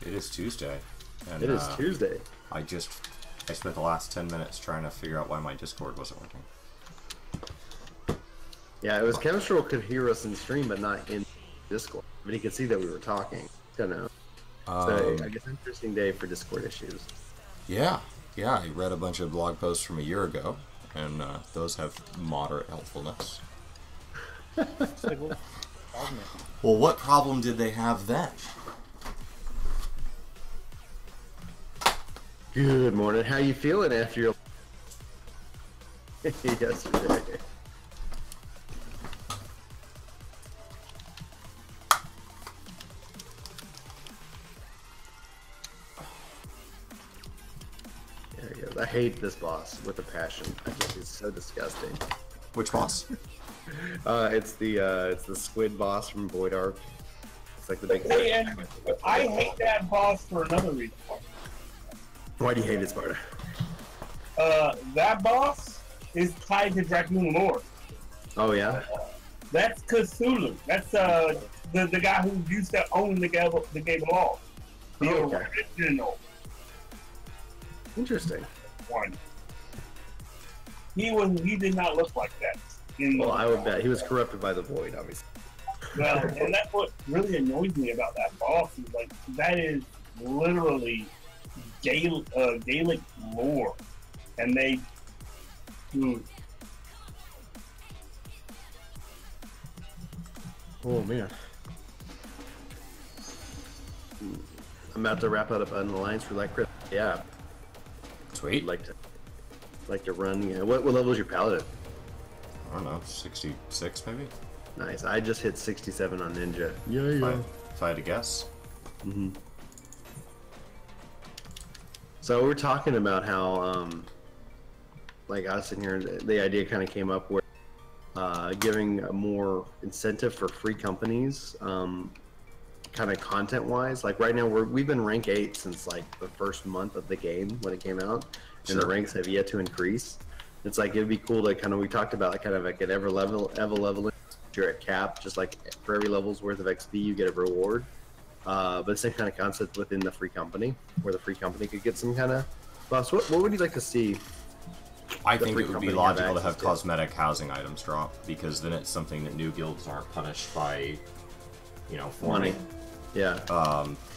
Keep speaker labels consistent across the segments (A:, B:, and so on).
A: It is Tuesday. And,
B: it is Tuesday.
A: I spent the last 10 minutes trying to figure out why my Discord wasn't working.
B: Yeah, it was Chemistral could hear us in stream, but not in Discord. But he could see that we were talking. Don't know. So I guess interesting day for Discord issues.
A: Yeah, I read a bunch of blog posts from a year ago, and those have moderate helpfulness. Well, what problem did they have then?
B: Good morning. How you feeling after your yesterday? There he goes. I hate this boss with a passion. I think he's so disgusting.
A: Which boss?
B: It's the squid boss from Void Ark. It's like the big.
C: I hate that boss for another reason.
B: Why do you hate it, Sparta?
C: That boss is tied to Dracula lore.
B: Oh yeah.
C: That's Cthulhu. That's the guy who used to own the game of all. The original
B: Interesting.
C: one. He did not look like that.
B: Well, I would bet he was corrupted by the void, obviously.
C: Well, and that's what really annoys me about that boss is like that is literally Gaelic lore, and they.
B: Oh man. I'm about to wrap up an alliance for like Chris. Yeah.
A: Sweet.
B: Like to run. Yeah. What level is your paladin?
A: I don't know, 66 maybe?
B: Nice. I just hit 67 on ninja. Yeah.
A: If I had to guess.
B: Mm-hmm. So we're talking about how, like I was sitting here, the idea kind of came up where giving a more incentive for free companies, kind of content-wise. Like right now, we've been rank 8 since like the first month of the game when it came out, and the ranks have yet to increase. It's like it'd be cool to kind of, we talked about like kind of like at every level leveling. You're at cap, just like for every level's worth of XP, you get a reward. But the same kind of concept within the free company, where the free company could get some kind of buffs. What would you like to see?
A: I think it would be logical to have cosmetic housing items drop, because then it's something that new guilds aren't punished by,
B: money. Yeah.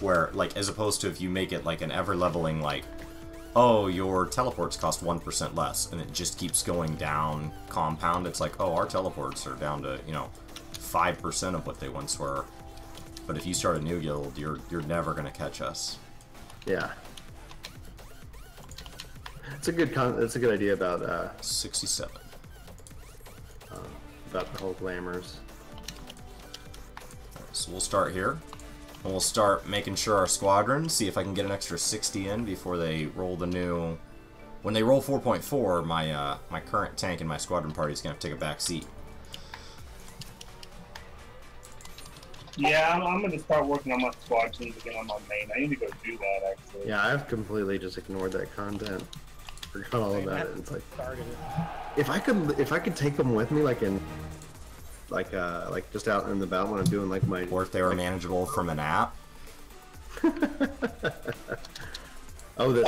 A: Where, like, as opposed to if you make it like an ever-leveling, like, oh, your teleports cost 1% less, and it just keeps going down compound. It's like, oh, our teleports are down to, 5% of what they once were. But if you start a new guild, you're never gonna catch us.
B: Yeah. It's a good idea about
A: 67.
B: About the whole glamours.
A: So we'll start here. And we'll start making sure our squadron, see if I can get an extra 60 in before they roll the new... When they roll 4.4, my current tank in my squadron party is going to have to take a back seat.
C: Yeah, I'm going to start working on my squad teams again on my main. I need to go do that, actually.
B: Yeah, I've completely just ignored that content. Forgot all about it. It's like, if I could take them with me, like in... Like just out and about when I'm doing like my...
A: Or if they were manageable from an app.
B: Oh, this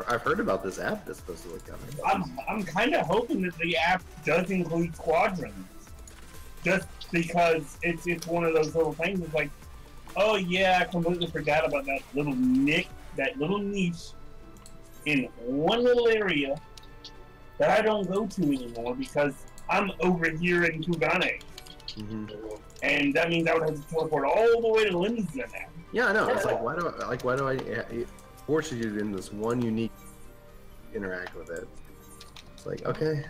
B: I've heard about this app that's supposed to look coming.
C: I'm kind of hoping that the app does include squadrons. Just because it's one of those little things. It's like, oh yeah, I completely forgot about that little niche in one little area that I don't go to anymore because I'm over here in Kugane.
B: Mm-hmm.
C: And that means I would have to teleport all the way to Lindsay now.
B: Yeah, I know. It's like, why do I force you in this one unique interact with it? It's like, okay.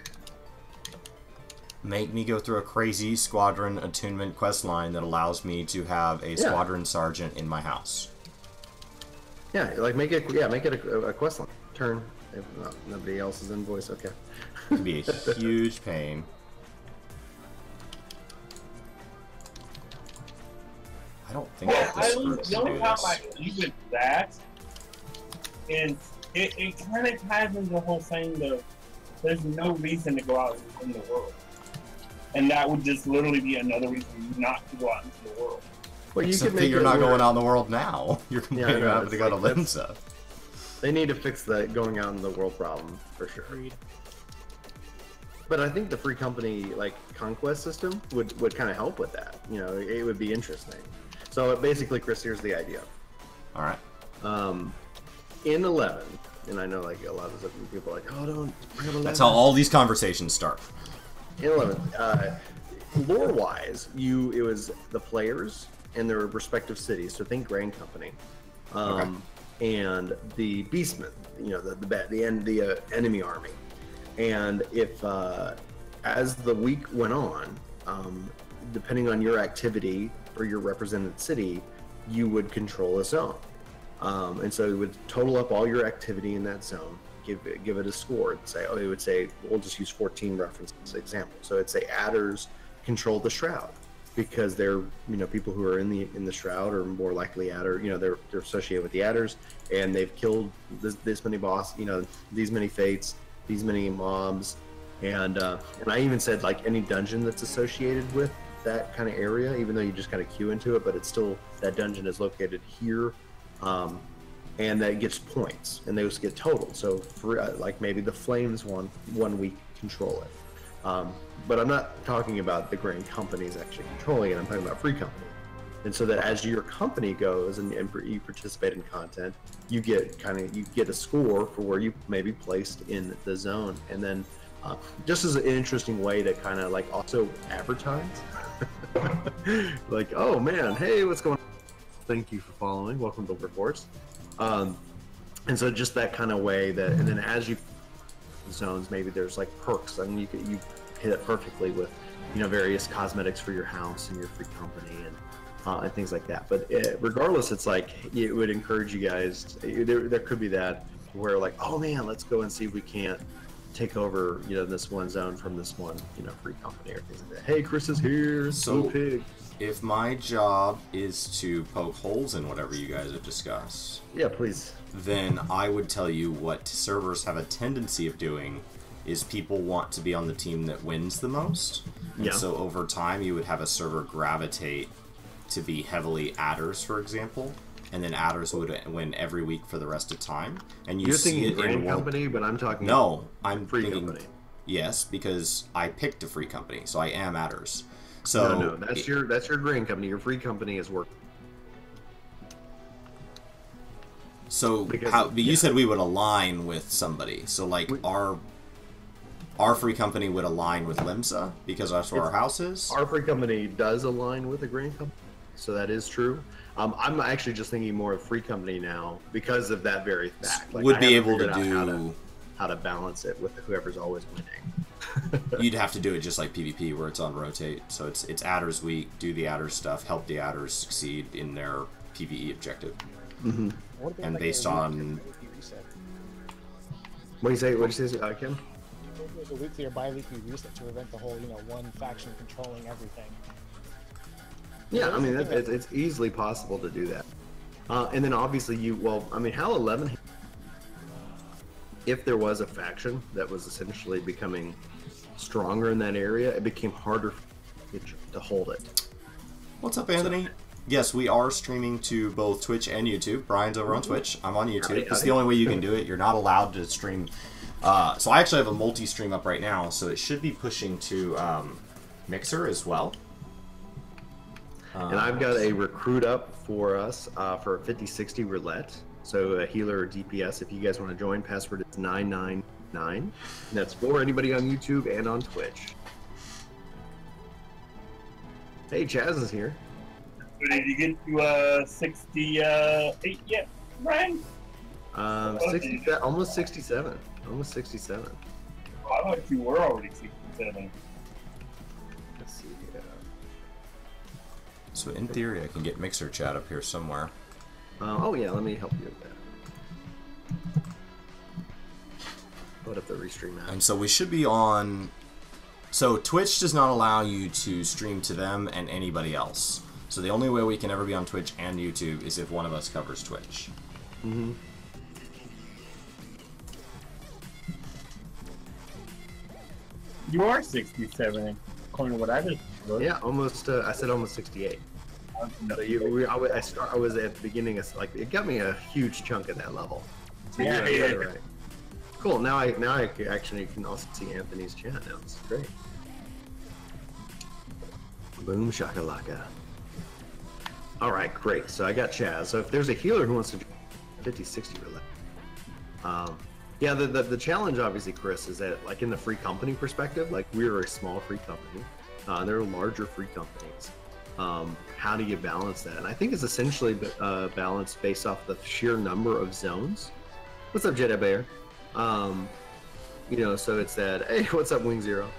A: Make me go through a crazy squadron attunement quest line that allows me to have a squadron sergeant in my house.
B: Yeah, like make it a quest line. Turn if nobody else's invoice. Okay.
A: It can be a huge pain. I don't think that this script
C: The
A: can
C: only
A: do
C: problem I
A: this.
C: see with that is it kind of ties into the whole thing of there's no reason to go out in the world. And that would just literally be another reason not to go out into the world.
B: Well, you
A: Except
B: could
A: that
B: make
A: you're
B: it
A: not
B: work.
A: going out in the world now. You're
B: Yeah,
A: complaining
B: I know,
A: about having
B: it's
A: to go to
B: like that's-
A: Limsa.
B: They need to fix the going out in the world problem for sure.
D: Agreed.
B: But I think the free company like conquest system would kind of help with that. You know, it would be interesting. So basically, Chris, here's the idea.
A: All right.
B: In 11, and I know like a lot of people are like, oh, don't bring up 11.
A: That's how all these conversations start.
B: In 11, lore-wise, it was the players and their respective cities. So think Grand Company, and the Beastmen. You know, the enemy army. And if as the week went on, depending on your activity or your represented city, you would control a zone. And so it would total up all your activity in that zone, give it a score, and say, it would say, we'll just use 14 references as an example. So it'd say adders control the shroud because they're, people who are in the shroud are more likely adder, they're associated with the adders, and they've killed this many these many fates, these many mobs, and I even said like any dungeon that's associated with that kind of area, even though you just kind of queue into it, but it's still, that dungeon is located here, and that gets points, and those get totaled. So for like maybe the Flames one week control it, but I'm not talking about the Grand Companies actually controlling it. I'm talking about free company. And so that as your company goes and you participate in content, you get a score for where you may be placed in the zone. And then just as an interesting way to kind of like also advertise, like, oh man, hey, what's going on? Thank you for following. Welcome to Reports. And so just that kind of way and then as you zones, maybe there's like perks, and you hit it perfectly with, various cosmetics for your house and your free company and things like that. But regardless, it's like it would encourage you guys. There could be that where like, oh man, let's go and see if we can't take over, this one zone from this one, free company or things like that. Hey, Chris is here.
A: So,
B: Pig.
A: if my job is to poke holes in whatever you guys have discussed,
B: Yeah, please.
A: then I would tell you what servers have a tendency of doing is people want to be on the team that wins the most. And
B: Yeah.
A: so over time, you would have a server gravitate to be heavily adders, for example, and then adders would win every week for the rest of time. And
B: You're
A: see
B: thinking
A: it
B: Grand
A: in
B: Company, but I'm talking
A: No, I'm
B: free
A: thinking
B: company.
A: yes, because I picked a free company, so I am adders. So
B: No, that's your Grand Company. Your free company is work.
A: So
B: Because-
A: you said we would align with somebody. So like our free company would align with Limsa because that's where our house is.
B: Our free company does align with the Grand Company, so that is true. I'm actually just thinking more of free company now because of that very fact. Like,
A: Would
B: I
A: be
B: haven't
A: able to
B: figured out
A: do.
B: how to balance it with whoever's always winning.
A: You'd have to do it just like PvP, where it's on rotate. So it's adders week. Do the adders stuff. Help the adders succeed in their PvE objective.
B: Mm-hmm.
D: What about,
A: And
D: like,
A: based
D: a weekly
A: on-
D: or bi-weekly reset?
B: What do you say? What do you say, Kim?
D: Like a weekly or bi-weekly reset to prevent the whole, one faction controlling everything.
B: Yeah, I mean it's easily possible to do that. And then obviously HAL 11. If there was a faction that was essentially becoming stronger in that area, it became harder to hold it.
A: What's up, Anthony? Yes, we are streaming to both Twitch and YouTube. Brian's over on Twitch. I'm on YouTube. It's the only way you can do it. You're not allowed to stream. So I actually have a multi-stream up right now, so it should be pushing to Mixer as well.
B: And I've got a recruit up for us for a 50-60 roulette. So a healer or DPS, if you guys want to join, password is 999. And that's for anybody on YouTube and on Twitch. Hey, Chaz is here.
C: So did you get to 68 yet, Brian?
B: 60, almost 67. Almost 67.
C: Oh, I thought you were already 67.
B: Let's see here.
A: So in theory, I can get Mixer chat up here somewhere.
B: Oh yeah, let me help you with that. Put up the restream app.
A: And so we should be on... So Twitch does not allow you to stream to them and anybody else. So the only way we can ever be on Twitch and YouTube is if one of us covers Twitch.
B: Mm-hmm.
C: You are 67, according to what I just wrote.
B: Yeah, almost. I said almost 68. So I was at the beginning of, like, it got me a huge chunk of that level. So
C: Yeah,
B: you
C: yeah.
B: got it right. Cool. Now I actually can also see Anthony's chat now. It's great. Boom shakalaka. All right, great. So I got Chaz. So if there's a healer who wants to 50-60 relay. Yeah, the challenge obviously, Chris, is that, like, in the free company perspective, like, we're a small free company. There are larger free companies. How do you balance that? And I think it's essentially balanced based off the sheer number of zones. What's up, Jedi Bear? You know, so it's that, hey, what's up, Wing Zero?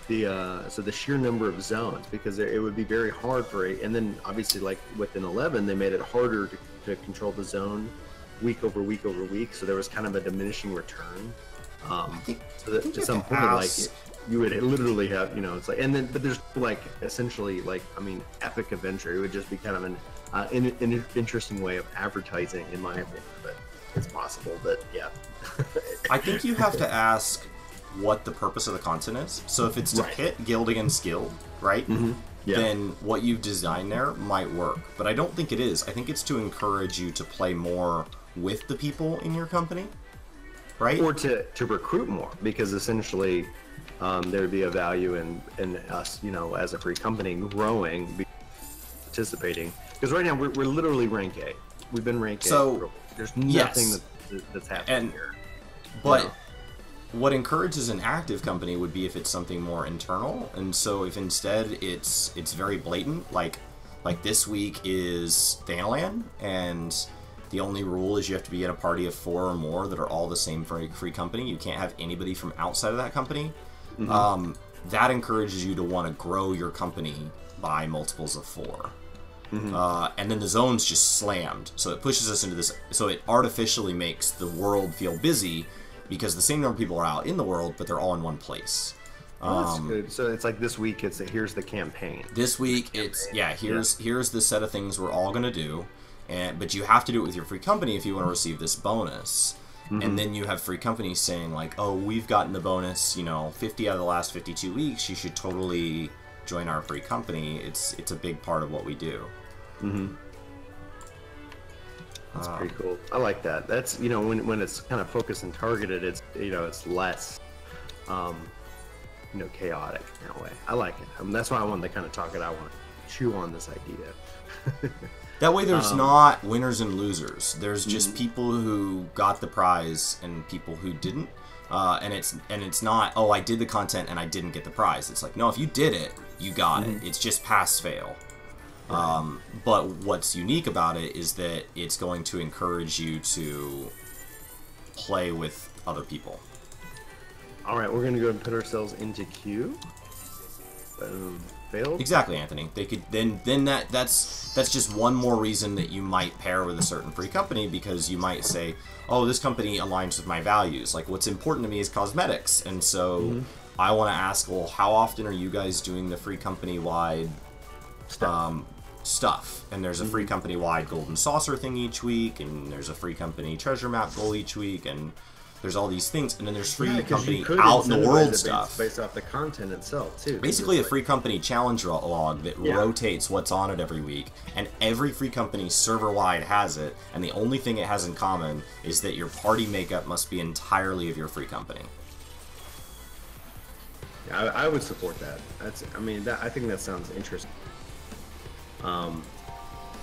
B: So the sheer number of zones, because it would be very hard for and then obviously, like within 11, they made it harder to control the zone week over week over week. So there was kind of a diminishing return. So that at some point, like, you would literally have, you know, it's like, and then, but there's like essentially, like, I mean, epic adventure. It would just be kind of an interesting way of advertising, in my opinion, but it's possible. But yeah,
A: I think you have to ask what the purpose of the content is. So if it's to pit guild against guild, right? Then what you've designed there might work. But I don't think it is. I think it's to encourage you to play more with the people in your company, right?
B: Or to recruit more, because essentially there would be a value in us, you know, as a free company growing, participating. Because right now we're literally rank A. We've been rank A. So there's nothing that's happening here.
A: But
B: you know?
A: What encourages an active company would be if it's something more internal, and so if instead it's very blatant, like this week is Thanalan, and the only rule is you have to be in a party of 4 or more that are all the same free company. You can't have anybody from outside of that company. That encourages you to want to grow your company by multiples of 4. And then the zone's just slammed, so it pushes us into this. So it artificially makes the world feel busy, because the same number of people are out in the world, but they're all in one place.
B: That's good. So it's like this week, here's the campaign.
A: This week, here's the set of things we're all gonna do, but you have to do it with your free company if you want to receive this bonus. And then you have free companies saying, like, oh, we've gotten the bonus, you know, 50 out of the last 52 weeks. You should totally join our free company. It's a big part of what we do.
B: That's pretty cool. I like that. That's, you know, when it's kind of focused and targeted, it's, you know, it's less, you know, chaotic in a way. I like it. I mean, that's why I wanted to kind of talk it. I want to chew on this idea.
A: That way there's not winners and losers. There's just people who got the prize and people who didn't. And it's not, oh, I did the content and I didn't get the prize. It's like, no, if you did it, you got it. It's just pass-fail. But what's unique about it is that it's going to encourage you to play with other people.
B: All right, we're going to go and put ourselves into queue. Boom. Failed.
A: Exactly, Anthony. They could then that's just one more reason that you might pair with a certain free company, because you might say, oh, this company aligns with my values. Like, what's important to me is cosmetics, and so I want to ask, well, how often are you guys doing the free company-wide stuff? And there's a free company-wide golden saucer thing each week, and there's a free company treasure map goal each week, and there's all these things, and then there's free company out in the world stuff
B: based off the content itself too.
A: Basically a free company challenge log that rotates what's on it every week, and every free company server-wide has it, and the only thing it has in common is that your party makeup must be entirely of your free company.
B: Yeah, I would support that. I mean, I think that sounds interesting. And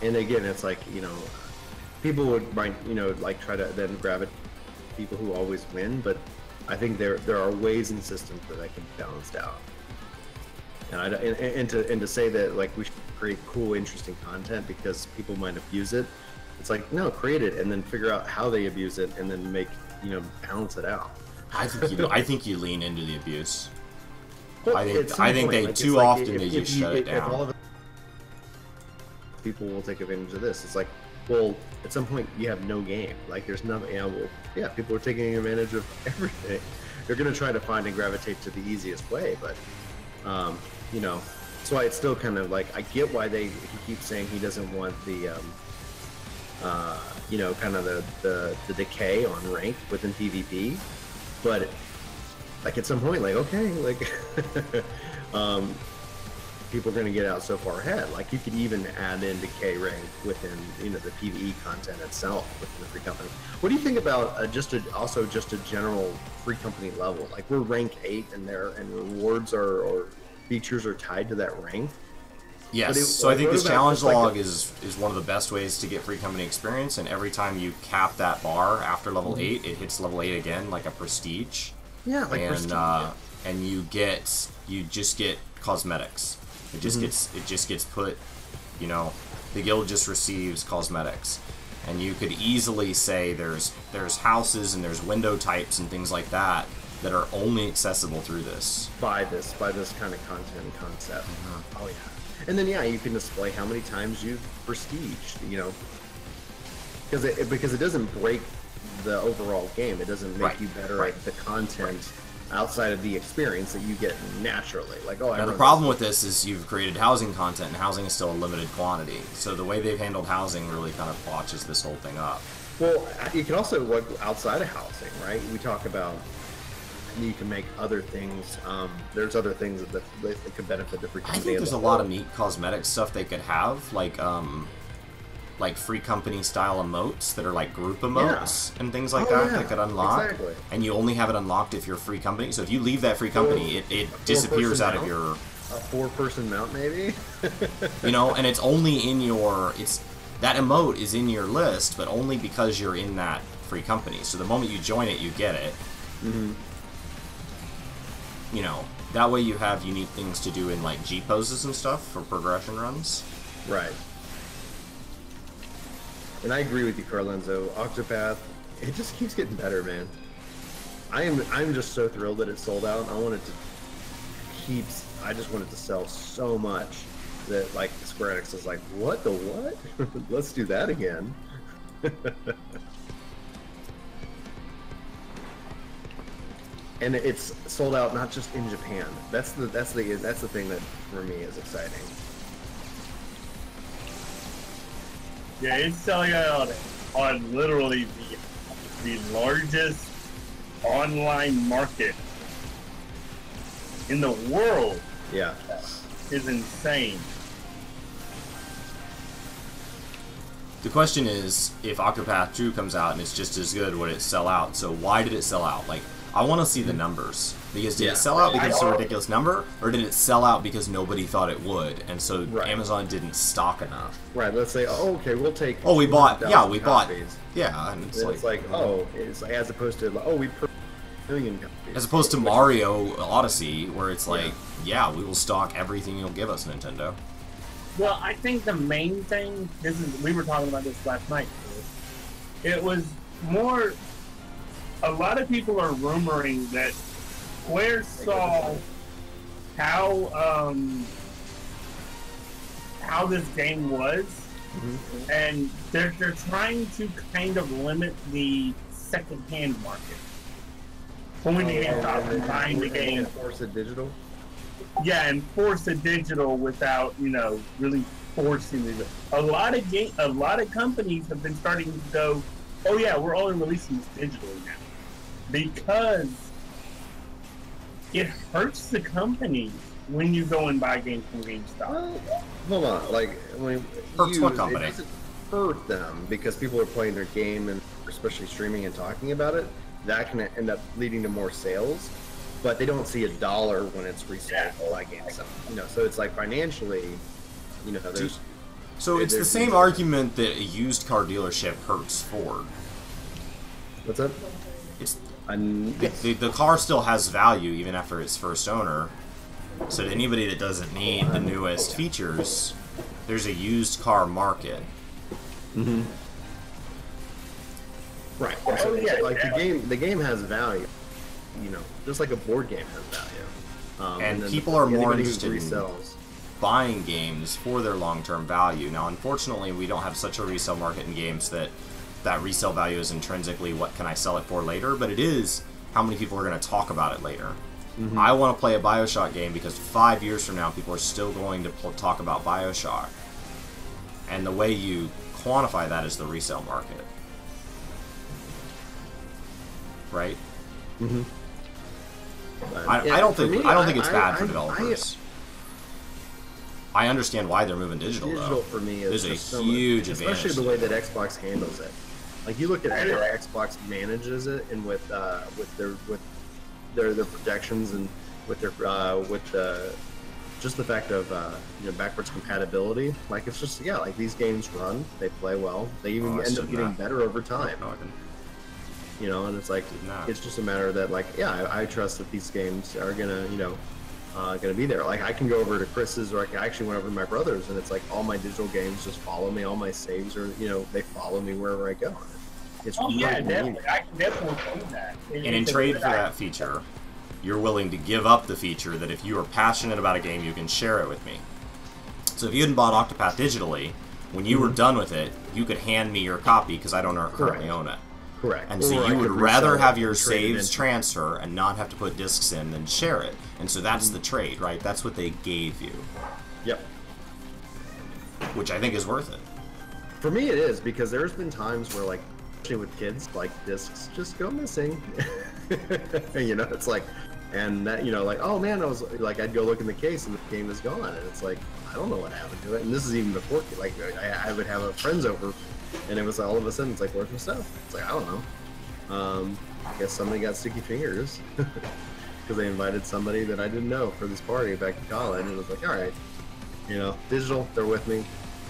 B: again, it's like, you know, people would, you know, like try to then gravitate people who always win, but I think there are ways and systems that can be balanced out. And to say that, like, we should create cool, interesting content because people might abuse it. It's like, no, create it and then figure out how they abuse it and then make, you know, balance it out.
A: I think you lean into the abuse.
B: Well,
A: I think they too often they just shut it down.
B: If all of people will take advantage of this. It's like, well, at some point you have no game. Like, there's nothing. You know, well, yeah, people are taking advantage of everything. They're gonna try to find and gravitate to the easiest way, but you know, that's why it's still kind of like, I get why he keeps saying he doesn't want the you know, kind of the decay on rank within PvP, but like at some point, like, okay, like people are going to get out so far ahead. Like you could even add in decay rank within the PvE content itself within the free company. What do you think about just a general free company level? Like we're rank 8 and rewards or features are tied to that rank.
A: Yes, so I think this challenge log is one of the best ways to get free company experience, and every time you cap that bar after level 8, it hits level 8 again, like a prestige.
B: Yeah, like prestige.
A: And you just get cosmetics. It just gets put, the guild just receives cosmetics. And you could easily say there's houses and there's window types and things like that are only accessible through this. By this
B: kind of content concept. Mm-hmm. Oh yeah. And then you can display how many times you've prestiged, because it doesn't break the overall game. It doesn't make you better at the content outside of the experience that you get naturally. Like,
A: now the problem with this is you've created housing content, and housing is still a limited quantity. So the way they've handled housing really kind of botches this whole thing up.
B: Well, you can also look outside of housing, right? We talk about you can make other things. There's other things that could benefit the free company.
A: I think there's a lot of neat cosmetic stuff they could have, like free company style emotes that are like group emotes and things like that could unlock. Exactly. And you only have it unlocked if you're free company. So if you leave that free company, it disappears out of your...
B: A 4-person mount, maybe?
A: And it's only in your... That emote is in your list, but only because you're in that free company. So the moment you join it, you get it.
B: Mm-hmm.
A: That way you have unique things to do in like G poses and stuff for progression runs.
B: Right. And I agree with you, Carlenzo. Octopath, it just keeps getting better, man. I'm just so thrilled that it sold out. I just want it to sell so much that like Square Enix is like, what the what? Let's do that again. And it's sold out not just in Japan. That's the thing that for me is exciting.
C: Yeah, it's selling out on literally the largest online market in the world.
B: Yeah,
C: is insane.
A: The question is, if Octopath 2 comes out and it's just as good, would it sell out? So why did it sell out? Like, I want to see the numbers. Because did it sell out because it's a ridiculous number, or did it sell out because nobody thought it would, and so Amazon didn't stock enough?
B: Right. Let's say, okay, we'll take.
A: Oh, we bought. Yeah, we bought.
B: Copies.
A: Yeah, and it's like
B: as opposed to we per million copies.
A: As opposed to Mario Odyssey, where it's like, we will stock everything you'll give us, Nintendo.
C: Well, I think the main thing we were talking about this last night. It was more. A lot of people are rumoring that Square saw how this game was, and they're trying to kind of limit the second-hand market. Pointing at buying the game.
B: Force it digital.
C: Yeah, and force it digital without really forcing it. A lot of companies have been starting to go, oh yeah, we're only releasing this digitally now. Because it hurts the company when you go and buy games from GameStop.
B: Hold on,
A: hurts what company?
B: It doesn't hurt them because people are playing their game and especially streaming and talking about it. That can end up leading to more sales, but they don't see $1 when it's resold by GameStop. So it's like financially, there's.
A: So it's the same argument that a used car dealership hurts Ford.
B: What's up?
A: It's the car still has value even after its first owner. So to anybody that doesn't need the newest features, there's a used car market.
B: Mm-hmm. Right. So the game has value. Just like a board game has value.
A: And people are more interested in buying games for their long-term value. Now, unfortunately, we don't have such a resale market in games that resale value is intrinsically what can I sell it for later, but it is how many people are going to talk about it later. Mm-hmm. I want to play a BioShock game because 5 years from now people are still going to talk about BioShock. And the way you quantify that is the resale market. Right?
B: Mm-hmm.
A: I don't think it's bad for developers. I understand why they're moving digital,
B: Digital
A: though.
B: for me is
A: There's a
B: so
A: huge
B: much,
A: advantage.
B: especially the way that Xbox handles it. Like you look at how Xbox manages it, and with their projections and with their just the fact of backwards compatibility. Like it's just like these games run, they play well, they even end up getting better over time.
A: No, I can...
B: And it's like it's just a matter that I trust that these games are gonna gonna be there. Like I can go over to Chris's, or I actually went over to my brother's, and it's like all my digital games just follow me. All my saves are they follow me wherever I go. It's
C: definitely. I can definitely see that.
A: And in trade for that feature, you're willing to give up the feature that if you are passionate about a game, you can share it with me. So if you hadn't bought Octopath digitally, when you were done with it, you could hand me your copy because I don't currently own it.
B: Correct.
A: And so you would rather have your saves transfer and not have to put discs in than share it. And so that's the trade, right? That's what they gave you.
B: Yep.
A: Which I think is worth it.
B: For me, it is, because there's been times where, like, especially with kids, like, discs just go missing. It's like, and that, like, oh man, I was like, I'd go look in the case and the game is gone, and it's like, I don't know what happened to it. And this is even before, like, I would have friends over, and it was all of a sudden, it's like, where's my stuff? It's like, I don't know. I guess somebody got sticky fingers because they invited somebody that I didn't know for this party back in college, and it was like, all right, digital, they're with me.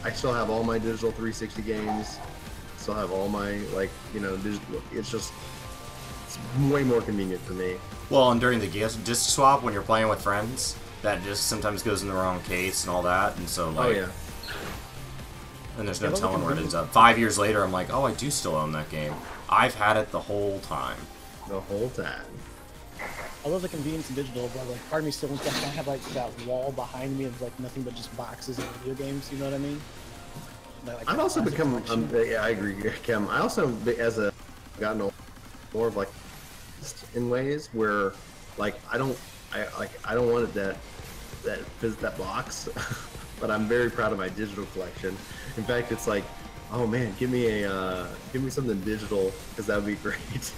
B: I still have all my digital 360 games. Still have all my digital. It's just way more convenient for me.
A: Well, and during the disc swap when you're playing with friends, that disc sometimes goes in the wrong case and all that, and so like. Oh yeah. And there's no telling where it ends up. 5 years later, I'm like, oh, I do still own that game. I've had it the whole time.
B: The whole time.
D: I love the convenience of digital, but like part of me still wants to have like that wall behind me of like nothing but just boxes of video games. You know what I mean? Like,
B: I've also become. I agree, Kim. I also, gotten more of like in ways where, like, I don't want it that box, but I'm very proud of my digital collection. In fact, it's like, oh man, give me something digital, because that would be great.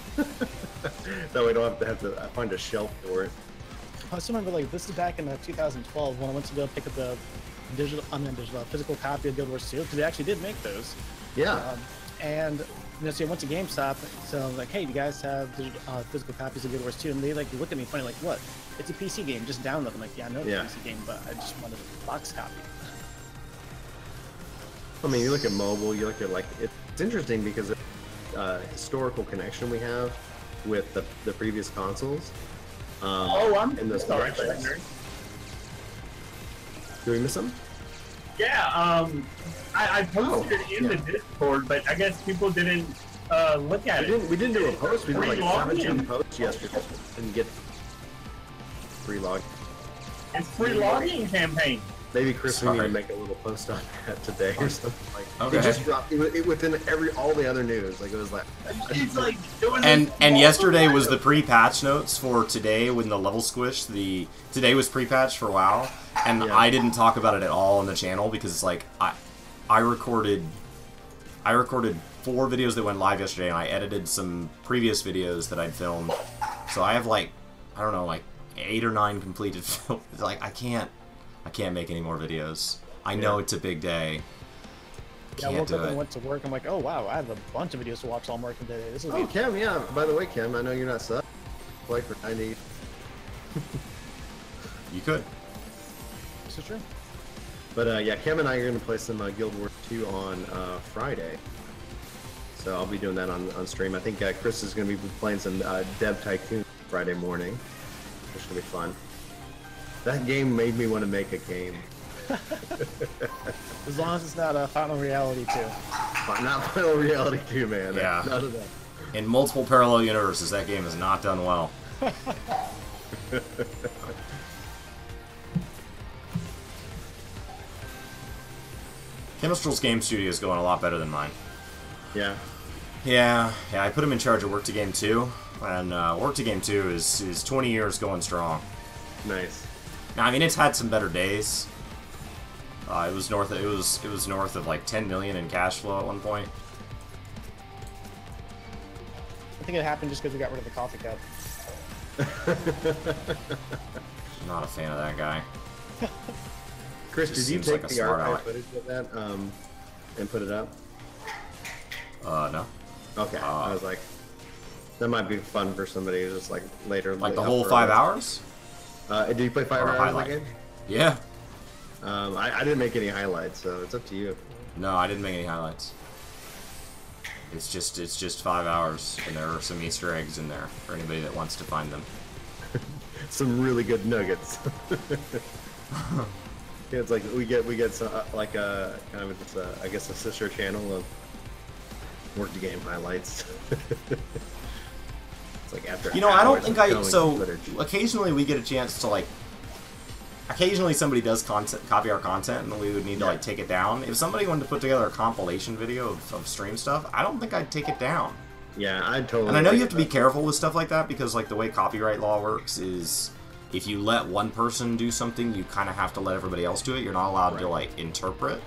B: That way I don't have to find a shelf for it.
D: I still remember, like, this is back in 2012 when I went to go pick up the physical copy of Guild Wars 2, because they actually did make those.
B: Yeah.
D: And so I went to GameStop, so I was like, hey, do you guys have physical copies of Guild Wars 2? And they like looked at me funny, like, what? It's a PC game, just download them. I'm like, yeah, I know it's a PC game, but I just wanted a box copy.
B: I mean, you look at mobile, you look at, like, it's interesting because of historical connection we have with the previous consoles.
C: I'm
B: in those
C: sorry.
B: directions. Did we miss them?
C: Yeah, I posted it in the Discord, but I guess people didn't look at it.
B: We didn't do a post. We did like 17
C: login.
B: posts yesterday. Didn't get free log.
C: It's free login campaign.
B: Maybe Chris will need to make a little post on that today or something like that.
A: Okay.
B: It just dropped within all the other news. Like, it was like...
C: It's like... It was
A: And yesterday was the pre-patch notes for today when the level squish. Today was pre-patch for WoW, and I didn't talk about it at all on the channel because it's like I recorded 4 videos that went live yesterday, and I edited some previous videos that I'd filmed. So I have like, I don't know, like 8 or 9 completed films. Like I can't make any more videos. I know it's a big day.
D: I woke up and went to work. I'm like, oh wow, I have a bunch of videos to watch while I'm working today. This is
B: Kim, yeah. By the way, Kim, I know you're not sub. Play for 90.
A: You could.
D: This is true.
B: But yeah, Kim and I are going to play some Guild Wars 2 on Friday. So I'll be doing that on stream. I think Chris is going to be playing some Dev Tycoon Friday morning, which will be fun. That game made me want to make a game.
D: As long as it's not Final Reality 2.
B: Not Final Reality 2, man.
A: Yeah.
B: None of that.
A: In multiple parallel universes, that game has not done well. Chemistral's game studio is going a lot better than mine.
B: Yeah.
A: Yeah, I put him in charge of Work To Game 2, and Work To Game 2 is 20 years going strong.
B: Nice.
A: Now, I mean, it's had some better days. It was north of like 10 million in cash flow at one point.
D: I think it happened just because we got rid of the coffee cup.
A: Not a fan of that guy.
B: Chris,
A: Just
B: did you
A: seems
B: take
A: like a
B: the
A: smart
B: archive
A: aleck.
B: footage of that and put it up?
A: No.
B: Okay, I was like, that might be fun for somebody who's just like later.
A: Like the whole 5 hours?
B: Did you play 5
A: Or a
B: hours
A: highlight?
B: again?
A: Yeah.
B: I didn't make any highlights, so it's up to you.
A: No, I didn't make any highlights. It's just 5 hours, and there are some Easter eggs in there for anybody that wants to find them.
B: Some really good nuggets. Yeah, it's like we get some, like a kind of just I guess a sister channel of Work To Game highlights. It's like after.
A: You know, I don't
B: hours
A: think
B: of
A: I.
B: filming
A: So
B: footage.
A: occasionally we get a chance to like. Occasionally somebody does copy our content, and we would need to like take it down. If somebody wanted to put together a compilation video of stream stuff, I don't think I'd take it down.
B: Yeah, I totally.
A: And I know you have to be
B: agree
A: careful with stuff like that because like the way copyright law works is if you let one person do something, you kind of have to let everybody else do it. You're not allowed to like interpret.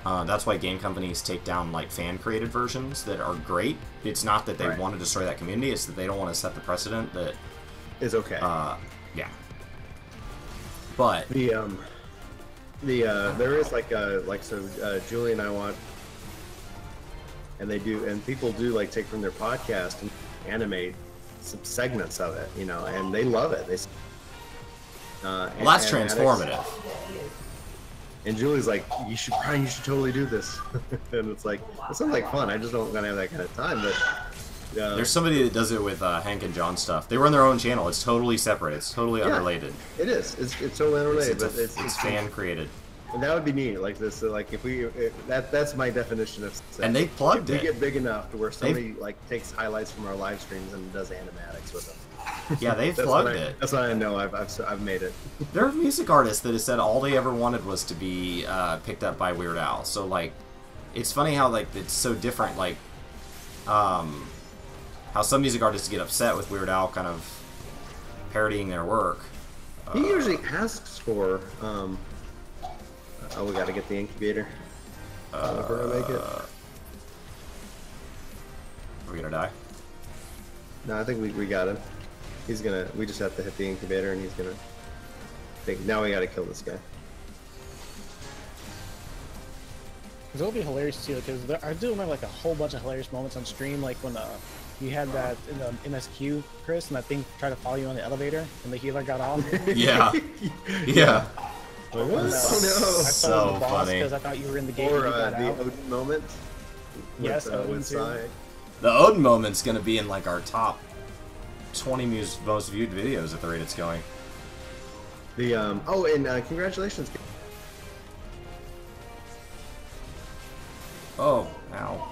A: That's why game companies take down like fan-created versions that are great. It's not that they want to destroy that community; it's that they don't want to set the precedent that
B: is okay.
A: Yeah. But
B: there is like Julie and I watch, and people do like take from their podcast and animate some segments of it, you know, and they love it.
A: Well, that's transformative.
B: And Julie's like, you should totally do this. And it's like, it sounds like fun. I just don't gonna have that kind of time. But
A: there's somebody that does it with Hank and John stuff. They run their own channel. It's totally separate. It's totally unrelated.
B: It is. It's totally unrelated.
A: It's fan created.
B: And that would be neat. Like this. Like that's my definition of success.
A: And they plugged
B: if
A: it.
B: We get big enough to where somebody like takes highlights from our live streams and does animatics with them.
A: Yeah, they've plugged it.
B: That's what I know. I've made it.
A: There are music artists that have said all they ever wanted was to be picked up by Weird Al. So like, it's funny how like it's so different. Like, how some music artists get upset with Weird Al kind of parodying their work.
B: He usually asks for. Oh, we got to get the incubator. We're gonna make it.
A: Are we gonna die?
B: No, I think we got him. He's gonna. We just have to hit the incubator, and he's gonna. Now we gotta kill this guy.
D: It'll be hilarious too, because I do remember like a whole bunch of hilarious moments on stream, like when you had that in the MSQ, Chris, and that thing tried to follow you on the elevator, and the healer got off.
A: Yeah. Yeah.
B: Oh no!
D: I
A: So funny.
D: Because I thought you were in the game.
B: Or
D: and you got
B: the
D: out.
B: Odin moment.
D: Yes, Odin
B: with
D: too.
B: Sai.
A: The Odin moment's gonna be in like our top 20 most viewed videos at the rate it's going.
B: The oh, and congratulations.
A: Oh, ow.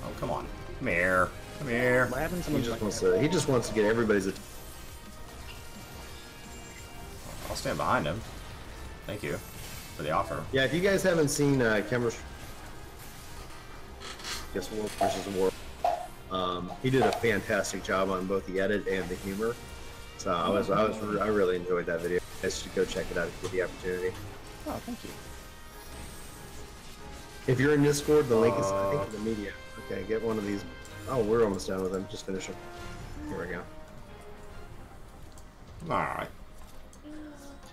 A: Oh, come on. Come here. Come here.
D: What happened to
B: He just wants to get everybody's attention.
A: I'll stand behind him. Thank you for the offer.
B: Yeah, if you guys haven't seen Chemistry, guess War versus War, he did a fantastic job on both the edit and the humor. So I really enjoyed that video. You guys should go check it out if you get the opportunity.
D: Oh, thank you.
B: If you're in Discord, the link is I think in the media. Okay, get one of these. Oh, we're almost done with them. Just finish them. Here we go.
A: Alright.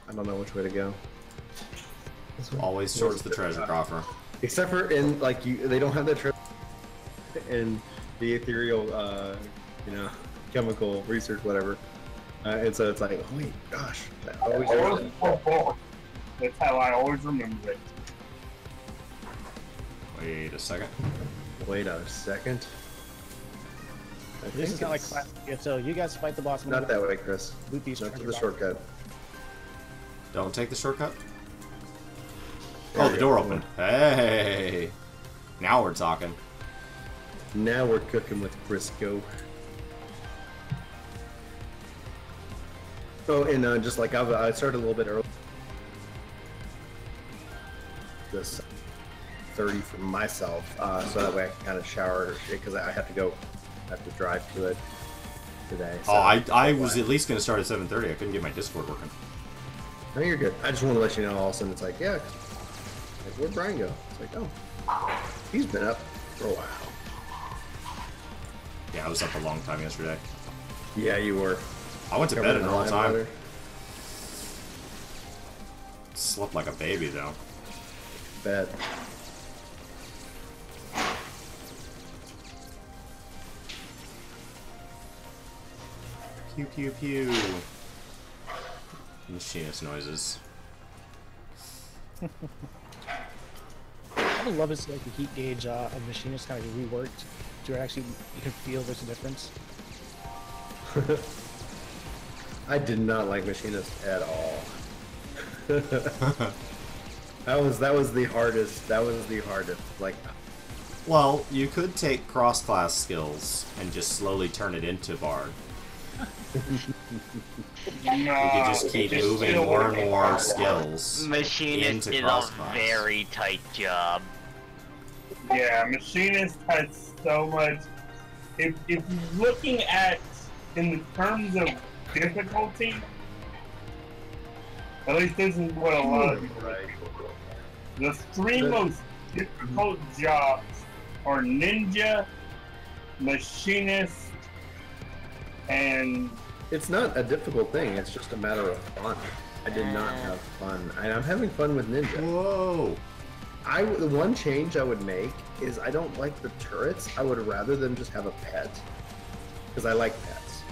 B: I don't know which way to go. This way?
A: Always towards the treasure coffer.
B: Except for in like they don't have that treasure in the ethereal, chemical research, whatever. And so it's like, oh wait, gosh, I always do that.
C: That's how I always remember it.
A: Wait a second.
B: Wait a second.
D: This is not like classic. So you guys fight the boss.
B: Not that way, Chris.
D: Loot these
B: Not to
D: treasure
B: the shortcut.
A: Don't take the shortcut.
B: There
A: Oh,
B: we
A: the
B: go.
A: door opened. Hey. Now we're talking.
B: Now we're cooking with Briscoe. Oh, and just like I started a little bit early. Just 30 for myself, so that way I can kind of shower because I have to drive to it today. So
A: I was at least going to start at 7:30. I couldn't get my Discord working.
B: No, you're good. I just want to let you know. All of a sudden, it's like, yeah, like, where'd Brian go? It's like, oh, he's been up for a while.
A: Yeah, I was up a long time yesterday.
B: Yeah, you were.
A: I went to bed at a normal time. Slept like a baby, though.
B: Bet.
A: Pew pew pew. Machinist noises.
D: I would love to see like the heat gauge of Machinist kind of reworked to where actually you can feel there's a difference.
B: I did not like Machinist at all. that was the hardest. That was the hardest. Like,
A: Well, you could take cross-class skills and just slowly turn it into Bard. You could just keep moving more and more skills
E: Machinist
A: into
E: is a
A: cross-class.
E: very tight job.
C: Yeah, Machinist has so much. If you're looking at in the terms of difficulty, at least this is what a lot of people like. The three most difficult jobs are Ninja, Machinist, and
B: it's not a difficult thing. It's just a matter of fun. I did not have fun. I'm having fun with Ninja.
A: Whoa!
B: The one change I would make is I don't like the turrets. I would rather them just have a pet, because I like pets.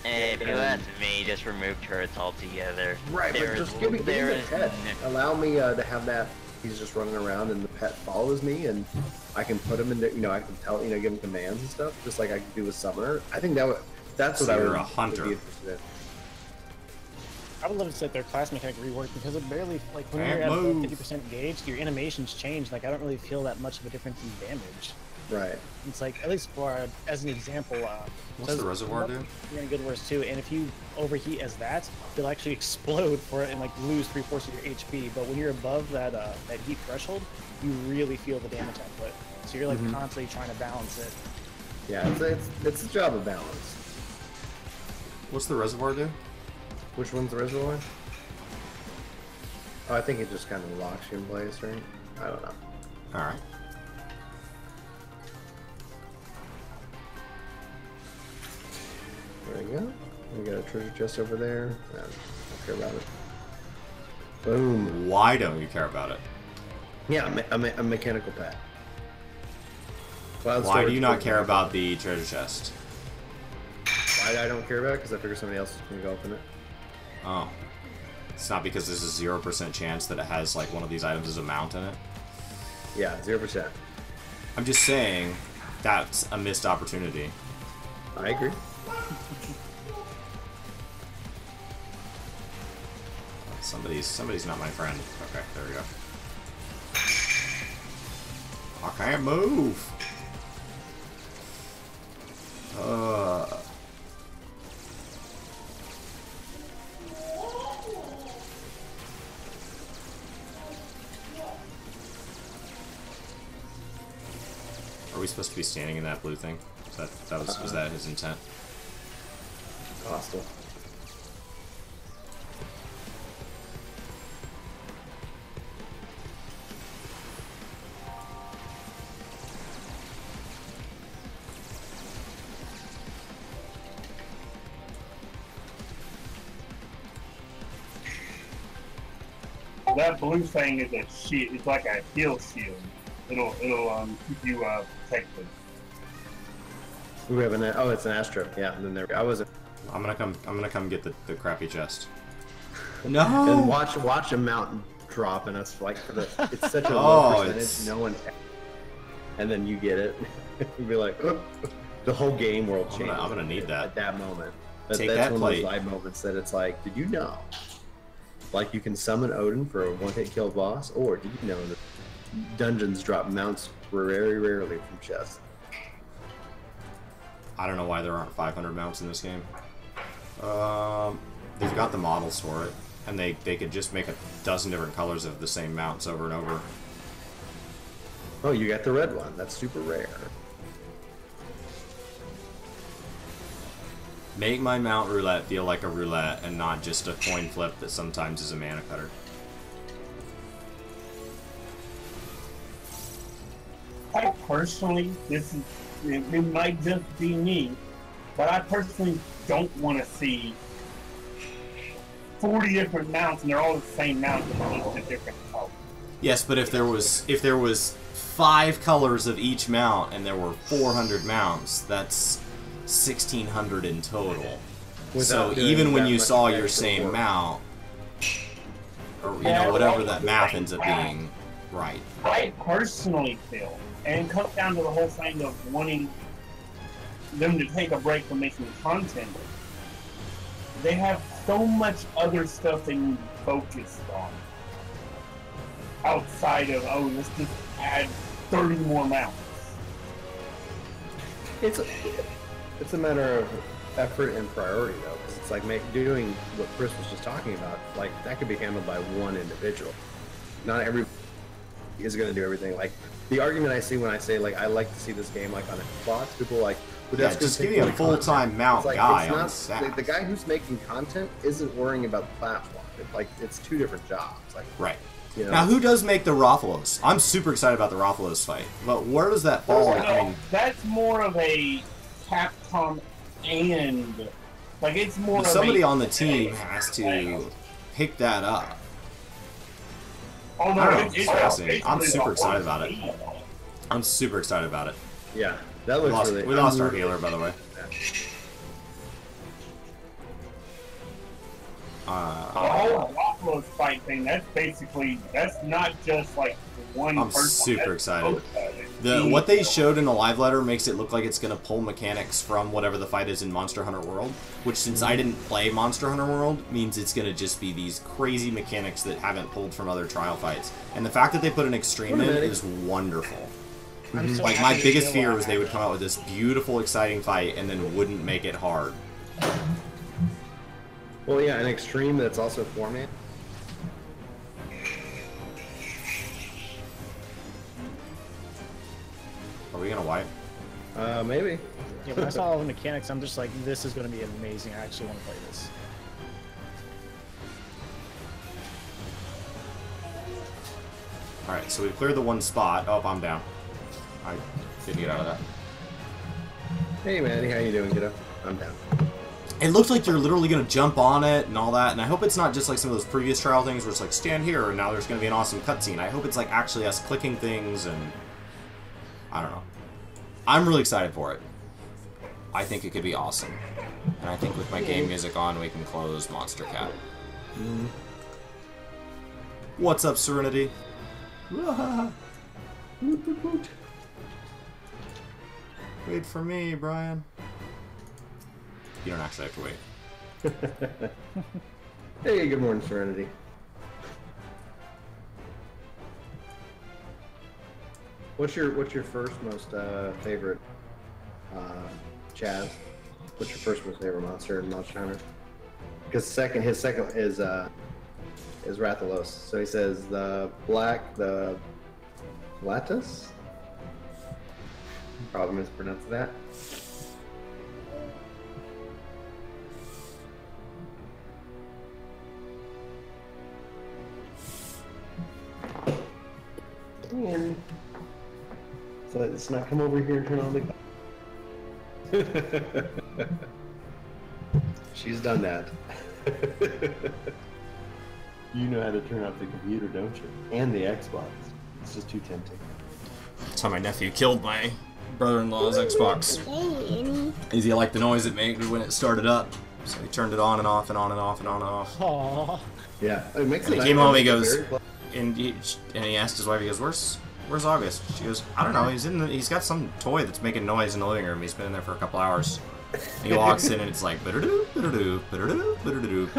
E: If you ask me, just remove turrets altogether.
B: Right, but just give me the pet. Allow me to have that. He's just running around and the pet follows me, and I can put him in. I can tell, give him commands and stuff, just like I could do with Summoner. I think that's what I would.
A: You're a hunter.
B: Would be interested in.
D: I would love to set their class mechanic reworked because it barely, like, when you're at 50% gauge, your animations change. Like, I don't really feel that much of a difference in damage.
B: Right.
D: It's like, at least for, as an example,
A: What's the reservoir do?
D: You're in Guild Wars 2, and if you overheat as that, they'll actually explode for it and, like, lose 3/4 of your HP. But when you're above that that heat threshold, you really feel the damage output. So you're, like, constantly trying to balance it.
B: Yeah, it's a job of balance.
A: What's the reservoir do?
B: Which one's the reservoir? Oh, I think it just kind of locks you in place, right? I don't know.
A: Alright.
B: There we go. We got a treasure chest over there. I don't care about it. Boom.
A: Why don't you care about it?
B: Yeah, a mechanical pet.
A: Why do you not care about the treasure chest?
B: Why I don't care about it? Because I figure somebody else is going to go open it.
A: Oh. It's not because there's a 0% chance that it has, like, one of these items as a mount in it?
B: Yeah, 0%.
A: I'm just saying, that's a missed opportunity.
B: I agree.
A: Somebody's not my friend. Okay, there we go. I can't move! Are we supposed to be standing in that blue thing? Was that his intent?
B: Hostile.
C: that blue thing is a shield. It's like a heal shield. It'll keep you protected.
B: We have an it's an Astro. Yeah, and then there I wasn't.
A: I'm gonna come get the crappy chest.
B: And
A: No.
B: watch a mountain drop, and it's like it's such a low percentage.
A: It's...
B: No one, and then you get it. You'd be like, oh. The whole game world changes.
A: I'm gonna need that
B: at that moment.
A: Take
B: that's
A: that
B: one
A: plate.
B: of those live moments that it's like, did you know? Like you can summon Odin for a one-hit kill boss, or did you know that dungeons drop mounts very rarely from chests?
A: I don't know why there aren't 500 mounts in this game. They've got the models for it, and they could just make a dozen different colors of the same mounts over and over.
B: Oh, you got the red one. That's super rare.
A: Make my mount roulette feel like a roulette and not just a coin flip that sometimes is a mana cutter.
C: I personally, it might just be me, but I personally don't want to see 40 different mounts, and they're all the same mount, but just a different color.
A: Yes, but if there was 5 colors of each mount and there were 400 mounts, that's 1,600 in total. So even when you saw your same mount, or you know, whatever that math ends up being, right?
C: I personally feel, and it comes down to the whole thing of wanting them to take a break from making content. They have so much other stuff they need to focus on outside of, oh, let's just add 30 more mounts.
B: It's a matter of effort and priority, though, because it's like doing what Chris was just talking about. Like, that could be handled by one individual. Not everybody is going to do everything. Like, the argument I see when I say, like, I like to see this game, like, on Xbox, people are like, but that's
A: just give me a full-time mount guy on staff.
B: The guy who's making content isn't worrying about the platform. It's 2 different jobs. Like,
A: right.
B: You know?
A: Now, who does make the Rathalos? I'm super excited about the Rathalos fight, but where does that fall? I mean,
C: that's more of a Capcom and, like, it's more of
A: somebody on the team has to pick that up.
C: Oh, no,
A: I don't know, it's fascinating. I'm super excited about it. I'm super excited about it.
B: Yeah, that looks really...
A: We lost our healer, by the way.
C: The whole Rathalos fight thing, that's not just like one
A: I'm
C: person.
A: super excited. What they showed in the live letter makes it look like it's going to pull mechanics from whatever the fight is in Monster Hunter World, which, since I didn't play Monster Hunter World, means it's going to just be these crazy mechanics that haven't pulled from other trial fights. And the fact that they put an extreme in is wonderful. Like, my biggest fear was they would come out with this beautiful, exciting fight and then wouldn't make it hard.
B: Well, yeah, an extreme that's also format.
A: Are we gonna wipe?
B: Maybe.
D: Yeah, when I saw all the mechanics, I'm just like, this is gonna be amazing. I actually want to play this.
A: Alright, so we've cleared the one spot. Oh, I'm down. I didn't get out of that.
B: Hey, Manny, how you doing, kiddo? I'm down.
A: It looks like you're literally going to jump on it and all that, and I hope it's not just like some of those previous trial things where it's like, stand here, and now there's going to be an awesome cutscene. I hope it's like actually us clicking things, and I don't know. I'm really excited for it. I think it could be awesome. And I think with my game music on, we can close Monster Cat. What's up, Serenity? Wait for me, Brian. You don't actually have to wait.
B: Hey, good morning, Serenity. What's your first most favorite Chaz? What's your first most favorite monster in Monster Hunter? Because his second is Rathalos. So he says the Latus. Probably mispronounced that. And so let's not come over here and turn on the. She's done that. You know how to turn off the computer, don't you? And the Xbox. It's just too tempting.
A: That's how my nephew killed my brother-in-law's Xbox. Is he like the noise it made when it started up? So he turned it on and off and on and off and on and off.
D: Aww.
B: Yeah, it makes
A: and he came home. He goes, and he asked his wife. He goes, "Where's August?" She goes, "I don't know. He's got some toy that's making noise in the living room. He's been in there for a couple hours." And he walks in and it's like, "Bitter-doo, bitter-doo, bitter-doo, bitter-doo."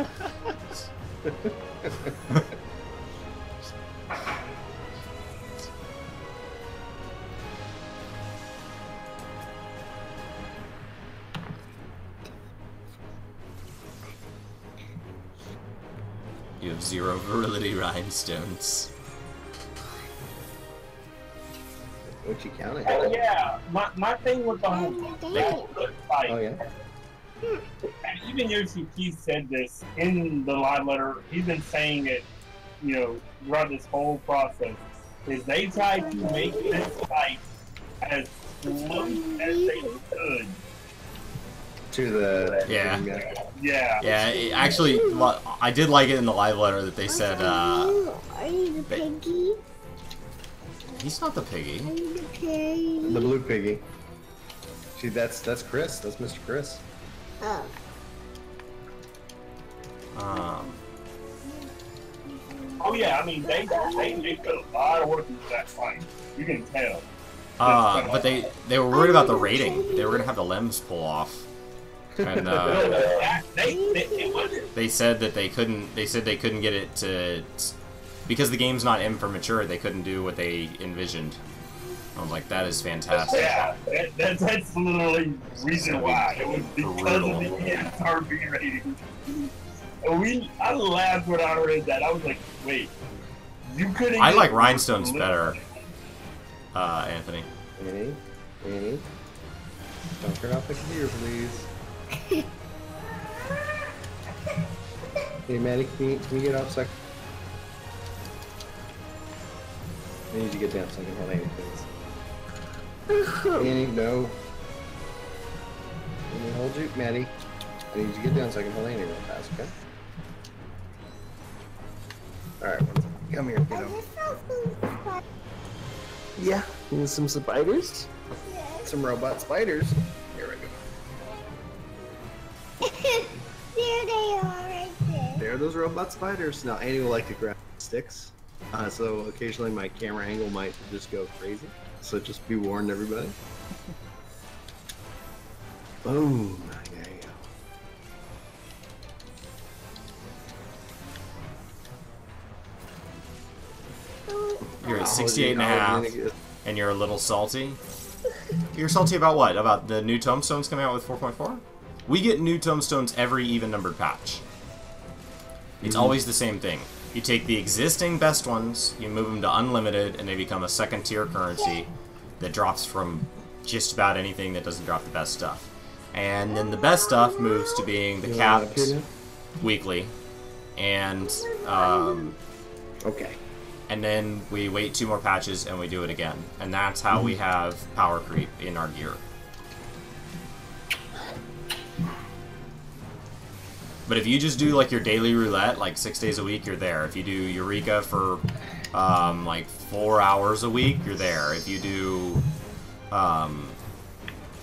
A: You have 0 virility rhinestones.
B: What you counting?
C: Oh yeah, my thing with the whole fight.
B: Oh yeah.
C: And even Yoshi said this in the live letter. He's been saying it, you know, throughout this whole process. Is they tried to make this fight as close as they could
B: To the
A: yeah.
C: Yeah.
A: Yeah, actually, I did like it in the live letter that they said,
F: Are you the piggy?
A: he's not the piggy.
F: Are you the pig?
B: The blue piggy. See, that's Chris. That's Mr. Chris.
F: Oh.
C: Oh yeah, I mean they put a lot of work into that fight. You can tell.
A: But they were worried about the rating. They were gonna have the limbs pull off. And they said that they couldn't. They said they couldn't get it to, because the game's not in for mature. They couldn't do what they envisioned. I was like, that is fantastic.
C: Yeah, that's literally the reason why. It was because of the NSRB rating. And I laughed when I read that. I was like, wait, you couldn't.
A: I like Rhinestones better, Anthony.
B: Annie, don't turn off the computer, please. Hey, Maddie, can you get off a second? I need you to get down so I can hold Annie, please. Annie, no. Let me hold you. Maddie, I need you to get down so I can hold Annie real fast, okay? Alright, come here, kiddo. Yeah, need some spiders? Some robot spiders. Here we go.
F: There they are right there.
B: There are those robot spiders. Now, Annie will like to grab sticks, so occasionally my camera angle might just go crazy. So just be warned, everybody. Boom. There you go.
A: You're at 68.5, and you're a little salty. You're salty about what? About the new tomestones coming out with 4.4? We get new tomestones every even-numbered patch. It's always the same thing. You take the existing best ones, you move them to unlimited, and they become a second-tier currency that drops from just about anything that doesn't drop the best stuff. And then the best stuff moves to being the capped weekly, and
B: okay.
A: And then we wait 2 more patches and we do it again. And that's how we have power creep in our gear. But if you just do like your daily roulette, like 6 days a week, you're there. If you do Eureka for like 4 hours a week, you're there. If you do, I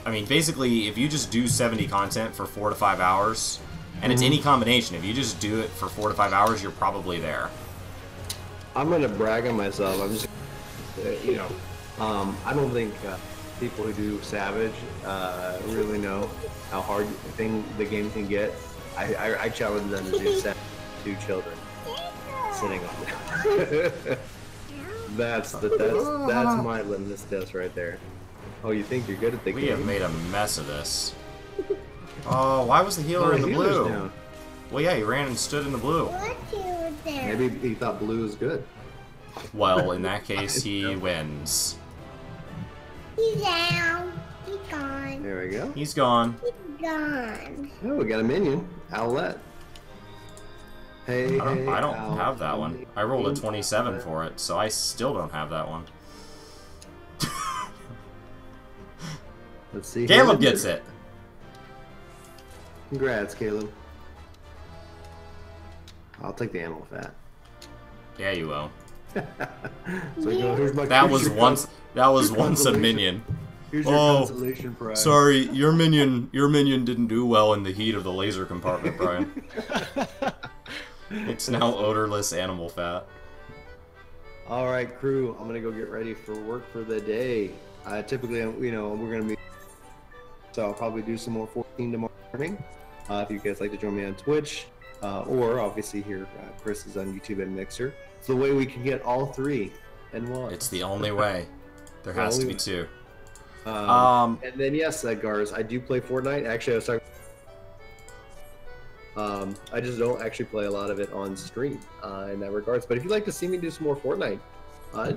A: mean, basically, if you just do 70 content for 4 to 5 hours, and it's any combination, if you just do it for 4 to 5 hours, you're probably there.
B: I'm gonna brag on myself. I'm just, you know, I don't think people who do Savage really know how hard the game can get. I challenge them to do 2 children sitting on there. that's my litmus test right there. Oh, you think you're good at the game?
A: We have made a mess of this. Oh, why was the healer in the blue?
B: Down.
A: Well, yeah, he ran and stood in the blue.
B: Maybe he thought blue was good.
A: Well, in that case, he wins.
F: He's down. He's gone.
B: There we go.
A: He's gone.
F: He's gone.
B: Oh, we got a minion. Owlette. Hey,
A: I don't have that one. I rolled a 27 for it, so I still don't have that one.
B: Let's see.
A: Caleb gets it.
B: Congrats, Caleb. I'll take the animal fat.
A: Yeah, you will.
B: So go, here's my
A: That was once a minion.
B: Here's your consolation prize.
A: Sorry, your minion didn't do well in the heat of the laser compartment, Brian. It's now odorless animal fat.
B: All right, crew. I'm gonna go get ready for work for the day. Typically, you know, we're gonna be. So I'll probably do some more 14 tomorrow morning. If you guys like to join me on Twitch, or obviously here, Chris is on YouTube and Mixer. It's the way we can get all 3 in one.
A: It's the only way. There has to be 2.
B: And then yes, Gars, I do play Fortnite. Actually, I was talking. I just don't actually play a lot of it on stream in that regards. But if you'd like to see me do some more Fortnite,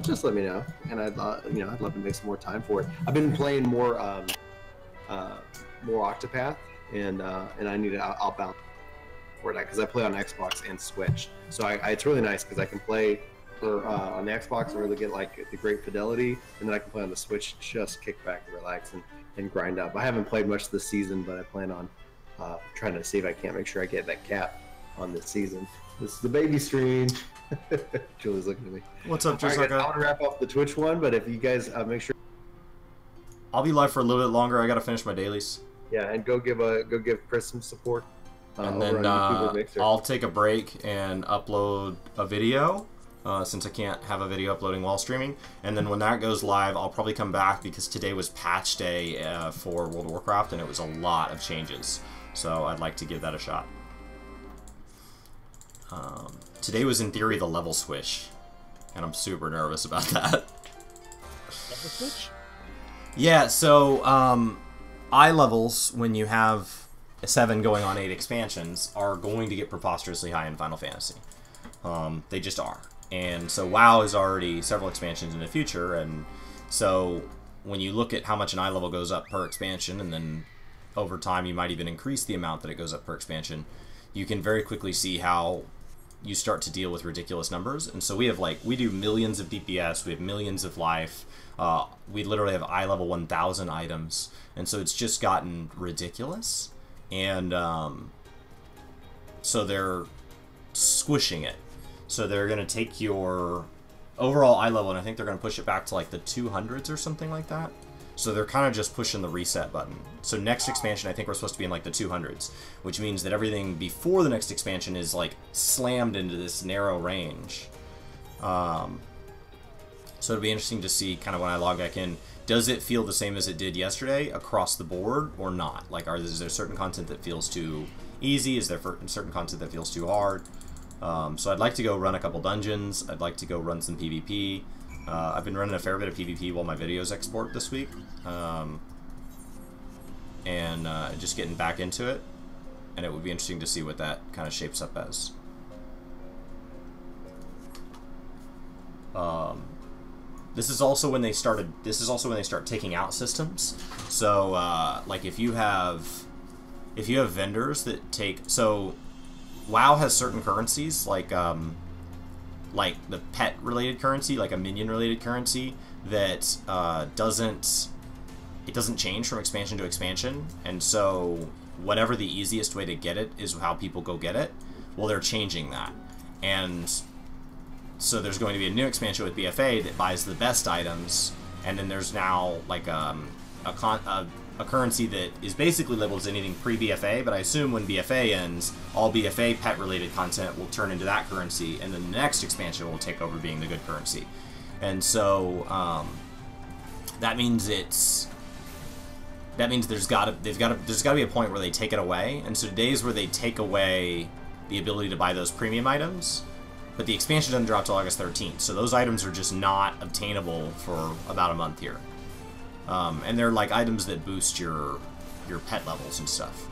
B: just let me know, and I'd love to make some more time for it. I've been playing more Octopath, and I need to outbound Fortnite because I play on Xbox and Switch. So it's really nice because I can play on the Xbox and really get like the great fidelity, and then I can play on the Switch, just kick back and relax and grind up. I haven't played much this season, but I plan on trying to see if I can't make sure I get that cap on this season. This is the baby stream. Julie's looking at me.
A: What's up,
B: Right,
A: Jessica?
B: I want to wrap up the Twitch one, but if you guys make sure.
A: I'll be live for a little bit longer. I gotta finish my dailies.
B: Yeah, and go give Chris some support.
A: And
B: over
A: then
B: on YouTube or Mixer.
A: I'll take a break and upload a video, since I can't have a video uploading while streaming. And then when that goes live, I'll probably come back because today was patch day for World of Warcraft, and it was a lot of changes. So I'd like to give that a shot. Today was in theory the level squish, and I'm super nervous about that.
D: Level switch?
A: Yeah, so eye levels, when you have 7 going on 8 expansions, are going to get preposterously high in Final Fantasy. They just are. And so WoW is already several expansions in the future, and so when you look at how much an eye level goes up per expansion, and then over time you might even increase the amount that it goes up per expansion, you can very quickly see how you start to deal with ridiculous numbers. And so we have, like, we do millions of DPS, we have millions of life, we literally have eye level 1000 items, and so it's just gotten ridiculous. And so they're squishing it. So they're going to take your overall eye level, and I think they're going to push it back to like the 200s or something like that. So they're kind of just pushing the reset button. So next expansion, I think we're supposed to be in like the 200s, which means that everything before the next expansion is like slammed into this narrow range. So it'll be interesting to see kind of when I log back in, does it feel the same as it did yesterday across the board or not? Like, is there certain content that feels too easy? Is there certain content that feels too hard? So I'd like to go run a couple dungeons. I'd like to go run some PvP. I've been running a fair bit of PvP while my videos export this week. And just getting back into it. And it would be interesting to see what that kind of shapes up as. This is also when they started. This is also when they start taking out systems. So, like if you have vendors that take, so WoW has certain currencies like the pet related currency, like a minion related currency that doesn't change from expansion to expansion, and so whatever the easiest way to get it is how people go get it. Well, they're changing that, and so there's going to be a new expansion with BFA that buys the best items, and then there's now like a currency that is basically labeled as anything pre-BFA, but I assume when BFA ends, all BFA pet-related content will turn into that currency, and then the next expansion will take over being the good currency. And so that means there's got to be a point where they take it away. And so days where they take away the ability to buy those premium items, but the expansion doesn't drop till August 13th, so those items are just not obtainable for about a month here. And they're like items that boost your pet levels and stuff.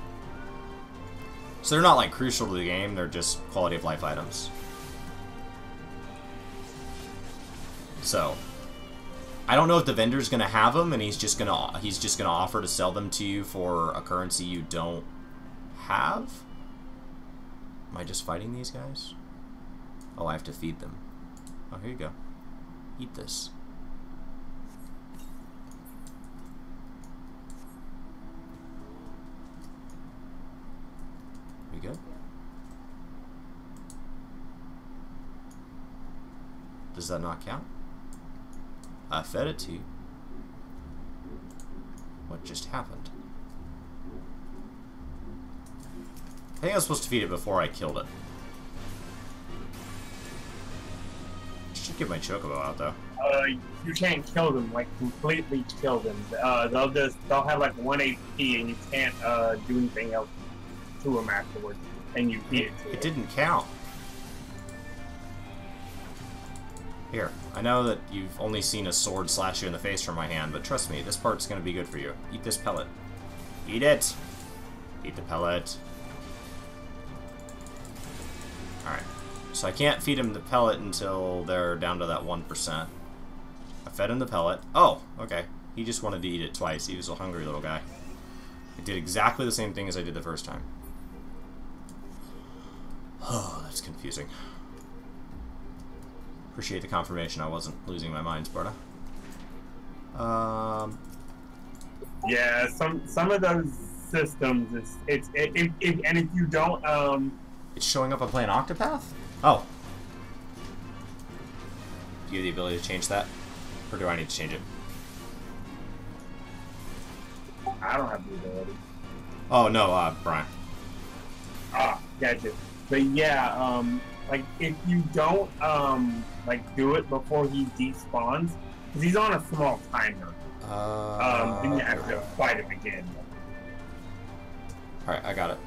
A: So they're not like crucial to the game, they're just quality of life items. So I don't know if the vendor's gonna have them and he's just gonna offer to sell them to you for a currency you don't have. Am I just fighting these guys? Oh, I have to feed them. Oh, here you go. Eat this. We good? Does that not count? I fed it to you. What just happened? I think I was supposed to feed it before I killed it. Should get my chocobo out though.
C: You can't kill them, like completely kill them. They'll have like 1 HP and you can't do anything else to them afterwards. And you feed it to
A: It
C: them.
A: didn't count. Here, I know that you've only seen a sword slash you in the face from my hand, but trust me, this part's gonna be good for you. Eat this pellet. Eat it! Eat the pellet. Alright. So I can't feed him the pellet until they're down to that 1%. I fed him the pellet. Oh, okay. He just wanted to eat it twice. He was a hungry little guy. I did exactly the same thing as I did the first time. Oh, that's confusing. Appreciate the confirmation I wasn't losing my mind, Sparta.
C: Yeah, some of those systems. And if you don't,
A: It's showing up on playing Octopath? Oh. Do you have the ability to change that? Or do I need to change it?
C: I don't have the ability.
A: Oh, no, Brian.
C: Ah, gotcha. But yeah, like if you don't like do it before he despawns, because he's on a small timer, then you have to fight him again.
A: Alright, I got it.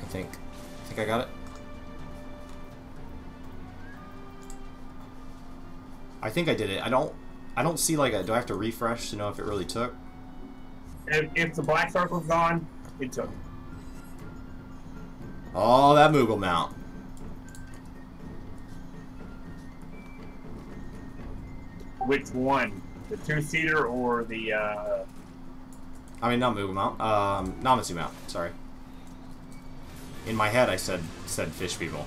A: I think I got it. I think I did it. I don't see like do I have to refresh to know if it really took?
C: If the black circle's gone, it took.
A: Oh, that Moogle mount.
C: Which one? The two-seater or the
A: I mean, not Moogle mount. Namatsu mount. Sorry. In my head, I said fish people.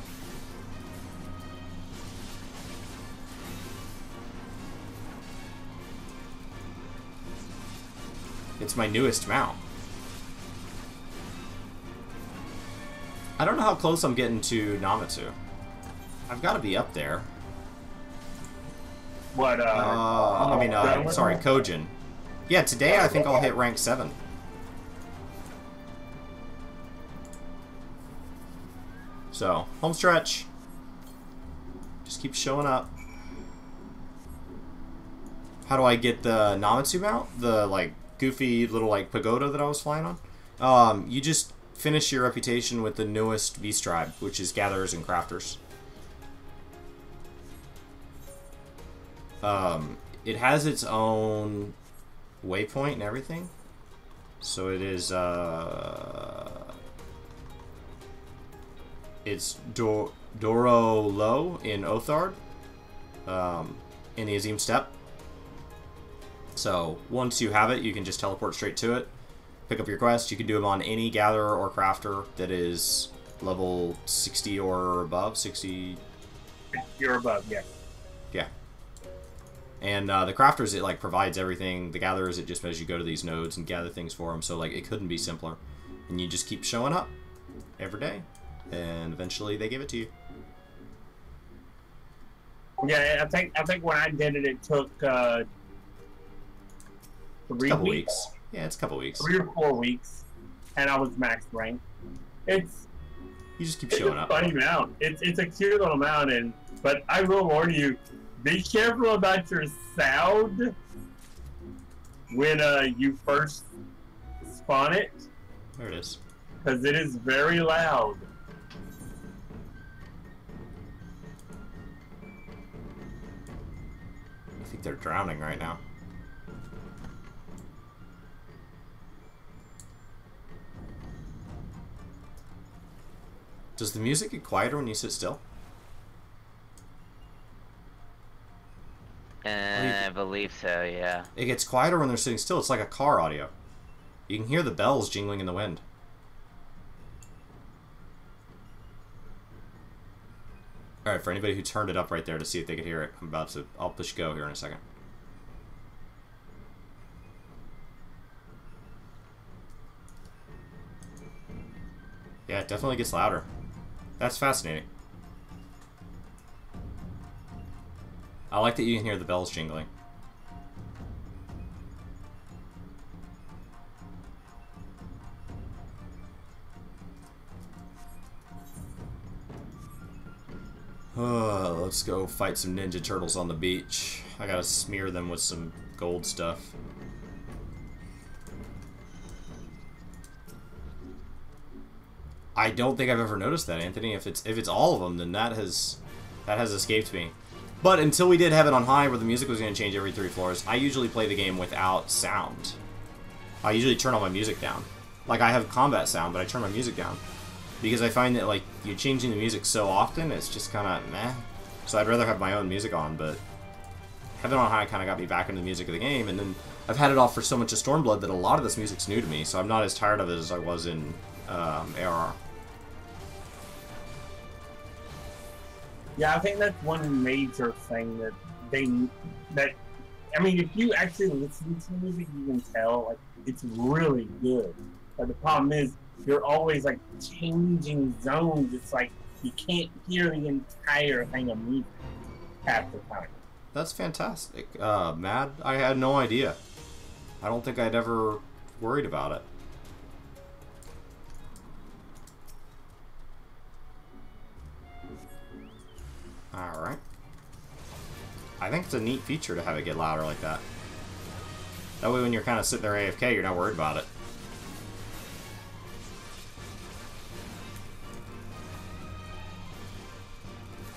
A: It's my newest mount. I don't know how close I'm getting to Namatsu. I've got to be up there.
C: what?
A: Sorry, Kojin. Yeah, today I think I'll hit rank 7. So, home stretch. Just keep showing up. How do I get the Namatsu mount? The, like, goofy little, like, pagoda that I was flying on? You just finish your reputation with the newest beast tribe, which is gatherers and crafters. It has its own waypoint and everything. So it is, it's Doro Low in Othard, in the Azim Steppe. So once you have it, you can just teleport straight to it, pick up your quest. You can do them on any gatherer or crafter that is level 60 or above. 60.
C: You're above, yeah.
A: Yeah. And the crafters, it like provides everything. The gatherers, it just as you go to these nodes and gather things for them. So like it couldn't be simpler. And you just keep showing up every day, and eventually they give it to you.
C: Yeah, I think when I did it, it took 3
A: Couple
C: weeks.
A: weeks. Yeah, it's a couple weeks.
C: 3 or 4 weeks, and I was max rank. You
A: just keep showing
C: a
A: up.
C: funny mount. It's a cute little mount, but I will warn you, be careful about your sound when you first spawn it,
A: There it is.
C: because it is very loud.
A: I think they're drowning right now. Does the music get quieter when you sit still?
E: I believe so, yeah.
A: It gets quieter when they're sitting still. It's like a car audio. You can hear the bells jingling in the wind. Alright, for anybody who turned it up right there to see if they could hear it, I'll push go here in a second. Yeah, it definitely gets louder. That's fascinating. I like that you can hear the bells jingling. Let's go fight some Ninja Turtles on the beach. I gotta smear them with some gold stuff. I don't think I've ever noticed that, Anthony. If it's all of them, then that has escaped me. But until we did have it on high, where the music was going to change every 3 floors, I usually play the game without sound. I usually turn all my music down. Like, I have combat sound, but I turn my music down. Because I find that, like, you're changing the music so often, it's just kind of meh. So I'd rather have my own music on, but having it on high kind of got me back into the music of the game. And then I've had it off for so much of Stormblood that a lot of this music's new to me, so I'm not as tired of it as I was in ARR.
C: Yeah, I think that's one major thing that I mean, if you actually listen to the music, you can tell, like, it's really good. But the problem is, you're always like changing zones. It's like you can't hear the entire thing of music half the time.
A: That's fantastic. Mad, I had no idea. I don't think I'd ever worried about it. Alright. I think it's a neat feature to have it get louder like that. That way when you're kind of sitting there AFK, you're not worried about it.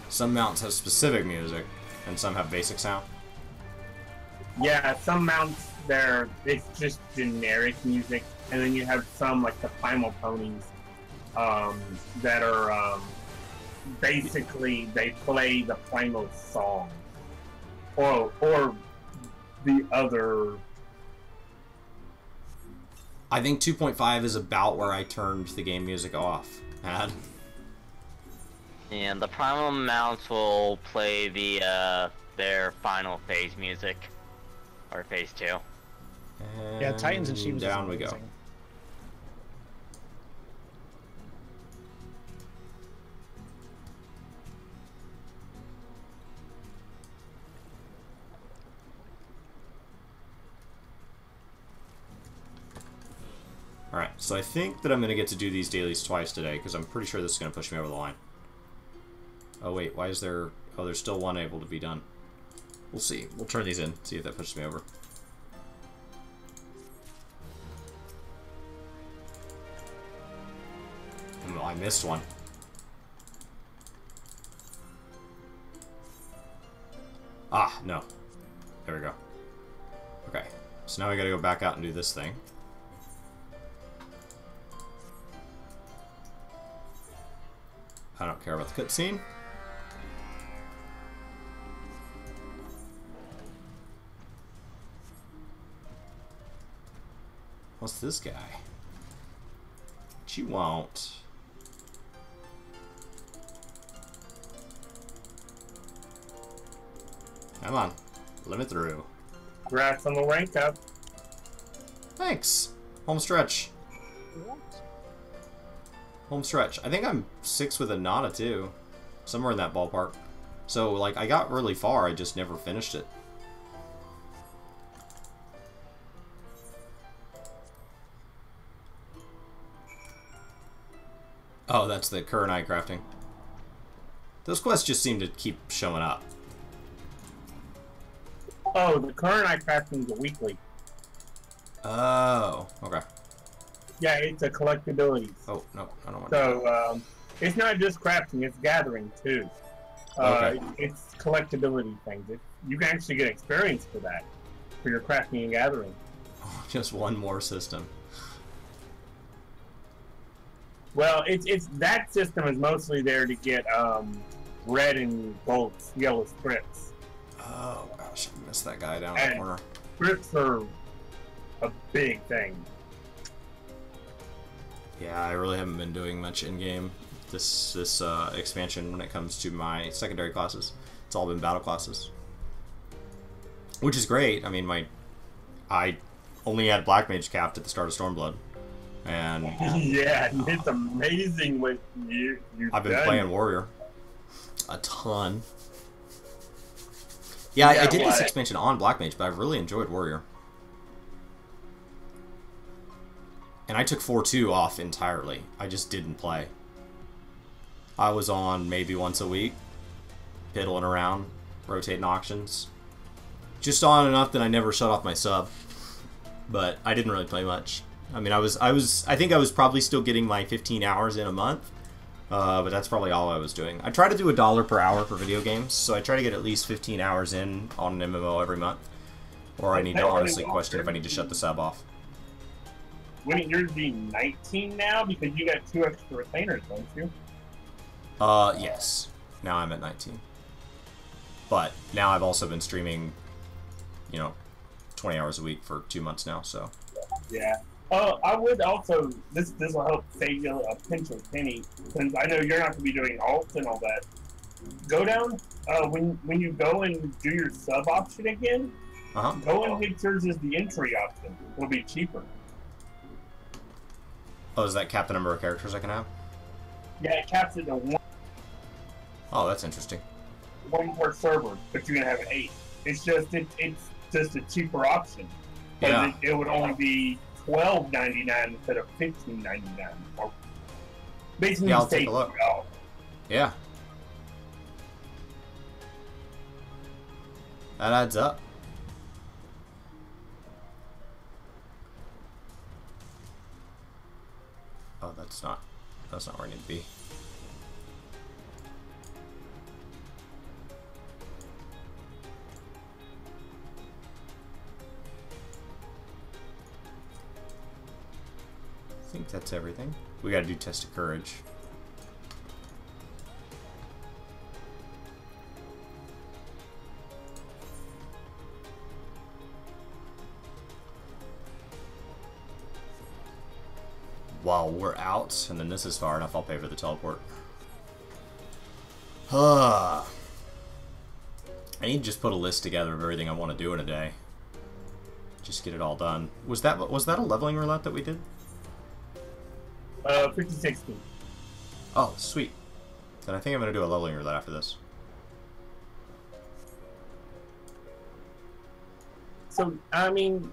A: Some mounts have specific music, and some have basic sound.
C: Yeah, some mounts it's just generic music, and then you have some like the Primal Ponies that are basically they play the Primal song or the other.
A: I think 2.5 is about where I turned the game music off.
E: And the primal mounts will play their final phase music, or phase 2.
D: Yeah, Titans and Shivas.
A: Down we go. Alright, so I think that I'm going to get to do these dailies twice today, because I'm pretty sure this is going to push me over the line. Oh wait, why is there... Oh, there's still one able to be done. We'll see. We'll turn these in, see if that pushes me over. Oh, I missed one. Ah, no. There we go. Okay, so now we gotta go back out and do this thing. I don't care about the cutscene. What's this guy? What you want? Come on, let me through.
C: Congrats on the rank up.
A: Thanks. Home stretch. Home stretch. I think I'm 6 with a Nana too. Somewhere in that ballpark. So, like, I got really far, I just never finished it. Oh, that's the Kurenai crafting. Those quests just seem to keep showing up.
C: Oh, the Kurenai crafting is a weekly.
A: Oh, okay.
C: Yeah, it's a collectability.
A: Oh, no, I don't want
C: So, it's not just crafting, it's gathering too.
A: Okay.
C: It's collectability things. You can actually get experience for that, for your crafting and gathering.
A: Just one more system.
C: Well, it's that system is mostly there to get red and gold, yellow scripts.
A: Oh gosh, I missed that guy down in
C: And
A: the corner.
C: scripts are a big thing.
A: Yeah, I really haven't been doing much in game this expansion when it comes to my secondary classes. It's all been battle classes, which is great. I mean, I only had Black Mage capped at the start of Stormblood, and
C: Yeah, it's amazing what you've
A: I've been
C: done.
A: playing Warrior a ton. Yeah, I did this expansion on Black Mage, but I've really enjoyed Warrior. And I took 4-2 off entirely. I just didn't play. I was on maybe once a week, piddling around, rotating auctions. Just on enough that I never shut off my sub. But I didn't really play much. I mean, I think I was probably still getting my 15 hours in a month. But that's probably all I was doing. I try to do $1 per hour for video games, so I try to get at least 15 hours in on an MMO every month. Or I need to honestly question if I need to shut the sub off.
C: Wouldn't yours be 19 now? Because you got 2 extra retainers, don't you?
A: Yes. Now I'm at 19. But now I've also been streaming, 20 hours a week for 2 months now, so.
C: Yeah. I would also, this will help save you a pinch of penny, since I know you're not going to be doing alts and all that. Go down, when you go and do your sub option again, go and make yours as the entry option. It'll be cheaper.
A: Oh, does that cap the number of characters I can have?
C: Yeah, it caps it to
A: Oh, that's interesting.
C: one per server, but you can have 8. It's just a cheaper option. But
A: Yeah.
C: it would only be $12.99 instead of $15.99. Or basically,
A: Yeah, I'll
C: you save
A: take a look.
C: $2.
A: Yeah. That adds up. Oh, that's not where I need to be. I think that's everything. We gotta do test of courage. While we're out, and then this is far enough, I'll pay for the teleport. I need to just put a list together of everything I want to do in a day. Just get it all done. Was that a leveling roulette that we did?
C: 50-60.
A: Oh, sweet. Then I think I'm going to do a leveling roulette after this.
C: So, I mean...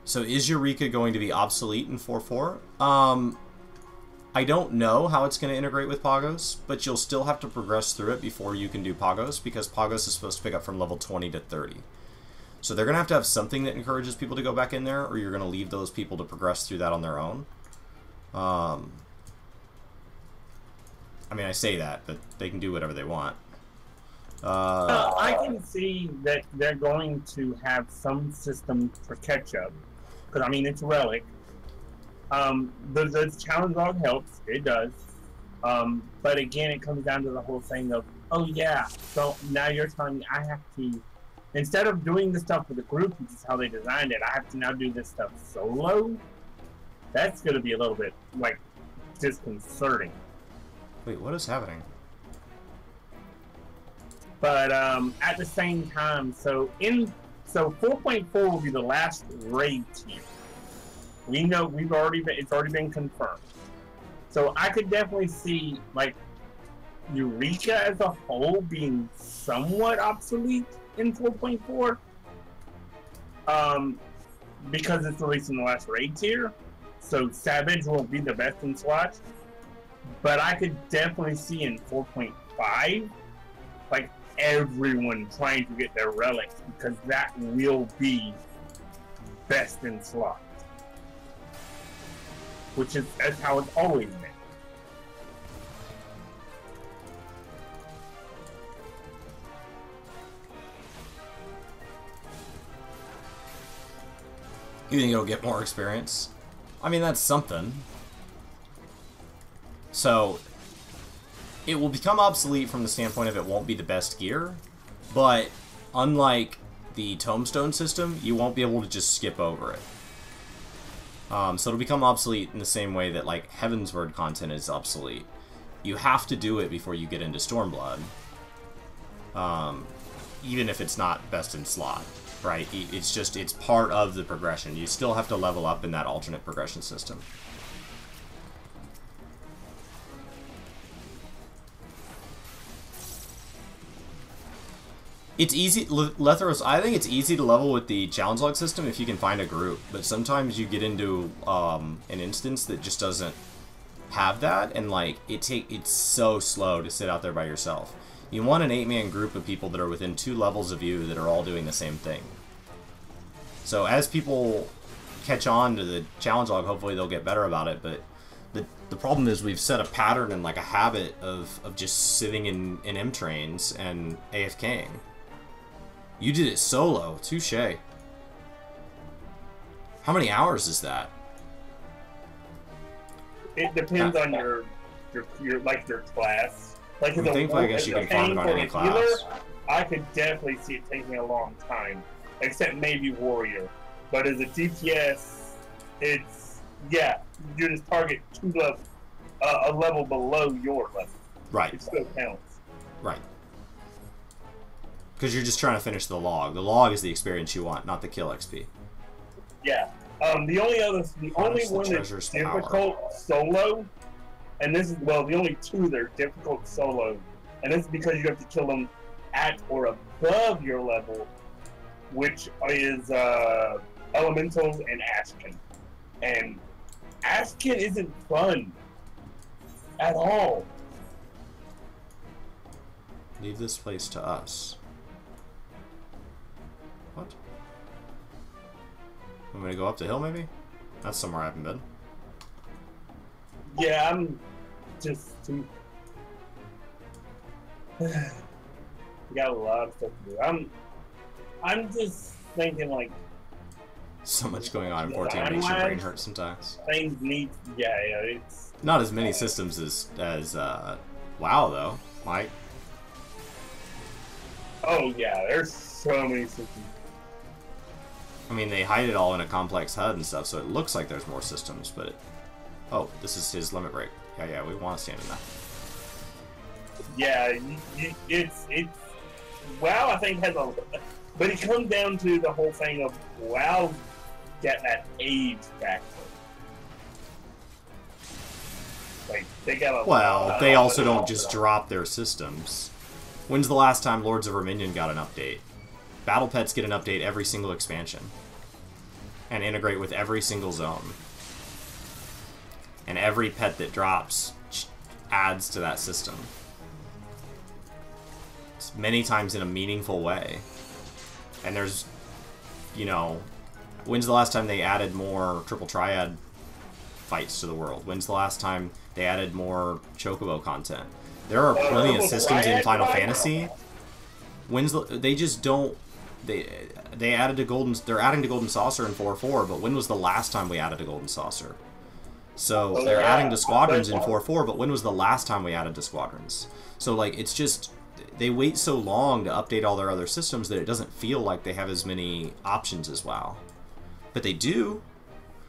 A: So is Eureka going to be obsolete in 4.4? I don't know how it's going to integrate with Pagos, but you'll still have to progress through it before you can do Pagos, because Pagos is supposed to pick up from level 20 to 30. So they're going to have something that encourages people to go back in there, or you're going to leave those people to progress through that on their own. I mean, I say that, but they can do whatever they want.
C: I can see that they're going to have some system for catch-up. Because, I mean, it's Relic. The challenge log helps. It does. But again, it comes down to the whole thing of, oh, yeah, so now you're telling me I have to, instead of doing the stuff with the group, which is how they designed it, I have to now do this stuff solo? That's going to be a little bit, like, disconcerting.
A: Wait, what is happening?
C: But at the same time, so 4.4 will be the last raid tier. We know it's already been confirmed. So I could definitely see like Eureka as a whole being somewhat obsolete in 4.4. Because it's releasing the last raid tier. So Savage will be the best in slots. But I could definitely see in 4.5 like everyone trying to get their relics, because that will be best in slot, that's how it's always been.
A: You think it'll get more experience? I mean, that's something. So it will become obsolete from the standpoint of it won't be the best gear, but unlike the Tombstone system, you won't be able to just skip over it. So it'll become obsolete in the same way that like Heavensward content is obsolete. You have to do it before you get into Stormblood, even if it's not best in slot, right? It's part of the progression. You still have to level up in that alternate progression system. It's easy, Lethros, I think it's easy to level with the challenge log system if you can find a group, but sometimes you get into an instance that just doesn't have that, and like, it's so slow to sit out there by yourself. You want an 8-man group of people that are within 2 levels of you that are all doing the same thing. So as people catch on to the challenge log, hopefully they'll get better about it, but the problem is we've set a pattern and like a habit of just sitting in M trains and AFKing. You did it solo. Touche. How many hours is that?
C: It depends on your class. Like as
A: I guess you can find it on any class.
C: Healer, I could definitely see it taking a long time, except maybe warrior. But as a DPS, it's you just target 2 levels, a level below your level.
A: Right.
C: It still counts.
A: Right. Because you're just trying to finish the log. The log is the experience you want, not the kill XP.
C: Yeah. The only one that's
A: treasure's power.
C: difficult solo, and this is, well, the only two that are difficult solo, and this is because you have to kill them at or above your level, which is Elementals and Ashkin. And Ashkin isn't fun at all.
A: Leave this place to us. What? I'm gonna go up the hill, maybe? That's somewhere I haven't been.
C: Yeah, I'm just too... got a lot of stuff to do. I'm just thinking, like...
A: So much going on in 14 makes your brain hurt sometimes.
C: Things need... Yeah, it's...
A: Not as many systems as WoW, though, Mike.
C: Oh, yeah, there's so many systems.
A: I mean, they hide it all in a complex HUD and stuff, so it looks like there's more systems, but it... Oh, this is his limit break. Yeah, we want to stand in that.
C: Yeah, it's... WoW, I think, has a... But it comes down to the whole thing of WoW's got that age factor. Like, they got a...
A: Well, they also don't just drop their systems. When's the last time Lords of Verminion got an update? Battle Pets get an update every single expansion. And integrate with every single zone. And every pet that drops adds to that system. It's many times in a meaningful way. And there's, you know, when's the last time they added more Triple Triad fights to the world? When's the last time they added more Chocobo content? There are plenty of systems in Final Fantasy. They just don't... They added to Golden... They're adding to Golden Saucer in 4.4, but when was the last time we added to Golden Saucer? So, they're adding to Squadrons in 4.4, but when was the last time we added to Squadrons? So, like, it's just... They wait so long to update all their other systems that it doesn't feel like they have as many options as WoW. But they do.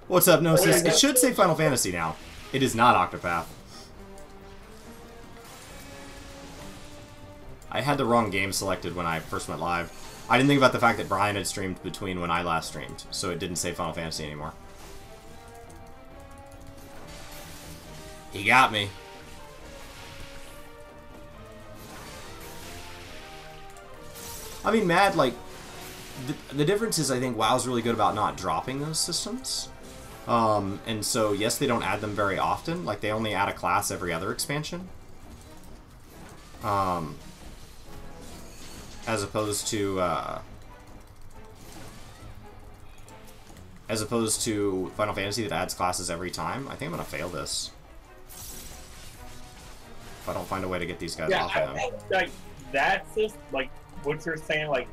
A: What's up, Gnosis? It should say Final Fantasy now. It is not Octopath. I had the wrong game selected when I first went live. I didn't think about the fact that Brian had streamed between when I last streamed, so it didn't say Final Fantasy anymore. He got me. I mean, Mad, like, the difference is I think WoW's really good about not dropping those systems. And so, yes, they don't add them very often. Like, they only add a class every other expansion. As opposed to Final Fantasy that adds classes every time. I think I'm gonna fail this if I don't find a way to get these guys off of them.
C: I think, like, that's just, like, what you're saying, like,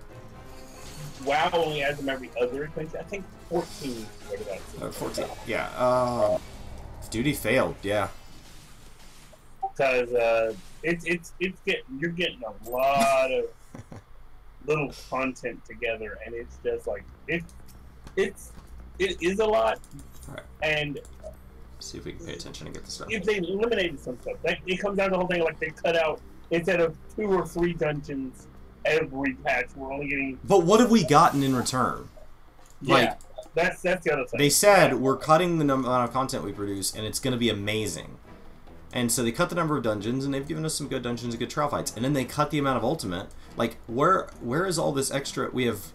C: WoW only adds them every other expansion. I think 14. What did I say?
A: 14. Yeah. Duty failed. Yeah.
C: Because you're getting a lot of little content together, and it's just like it is a lot.
A: Right.
C: And
A: see if we can pay attention and get the stuff.
C: If they eliminated some stuff, like, it comes down to the whole thing, like, they cut out, instead of 2 or 3 dungeons every patch, we're only getting...
A: But what have we gotten in return?
C: Yeah,
A: like,
C: that's the other thing.
A: They said, we're cutting the amount of content we produce, and it's going to be amazing. And so they cut the number of dungeons, and they've given us some good dungeons and good trial fights. And then they cut the amount of Ultimate. Like, where is all this extra... We have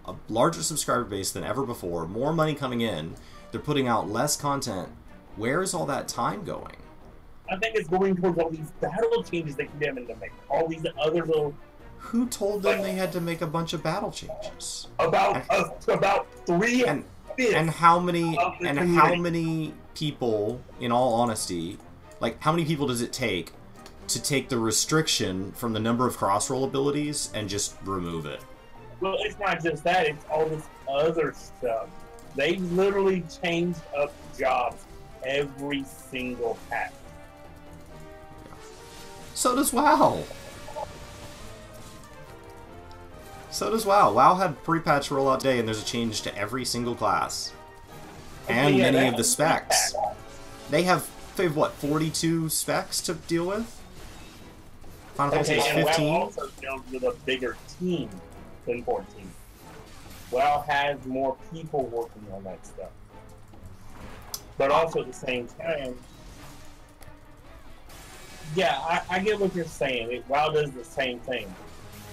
A: a larger subscriber base than ever before, more money coming in, they're putting out less content. Where is all that time going?
C: I think it's going towards all these battle changes they can get them to make. All these other little...
A: Who told them they had to make a bunch of battle changes?
C: About 3
A: and how many people, in all honesty, like, how many people does it take to take the restriction from the number of cross-roll abilities and just remove it?
C: Well, it's not just that, it's all this other stuff. They literally changed up jobs every single patch.
A: Yeah. So does WoW. So does WoW. WoW had pre-patch rollout day, and there's a change to every single class. And many of the specs. They have what, 42 specs to deal with? Final Fantasy is 15?
C: WoW also deals with a bigger team than 14. WoW has more people working on that stuff. But also at the same time, yeah, I get what you're saying. WoW does the same thing.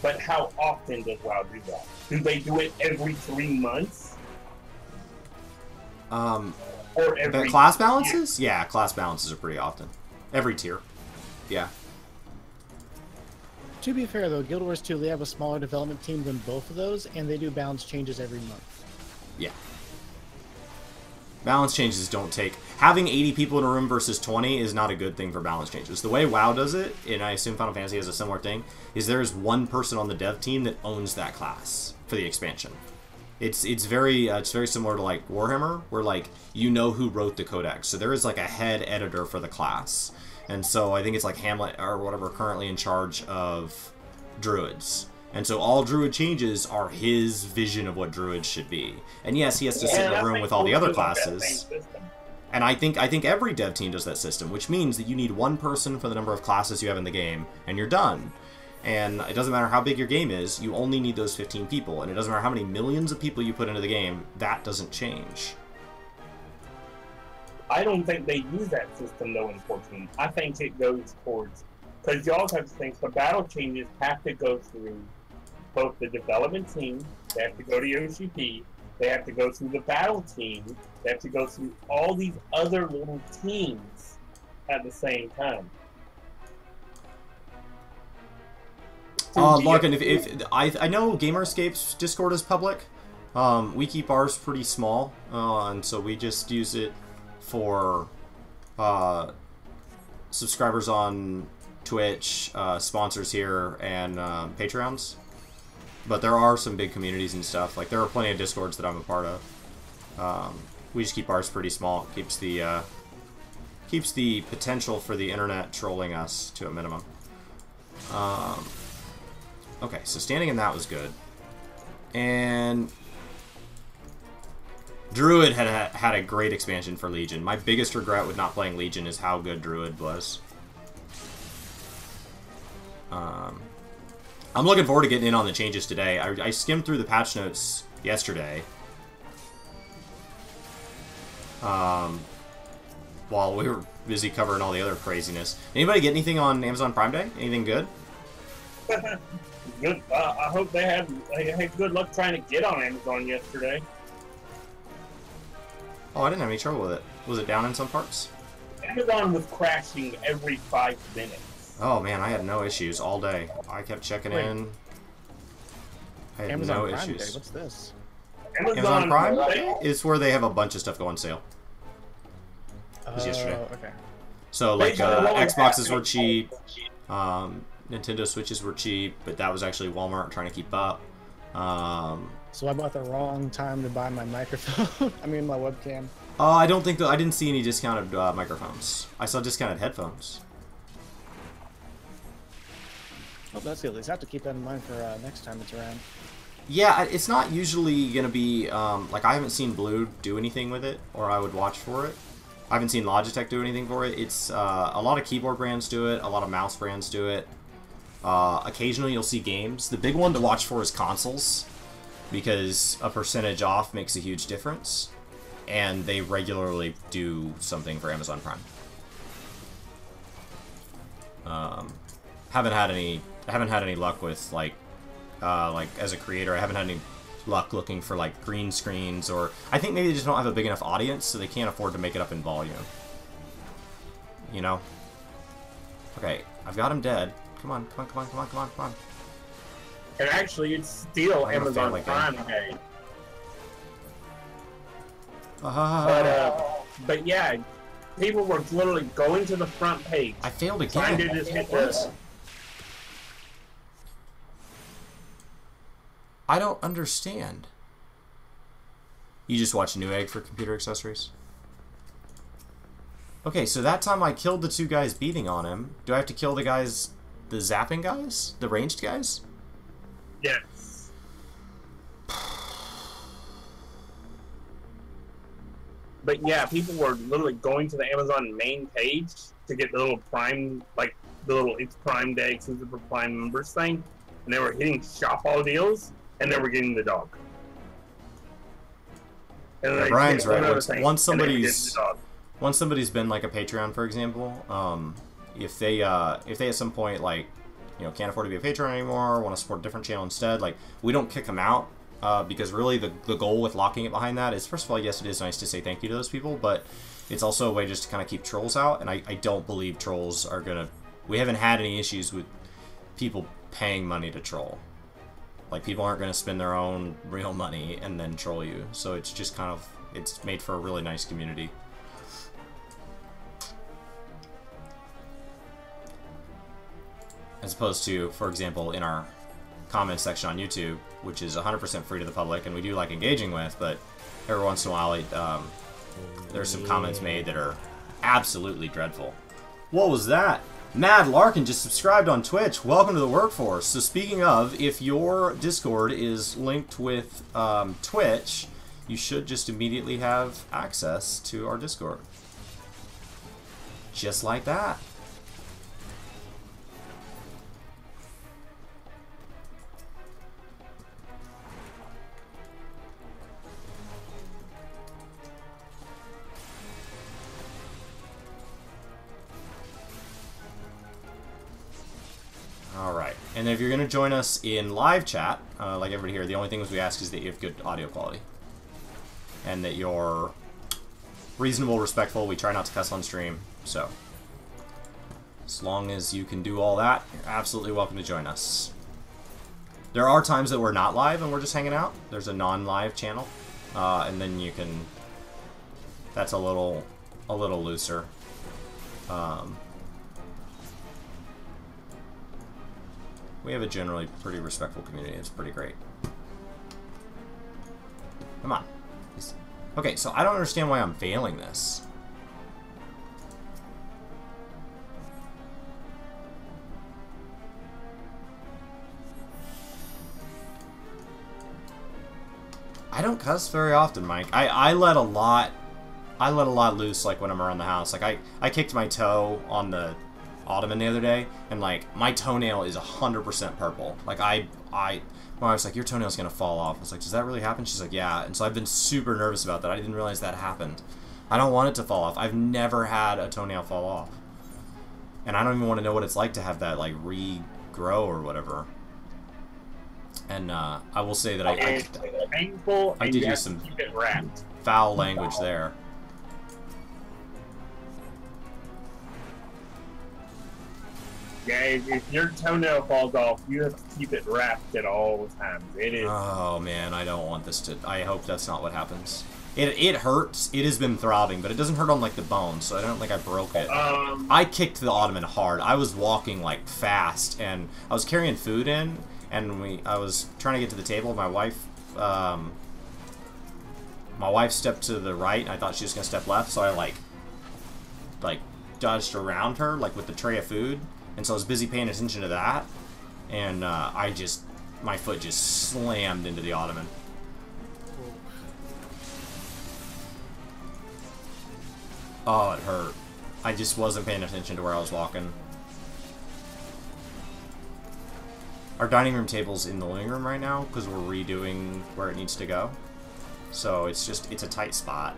C: But how often does WoW do that? Do they do it every 3 months? Or every...
A: The class balances? Yeah, class balances are pretty often. Every tier. Yeah.
D: To be fair, though, Guild Wars 2, they have a smaller development team than both of those, and they do balance changes every month.
A: Yeah. Balance changes don't take... Having 80 people in a room versus 20 is not a good thing for balance changes. The way WoW does it, and I assume Final Fantasy has a similar thing, is there is one person on the dev team that owns that class for the expansion. It's very similar to like Warhammer, where like you know who wrote the codex. So there is like a head editor for the class. And so I think it's like Hamlet or whatever currently in charge of druids. And so all druid changes are his vision of what druids should be. And yes, he has to sit in a room with all the other classes. And I think every dev team does that system, which means that you need one person for the number of classes you have in the game, and you're done. And it doesn't matter how big your game is, you only need those 15 people. And it doesn't matter how many millions of people you put into the game, that doesn't change.
C: I don't think they use that system, though, unfortunately. I think it goes towards... Because you also have to think the battle changes have to go through both the development team, they have to go to OCP, they have to go through the battle team, they have to go through all these other little teams at the same time.
A: Larkin, if I know Gamerscape's Discord is public. We keep ours pretty small, and so we just use it for subscribers on Twitch, sponsors here, and Patreons. But there are some big communities and stuff. Like, there are plenty of Discords that I'm a part of. We just keep ours pretty small. Keeps the potential for the internet trolling us to a minimum. Okay, so standing in that was good. And Druid had a great expansion for Legion. My biggest regret with not playing Legion is how good Druid was. I'm looking forward to getting in on the changes today. I skimmed through the patch notes yesterday. While we were busy covering all the other craziness. Anybody get anything on Amazon Prime Day? Anything good?
C: Good. I hope they had good luck trying to get on Amazon yesterday.
A: Oh, I didn't have any trouble with it. Was it down in some parts?
C: Amazon was crashing every 5 minutes.
A: Oh man, I had no issues all day. I kept checking in. I had
D: Amazon
A: no
D: Prime
A: issues.
D: Day, what's this?
A: Amazon Prime Day is where they have a bunch of stuff go on sale. It was yesterday.
D: Okay.
A: So like Xboxes were cheap, Nintendo Switches were cheap, but that was actually Walmart trying to keep up.
D: So I bought the wrong time to buy my microphone. I mean my webcam.
A: I don't think I didn't see any discounted microphones. I saw discounted headphones.
D: Oh, that's good. At least I have to keep that in mind for next time it's around.
A: Yeah, it's not usually gonna be like I haven't seen Blue do anything with it, or I would watch for it. I haven't seen Logitech do anything for it. It's a lot of keyboard brands do it, a lot of mouse brands do it. Occasionally you'll see games. The big one to watch for is consoles, because a percentage off makes a huge difference, and they regularly do something for Amazon Prime. Haven't had any luck with like as a creator, I haven't had any luck looking for like green screens, or I think maybe they just don't have a big enough audience, so they can't afford to make it up in volume. You know? Okay, I've got him dead. Come on.
C: And actually, it's still Amazon Prime Day. But yeah, people were literally going to the front page.
A: I failed again.
C: Trying to just hit this.
A: I don't understand. You just watch Newegg for computer accessories? Okay, so that time I killed the 2 guys beating on him. Do I have to kill the guys, the zapping guys? The ranged guys?
C: Yes. But yeah, people were literally going to the Amazon main page to get the little Prime, like the little It's Prime Day exclusive for Prime members thing, and they were hitting shop all deals, and they were getting the dog. And
A: Brian's right. Once somebody's once somebody's been like a Patreon, for example, if they at some point like, you know, can't afford to be a Patreon anymore, want to support a different channel instead, like, we don't kick them out, because really the goal with locking it behind that is, first of all, yes, it is nice to say thank you to those people, but it's also a way just to kind of keep trolls out, and I don't believe trolls are gonna, we haven't had any issues with people paying money to troll. Like, people aren't gonna spend their own real money and then troll you, so it's just kind of, it's made for a really nice community. As opposed to, for example, in our comments section on YouTube, which is 100% free to the public, and we do like engaging with, but every once in a while, there's some comments made that are absolutely dreadful. What was that? Mad Larkin just subscribed on Twitch. Welcome to the workforce. So speaking of, if your Discord is linked with Twitch, you should just immediately have access to our Discord. Just like that. Alright, and if you're going to join us in live chat, like everybody here, the only things we ask is that you have good audio quality. And that you're reasonable, respectful. We try not to cuss on stream, so as long as you can do all that, you're absolutely welcome to join us. There are times that we're not live and we're just hanging out. There's a non-live channel, and then you can, that's a little looser. We have a generally pretty respectful community. It's pretty great. Come on. Okay, so I don't understand why I'm failing this. I don't cuss very often, Mike. I let a lot loose, like, when I'm around the house. Like, I kicked my toe on the ottoman the other day, and like my toenail is 100% purple. Like my wife's like, your toenail's gonna fall off. I was like, does that really happen? She's like, yeah. And so I've been super nervous about that. I didn't realize that happened. I don't want it to fall off. I've never had a toenail fall off, and I don't even want to know what it's like to have that like regrow or whatever. And I will say that
C: it's painful.
A: I did use some foul language there.
C: Yeah, if your toenail falls off, you have to keep it wrapped at all times. It is.
A: Oh man, I don't want this to. I hope that's not what happens. It hurts. It has been throbbing, but it doesn't hurt on like the bone, so I don't think I broke it. I kicked the ottoman hard. I was walking like fast, and I was carrying food in, and I was trying to get to the table. My wife stepped to the right, and I thought she was gonna step left, so I like dodged around her like with the tray of food. And so I was busy paying attention to that, and my foot just slammed into the ottoman. Oh, it hurt. I just wasn't paying attention to where I was walking. Our dining room table's in the living room right now, because we're redoing where it needs to go. So it's a tight spot.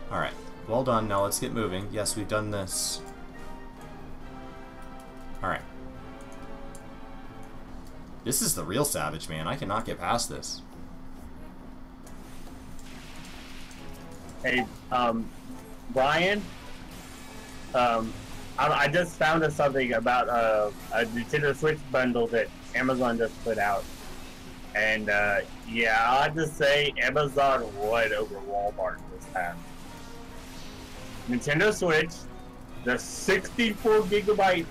A: Alright, well done. Now let's get moving. Yes, we've done this. Alright. This is the real savage, man. I cannot get past this.
C: Hey, Brian, I just found out something about a Nintendo Switch bundle that Amazon just put out. And, yeah, I'll just say Amazon won over Walmart this time. Nintendo Switch, the 64 gigabyte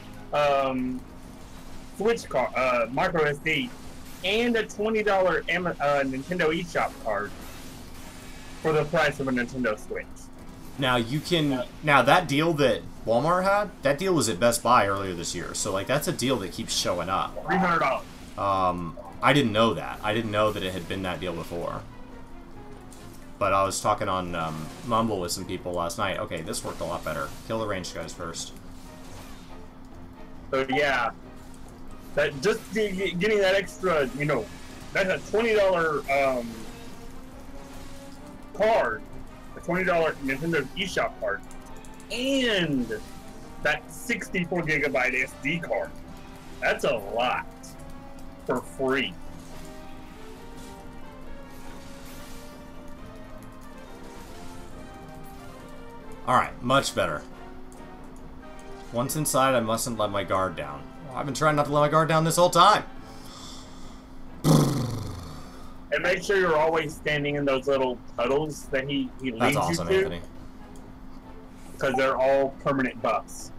C: Switch card, micro SD, and a $20 Nintendo eShop card for the price of a Nintendo Switch.
A: Now you can that deal that Walmart had, that deal was at Best Buy earlier this year. So like that's a deal that keeps showing up.
C: $300.
A: I didn't know that. I didn't know that it had been that deal before. But I was talking on Mumble with some people last night. Okay, this worked a lot better. Kill the ranged guys first.
C: So yeah, that just getting that extra, you know, that's a $20 card, a $20 Nintendo eShop card, and that 64 gigabyte SD card. That's a lot for free.
A: Alright, much better. Once inside, I mustn't let my guard down. Well, I've been trying not to let my guard down this whole time.
C: And make sure you're always standing in those little puddles that he leads
A: That's awesome,
C: you to.
A: Anthony.
C: Because they're all permanent buffs.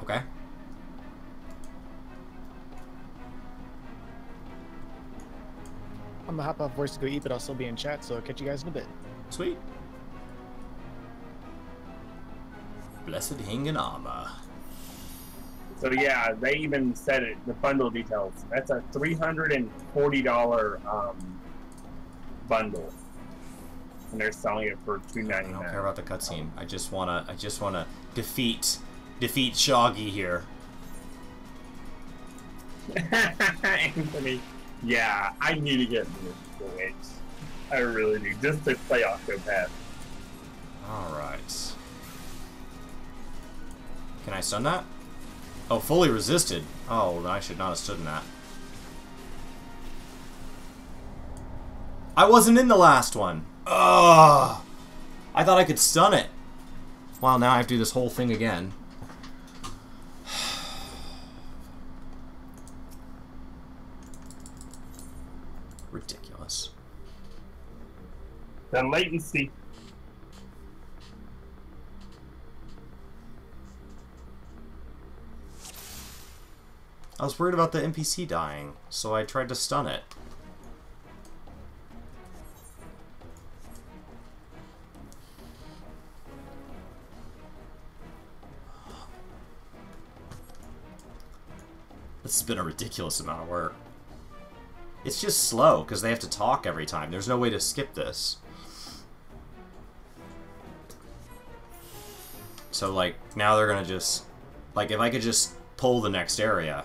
A: Okay.
D: I'm gonna hop off voice to go eat, but I'll still be in chat, so I'll catch you guys in a bit.
A: Sweet. Blessed Hinganama.
C: So yeah, they even said it, the bundle details. That's a $340 bundle. And they're selling it for $2.99.
A: I don't care about the cutscene. I just wanna defeat Shoggy here.
C: Anthony, yeah, I need to get more Switch. I really do, just to play Octopath.
A: Alright. Can I stun that? Oh, fully resisted. Oh, well, then I should not have stood in that. I wasn't in the last one. Ugh! I thought I could stun it. Well, now I have to do this whole thing again. Ridiculous.
C: The latency.
A: I was worried about the NPC dying, so I tried to stun it. This has been a ridiculous amount of work. It's just slow, because they have to talk every time. There's no way to skip this. So, like, now they're gonna just... Like, if I could just pull the next area...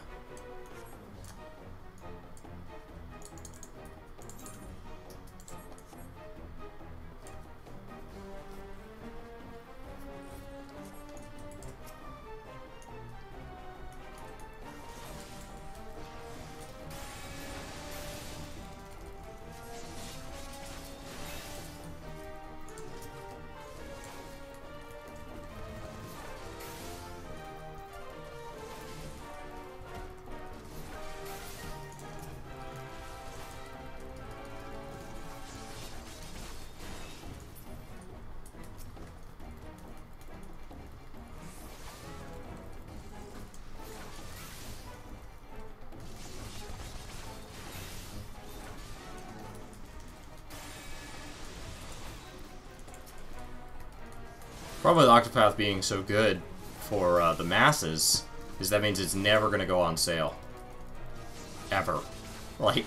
A: Problem with Octopath being so good for the masses is that means it's never going to go on sale. Ever. Like,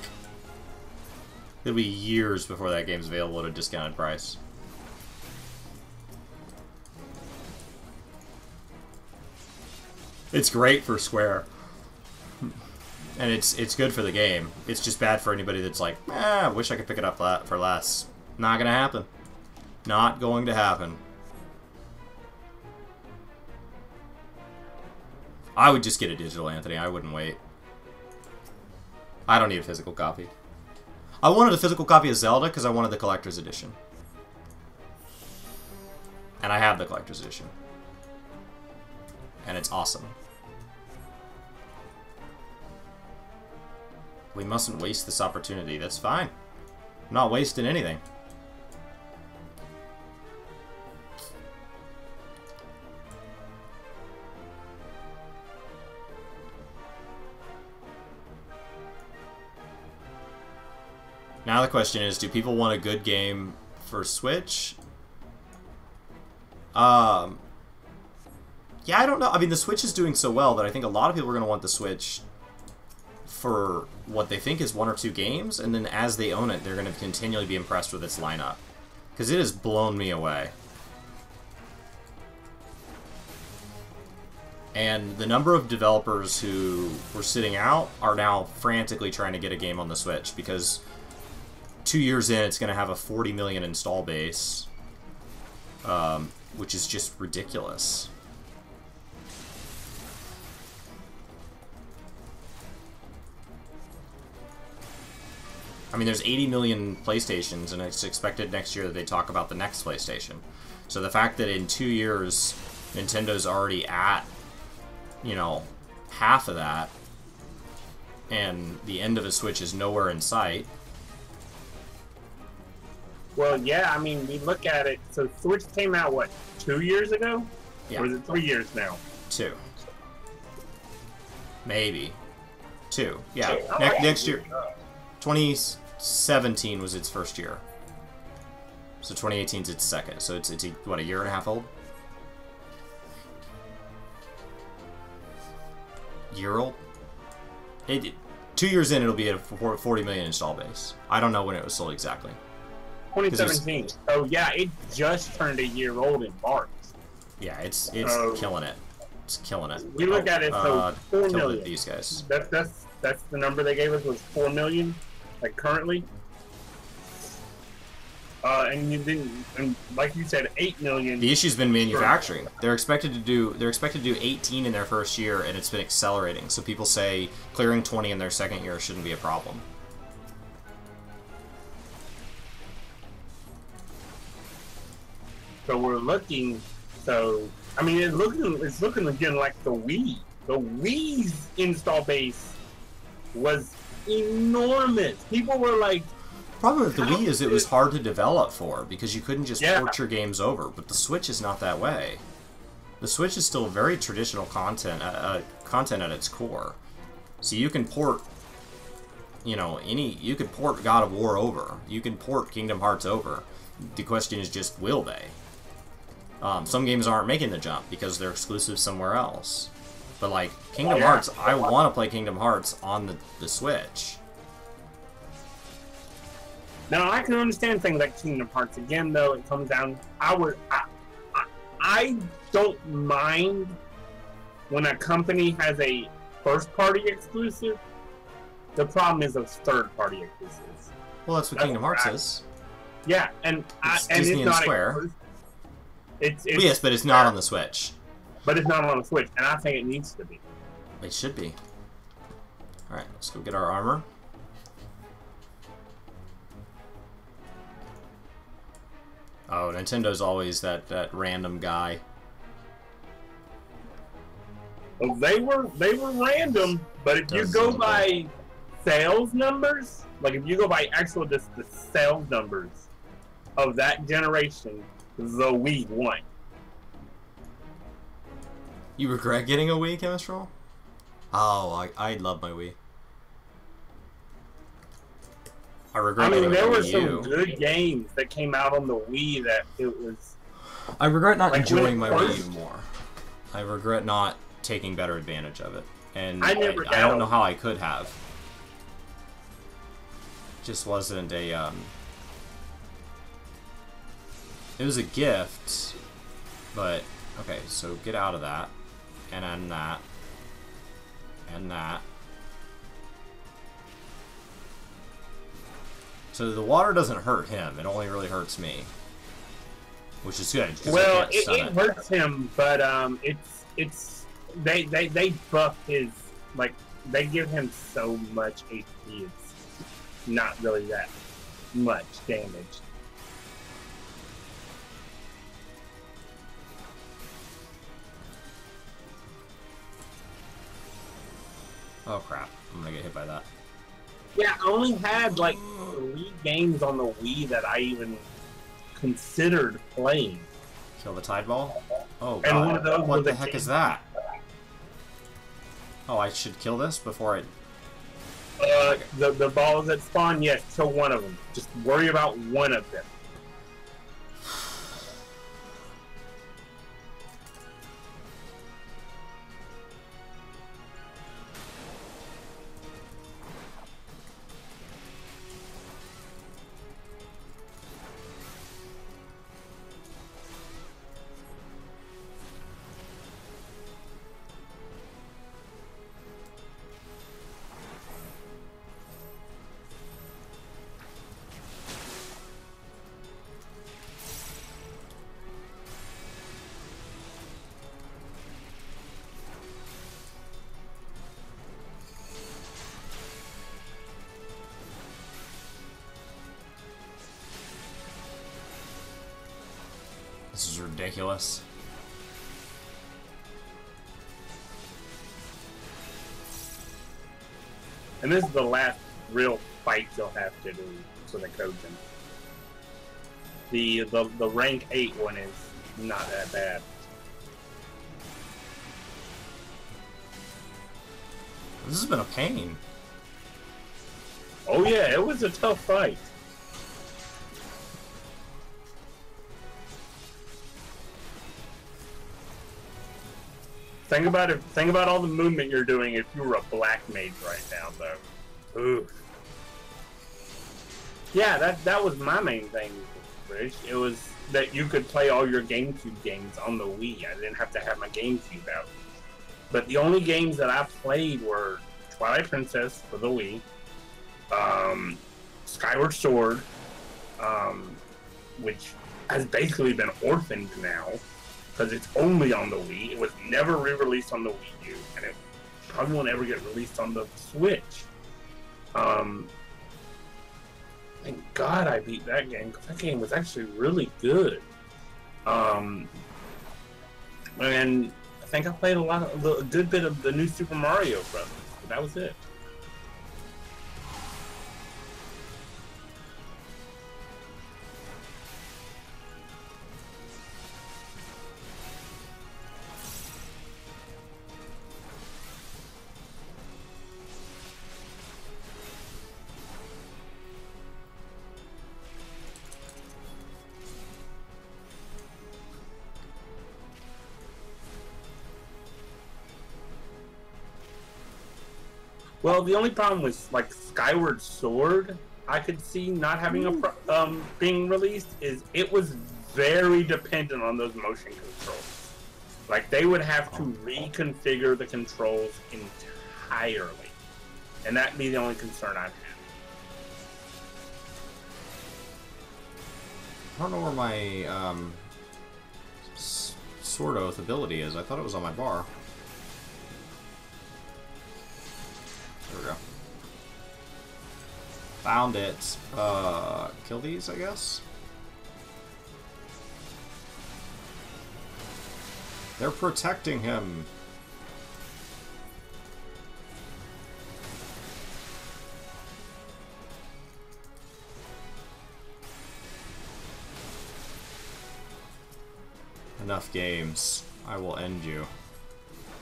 A: it'll be years before that game's available at a discounted price. It's great for Square. And it's good for the game. It's just bad for anybody that's like, I wish I could pick it up for less. Not gonna happen. Not going to happen. I would just get a digital, Anthony. I wouldn't wait. I don't need a physical copy. I wanted a physical copy of Zelda because I wanted the collector's edition. And I have the collector's edition. And it's awesome. We mustn't waste this opportunity. That's fine. I'm not wasting anything. Now the question is, do people want a good game for Switch? Yeah, I don't know. I mean, the Switch is doing so well that I think a lot of people are going to want the Switch for what they think is 1 or 2 games, and then as they own it, they're going to continually be impressed with its lineup. Because it has blown me away. And the number of developers who were sitting out are now frantically trying to get a game on the Switch, because 2 years in, it's going to have a 40 million install base, which is just ridiculous. I mean, there's 80 million PlayStations, and it's expected next year that they talk about the next PlayStation. So the fact that in 2 years, Nintendo's already at, you know, half of that, and the end of a Switch is nowhere in sight.
C: Well, yeah, I mean, we look at it. So Switch came out, what, 2 years ago?
A: Yeah.
C: Or is it 3 years now?
A: 2. Maybe. 2. Yeah.
C: Two. Oh,
A: Next year. 2017 was its first year. So 2018 is its second. So it's what, a year and a half old? Year old? 2 years in, it'll be at a 40 million install base. I don't know when it was sold exactly.
C: 2017. Oh, yeah, it just turned a year old in March.
A: Yeah, it's killing it. It's killing it.
C: We look at it, so 4 million.
A: These guys.
C: That's the number they gave us, was 4 million, like currently. And you didn't, and like you said, 8 million.
A: The issue's been manufacturing. They're expected to do 18 in their first year, and it's been accelerating. So people say clearing 20 in their second year shouldn't be a problem.
C: So we're looking. So I mean, it's looking again like the Wii. The Wii's install base was enormous. People were like.
A: Problem with the Wii is it was hard to develop for, because you couldn't just port your games over. But the Switch is not that way. The Switch is still very traditional content at its core. So you can port, you know, you can port God of War over. You can port Kingdom Hearts over. The question is just, will they? Some games aren't making the jump because they're exclusive somewhere else. But like Kingdom Hearts, I want to play Kingdom Hearts on the Switch.
C: Now I can understand things like Kingdom Hearts. Again, though, it comes down. I don't mind when a company has a first-party exclusive. The problem is those third-party exclusives.
A: Well, that's what Kingdom Hearts is.
C: Yeah, and
A: Disney
C: it's not
A: Square.
C: It's
A: yes, but it's not on the Switch.
C: But it's not on the Switch, and I think it needs to be.
A: It should be. All right, let's go get our armor. Oh, Nintendo's always that random guy.
C: Well, they were random, but if you go by sales numbers, like if you go by actual just the sales numbers of that generation, the Wii won.
A: You regret getting a Wii, Chemistral? Oh, I love my Wii. I
C: mean, there were some good games that came out on the Wii that it was...
A: I regret not enjoying my Wii U more. I regret not taking better advantage of it. And I don't know how I could have. Just wasn't a... It was a gift, but... Okay, so get out of that. And then that. And that. So the water doesn't hurt him, it only really hurts me. Which is good.
C: Well, it hurts him, but they buff his, like, they give him so much HP, it's not really that much damage.
A: Oh crap, I'm gonna get hit by that.
C: Yeah, I only had like 3 games on the Wii that I even considered playing.
A: Kill the Tide Ball? Oh god,
C: and one of those
A: what the heck is that? Oh, I should kill this before I...
C: The balls that spawn, yes, kill one of them. Just worry about one of them.
A: This is ridiculous.
C: And this is the last real fight you'll have to do for the Kojin. The rank 8 one is not that bad.
A: This has been a pain.
C: Oh yeah, it was a tough fight. Think about it. Think about all the movement you're doing if you were a black mage right now, though. Ooh. Yeah, that was my main thing, Rich. It was that you could play all your GameCube games on the Wii. I didn't have to have my GameCube out. But the only games that I played were Twilight Princess for the Wii, Skyward Sword, which has basically been orphaned now because it's only on the Wii. It was never re-released on the Wii U, and it probably won't ever get released on the Switch. Thank God I beat that game, because that game was actually really good. And I think I played a good bit of the new Super Mario Brothers, but that was it. Well, the only problem with like Skyward Sword, I could see not having a being released is it was very dependent on those motion controls. Like they would have to reconfigure the controls entirely, and that'd be the only concern I'd have.
A: I don't know where my Sword Oath ability is. I thought it was on my bar. There we go. Found it. Kill these, I guess? They're protecting him. Enough games. I will end you.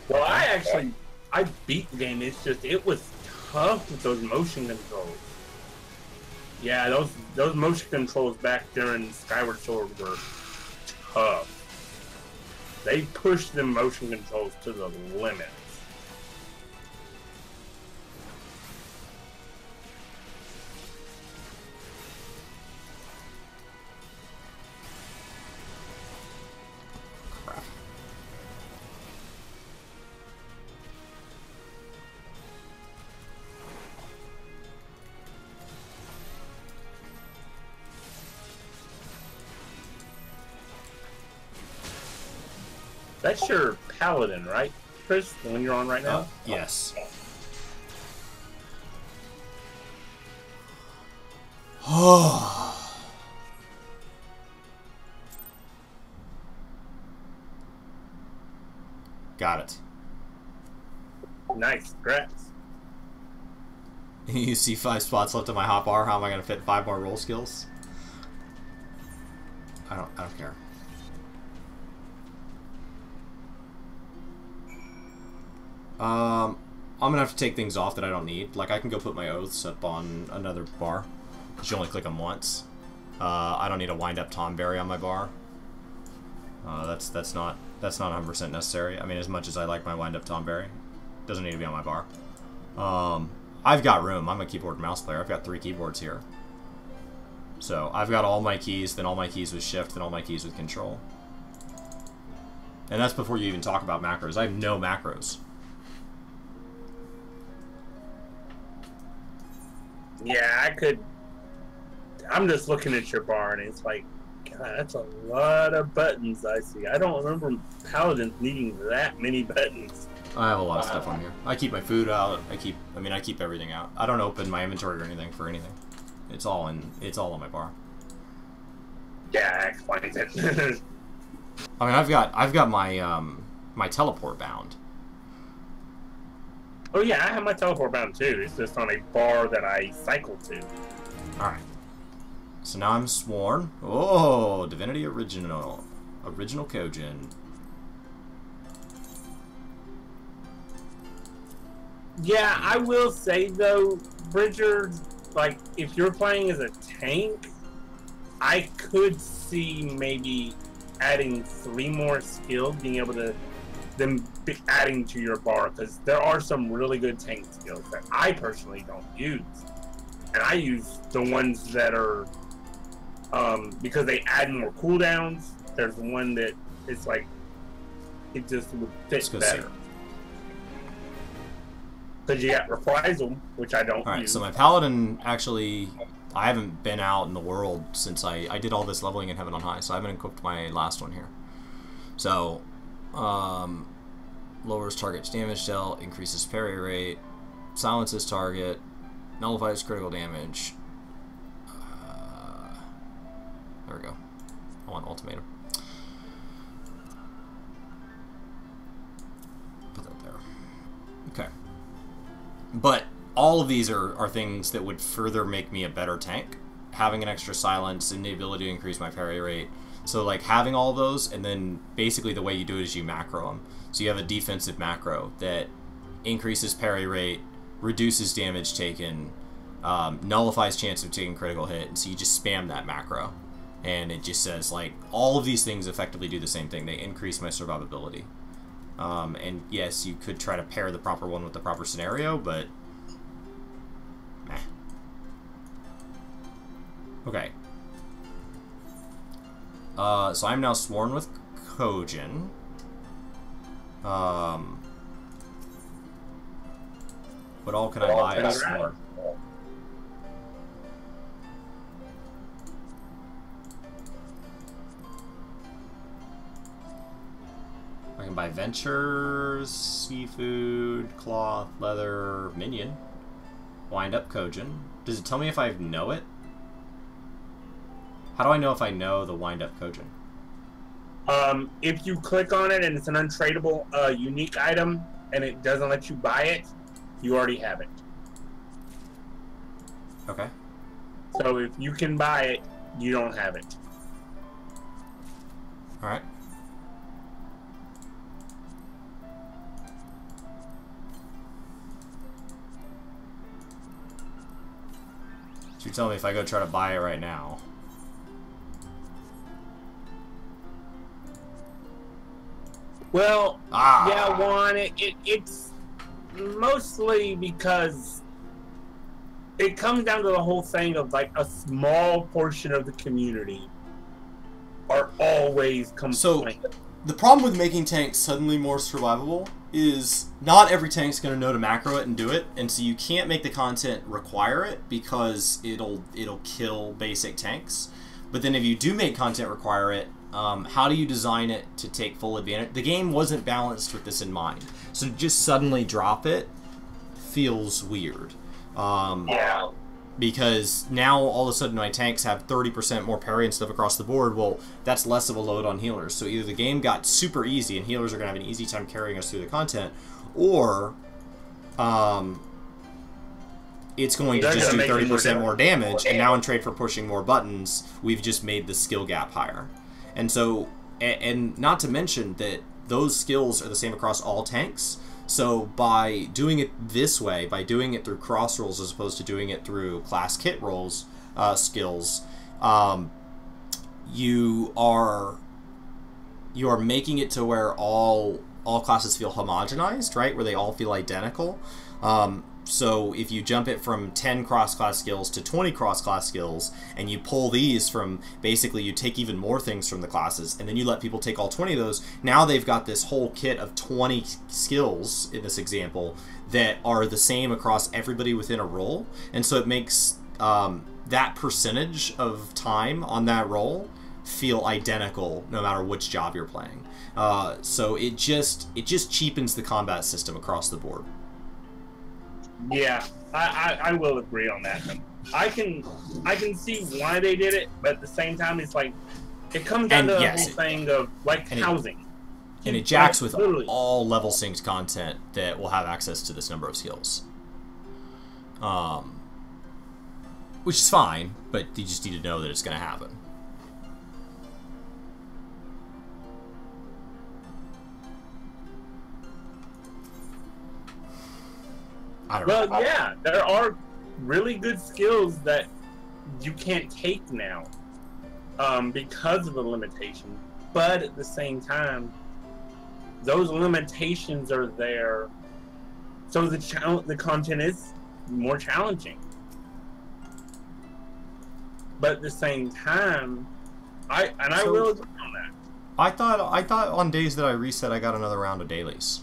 C: Well, I beat the game. It's just, it was tough with those motion controls. Yeah, those motion controls back during Skyward Sword were tough. They pushed the motion controls to the limit.
A: Crap.
C: That's your Paladin, right, Chris? The one you're on right now?
A: Yes. Oh. Got it.
C: Nice, congrats.
A: You see 5 spots left on my hotbar. How am I going to fit 5 more roll skills? I don't care. I'm gonna have to take things off that I don't need. Like, I can go put my oaths up on another bar. You only click them once. I don't need a wind-up Tomberry on my bar. That's not 100% necessary. I mean, as much as I like my wind-up Tomberry, doesn't need to be on my bar. I've got room. I'm a keyboard and mouse player. I've got 3 keyboards here. So, I've got all my keys, then all my keys with shift, then all my keys with control. And that's before you even talk about macros. I have no macros.
C: Yeah, I'm just looking at your bar, and it's like, God, that's a lot of buttons I see. I don't remember Paladins needing that many buttons.
A: I have a lot of stuff on here. I keep my food out. I keep everything out. I don't open my inventory or anything for anything. It's all on my bar.
C: Yeah, that explains it.
A: I mean, I've got my my teleport bound.
C: Oh yeah, I have my teleport bound too. It's just on a bar that I cycle to.
A: All right. So now I'm sworn. Oh, Divinity Original Kojin.
C: Yeah, I will say though, Bridger, like if you're playing as a tank, I could see maybe adding 3 more skills, being able to them adding to your bar, because there are some really good tank skills that I personally don't use, and I use the ones that are because they add more cooldowns. There's one that it's like it just would fit better. Because you got Reprisal, which I don't use.
A: Alright, so my Paladin, actually, I haven't been out in the world since I did all this leveling in Heaven on High, so I haven't equipped my last one here. So, lowers target's damage dealt, increases parry rate, silences target, nullifies critical damage. There we go. I want Ultimatum. Put that there. Okay. But all of these are things that would further make me a better tank. Having an extra silence and the ability to increase my parry rate. So like having all of those, and then basically the way you do it is you macro them. So you have a defensive macro that increases parry rate, reduces damage taken, nullifies chance of taking critical hit, and so you just spam that macro. And it just says, like, all of these things effectively do the same thing. They increase my survivability. And yes, you could try to pair the proper one with the proper scenario, but meh. Okay. So I'm now sworn with Kojin. What all can I buy as sworn? I can buy Ventures, Seafood, Cloth, Leather, Minion. Wind Up Kojin. Does it tell me if I know it? How do I know if I know the Wind Up Kojin?
C: If you click on it and it's an untradeable unique item and it doesn't let you buy it, you already have it.
A: Okay.
C: So if you can buy it, you don't have it.
A: Alright. So you're telling me if I go try to buy it right now.
C: Well, yeah, Juan, it's mostly because it comes down to the whole thing of like a small portion of the community are always complaining.
A: So the problem with making tanks suddenly more survivable is not every tank's going to know to macro it and do it, and so you can't make the content require it because it'll kill basic tanks. But then if you do make content require it, how do you design it to take full advantage? The game wasn't balanced with this in mind, so to just suddenly drop it feels weird.
C: Yeah.
A: Because now all of a sudden my tanks have 30% more parry and stuff across the board. Well, that's less of a load on healers. So either the game got super easy and healers are going to have an easy time carrying us through the content, or it's going to just do 30% more damage, and now in trade for pushing more buttons, we've just made the skill gap higher. And so, and not to mention that those skills are the same across all tanks. So by doing it this way, by doing it through cross rolls as opposed to doing it through class kit rolls, skills, you are making it to where all classes feel homogenized, right? Where they all feel identical. So if you jump it from 10 cross-class skills to 20 cross-class skills, and you pull these from, basically you take even more things from the classes, and then you let people take all 20 of those, now they've got this whole kit of 20 skills, in this example, that are the same across everybody within a role, and so it makes that percentage of time on that role feel identical no matter which job you're playing. So it just cheapens the combat system across the board.
C: Yeah, I will agree on that. I can see why they did it, but at the same time, it's like It comes down
A: And
C: to the
A: yes,
C: whole thing of like
A: and
C: housing.
A: And it jacks with
C: Literally.
A: all level synced content that will have access to this number of skills. Which is fine, but you just need to know that it's going to happen. I don't know.
C: Well, yeah, there are really good skills that you can't take now because of the limitation. But at the same time, those limitations are there, so the content is more challenging. But at the same time, I will agree on that.
A: I thought on days that I reset, I got another round of dailies.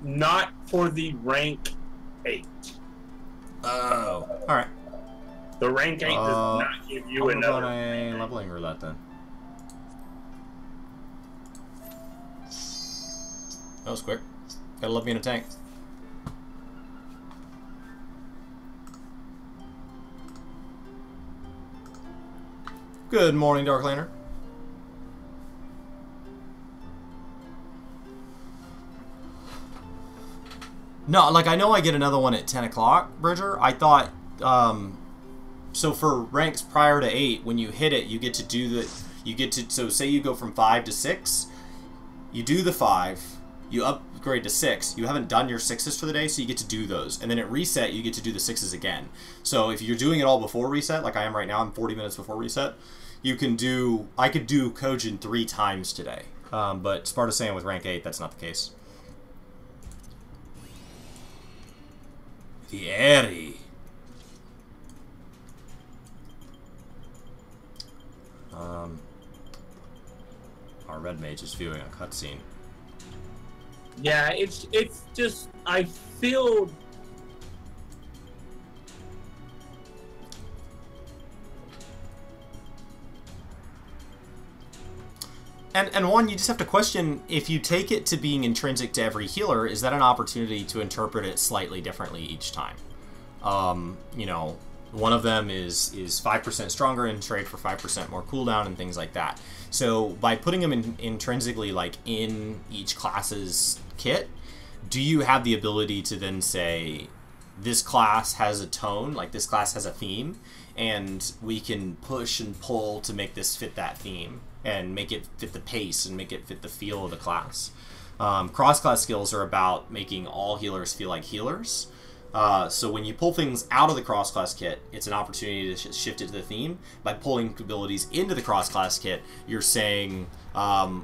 C: Not for the rank 8.
A: Oh, all right.
C: The rank 8 does not give you
A: I'll
C: another.
A: go on a leveling roulette then. That was quick. Gotta love being a tank. Good morning, Darklander. No, like, I know I get another one at 10 o'clock, Bridger. I thought, so for ranks prior to 8, when you hit it, you get to do the, so say you go from 5 to 6, you do the 5, you upgrade to 6, you haven't done your 6s for the day, so you get to do those. And then at reset, you get to do the 6s again. So if you're doing it all before reset, like I am right now, I'm 40 minutes before reset, you can do, I could do Kojin 3 times today. But Sparta's saying with rank 8, that's not the case. The Airy. Our red mage is viewing a cutscene.
C: Yeah, it's just, I feel.
A: And one, you just have to question, if you take it to being intrinsic to every healer, is that an opportunity to interpret it slightly differently each time? You know, one of them is 5% stronger and trade for 5% more cooldown and things like that. So by putting them intrinsically, like in each class's kit, do you have the ability to then say, this class has a tone, like this class has a theme, and we can push and pull to make this fit that theme, and make it fit the pace, and make it fit the feel of the class. Cross-class skills are about making all healers feel like healers. So when you pull things out of the cross-class kit, it's an opportunity to shift it to the theme. By pulling abilities into the cross-class kit, you're saying,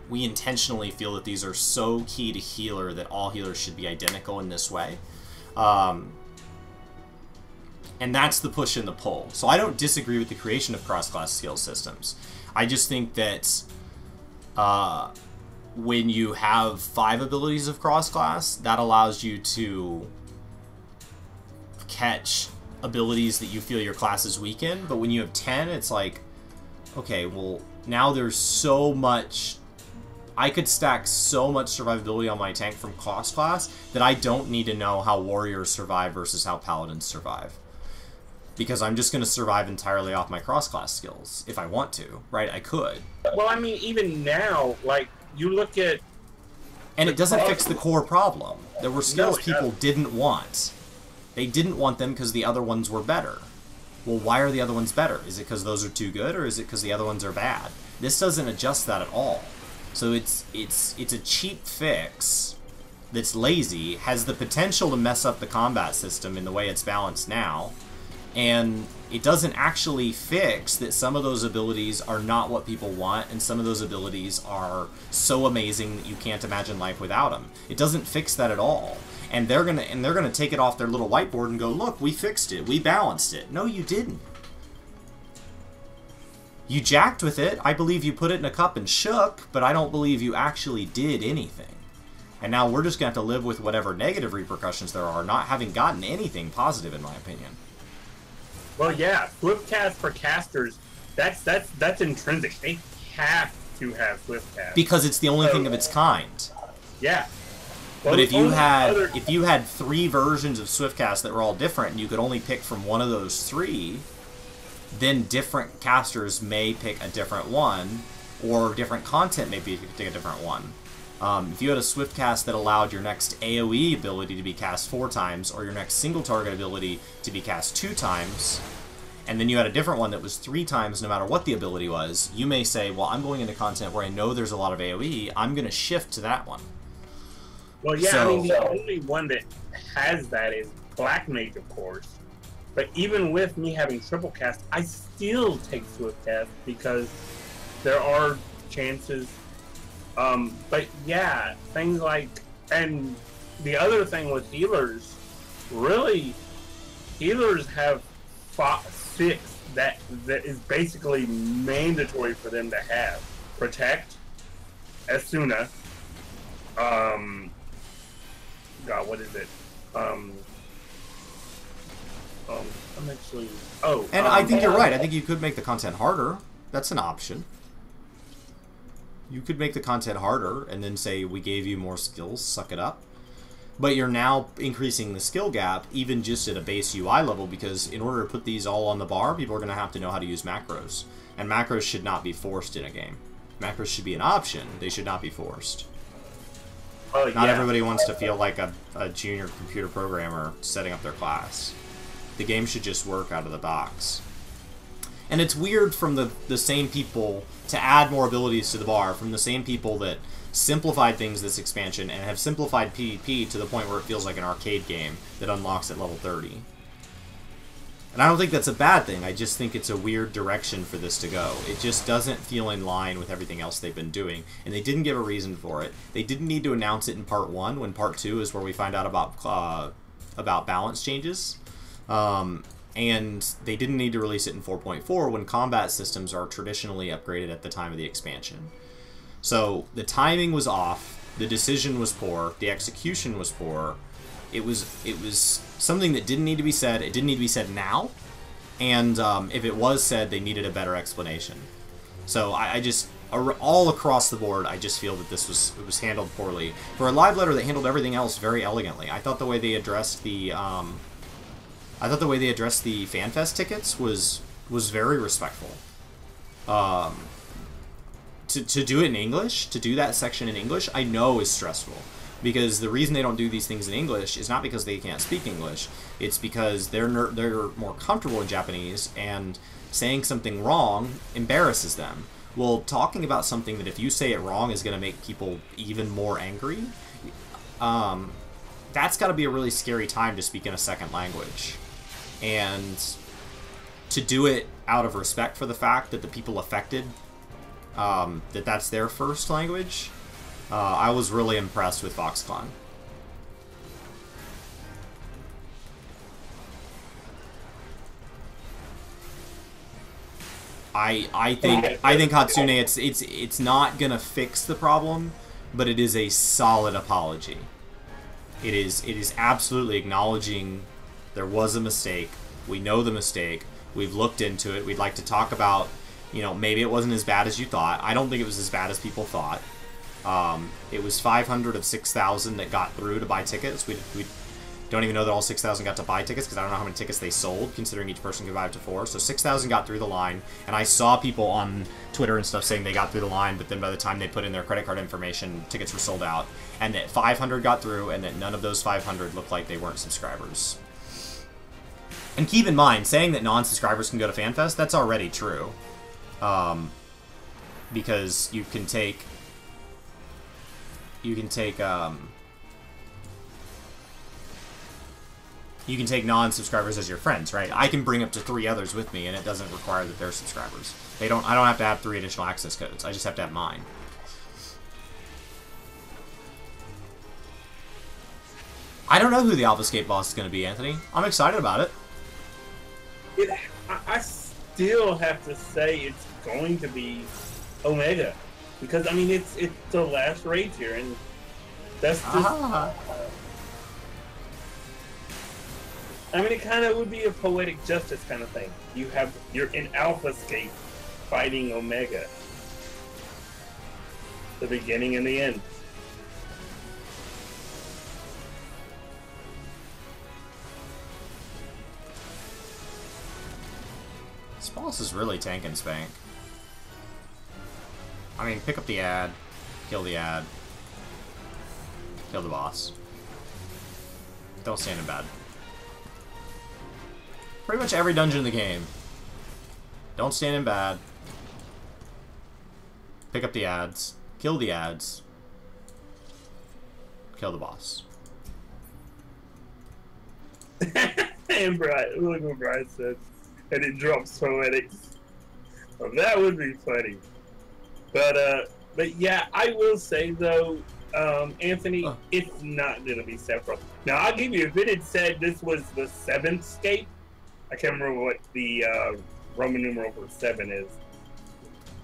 A: we intentionally feel that these are so key to healer that all healers should be identical in this way. And that's the push and the pull. So I don't disagree with the creation of cross-class skill systems. I just think that when you have 5 abilities of cross-class, that allows you to catch abilities that you feel your class is weak in. But when you have 10, it's like, okay, well, now there's so much... I could stack so much survivability on my tank from cross-class that I don't need to know how warriors survive versus how paladins survive. Because I'm just going to survive entirely off my cross-class skills, if I want to, right? I could.
C: Well, I mean, even now, like, you look at...
A: And it doesn't fix the core problem. There were skills people didn't want. They didn't want them because the other ones were better. Well, why are the other ones better? Is it because those are too good, or is it because the other ones are bad? This doesn't adjust that at all. So it's a cheap fix that's lazy, has the potential to mess up the combat system in the way it's balanced now, and it doesn't actually fix that some of those abilities are not what people want, and some of those abilities are so amazing that you can't imagine life without them. It doesn't fix that at all. And they're gonna take it off their little whiteboard and go, look, we fixed it, we balanced it. No, you didn't. You jacked with it. I believe you put it in a cup and shook, but I don't believe you actually did anything. And now we're just gonna have to live with whatever negative repercussions there are, not having gotten anything positive, in my opinion.
C: Well, yeah, Swift Cast for casters, that's intrinsic. They have to have Swift Cast.
A: Because it's the only thing of its kind.
C: Yeah. Well,
A: but if you had 3 versions of Swiftcast that were all different, and you could only pick from one of those 3, then different casters may pick a different one, or different content may pick a different one. If you had a swift cast that allowed your next AoE ability to be cast 4 times, or your next single target ability to be cast 2 times, and then you had a different one that was 3 times no matter what the ability was, you may say, well, I'm going into content where I know there's a lot of AoE, I'm going to shift to that one.
C: Well, yeah,
A: So,
C: I mean, the only one that has that is Black Mage, of course. But even with me having triple cast, I still take swift cast because there are chances. But yeah, things like, and the other thing with healers, really, healers have 6 that is basically mandatory for them to have. Protect, Asuna, God, what is it? I'm actually.
A: And I think you're right. I think you could make the content harder. That's an option. You could make the content harder and then say, we gave you more skills, suck it up. But you're now increasing the skill gap, even just at a base UI level, because in order to put these all on the bar, people are going to have to know how to use macros. And macros should not be forced in a game. Macros should be an option. They should not be forced. Not everybody wants to feel like a junior computer programmer setting up their class. The game should just work out of the box. And it's weird from the same people to add more abilities to the bar, from the same people that simplified things this expansion and have simplified PvP to the point where it feels like an arcade game that unlocks at level 30. And I don't think that's a bad thing, I just think it's a weird direction for this to go. It just doesn't feel in line with everything else they've been doing, and they didn't give a reason for it. They didn't need to announce it in Part 1, when Part 2 is where we find out about balance changes. And they didn't need to release it in 4.4 when combat systems are traditionally upgraded at the time of the expansion. So the timing was off, the decision was poor, the execution was poor. It was something that didn't need to be said. It didn't need to be said now, and if it was said, they needed a better explanation. So I just, all across the board, I just feel that this was handled poorly. For a live letter that handled everything else very elegantly, I thought the way they addressed the FanFest tickets was very respectful. To do it in English, to do that section in English, I know is stressful. Because the reason they don't do these things in English is not because they can't speak English. It's because they're more comfortable in Japanese, and saying something wrong embarrasses them. Well, talking about something that if you say it wrong is going to make people even more angry, that's got to be a really scary time to speak in a second language. And to do it out of respect for the fact that the people affected, that's their first language, I was really impressed with Foxconn. I think Hatsune, it's not gonna fix the problem, but it is a solid apology. It is absolutely acknowledging there was a mistake. We know the mistake. We've looked into it. We'd like to talk about, maybe it wasn't as bad as you thought. I don't think it was as bad as people thought. It was 500 of 6,000 that got through to buy tickets. We don't even know that all 6,000 got to buy tickets, because I don't know how many tickets they sold, considering each person could buy up to 4. So 6,000 got through the line, and I saw people on Twitter and stuff saying they got through the line, but then by the time they put in their credit card information, tickets were sold out. And that 500 got through, and that none of those 500 looked like they weren't subscribers. And keep in mind, saying that non-subscribers can go to FanFest, that's already true. Because you can take non-subscribers as your friends, right? I can bring up to 3 others with me, and it doesn't require that they're subscribers. I don't have to have 3 additional access codes. I just have to have mine. I don't know who the Obfuscate boss is going to be, Anthony. I'm excited about it.
C: I still have to say it's going to be Omega, because I mean it's the last raid here, and that's just. I mean, it kind of would be a poetic justice kind of thing. You're in Obfuscate fighting Omega, the beginning and the end.
A: boss is really tank and spank. I mean, pick up the ad, kill the ad, kill the boss. Don't stand in bad. Pretty much every dungeon in the game. Don't stand in bad. Pick up the ads, kill the ads, kill the boss.
C: And Brian, look what Brian said. And it drops poetics. Well, that would be funny. But yeah, I will say though, Anthony, it's not gonna be Sephiroth. Now I'll give you, if it had said this was the 7th scape, I can't remember what the Roman numeral for 7 is,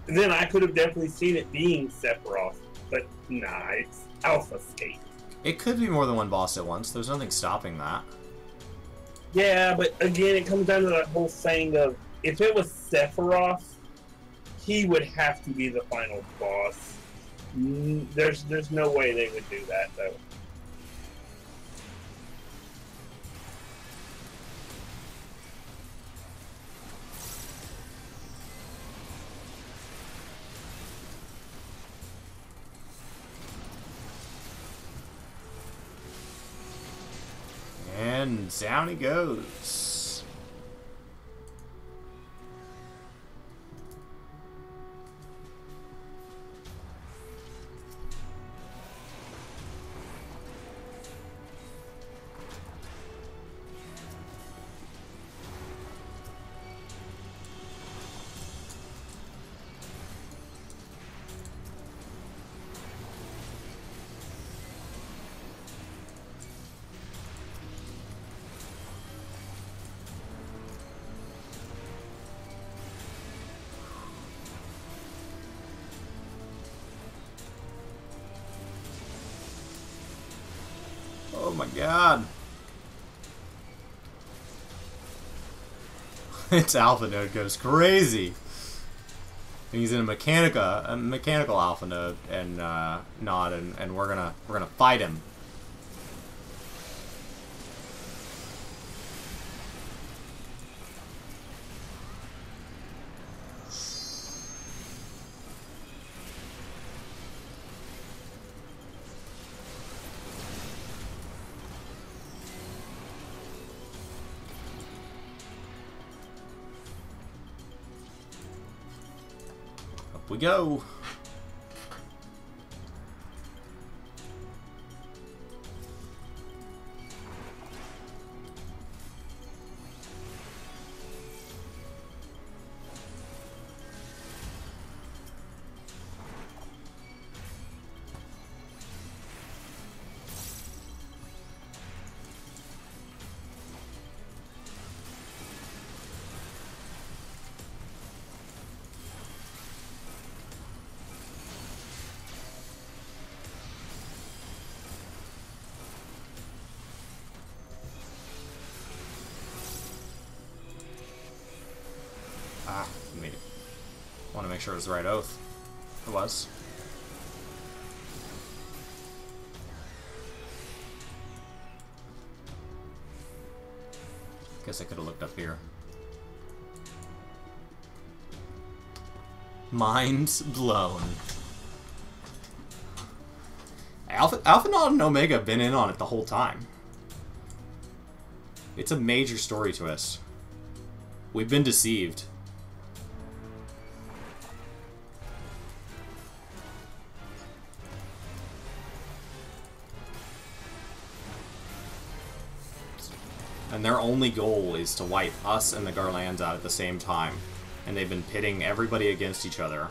C: then I could have definitely seen it being Sephiroth. But nah, it's Alpha Scape.
A: It could be more than one boss at once. There's nothing stopping that.
C: Yeah, but again, it comes down to that whole thing of, if it was Sephiroth, he would have to be the final boss. There's no way they would do that, though.
A: And down he goes. Oh my god. Its alpha node goes crazy. And he's in a mechanical alpha node and nod, and we're gonna fight him. We go. Ah, made it. Want to make sure it was the right oath. It was. Guess I could have looked up here. Minds blown. Alpha Nod and Omega have been in on it the whole time. It's a major story twist. We've been deceived. And their only goal is to wipe us and the Garlands out at the same time. And they've been pitting everybody against each other.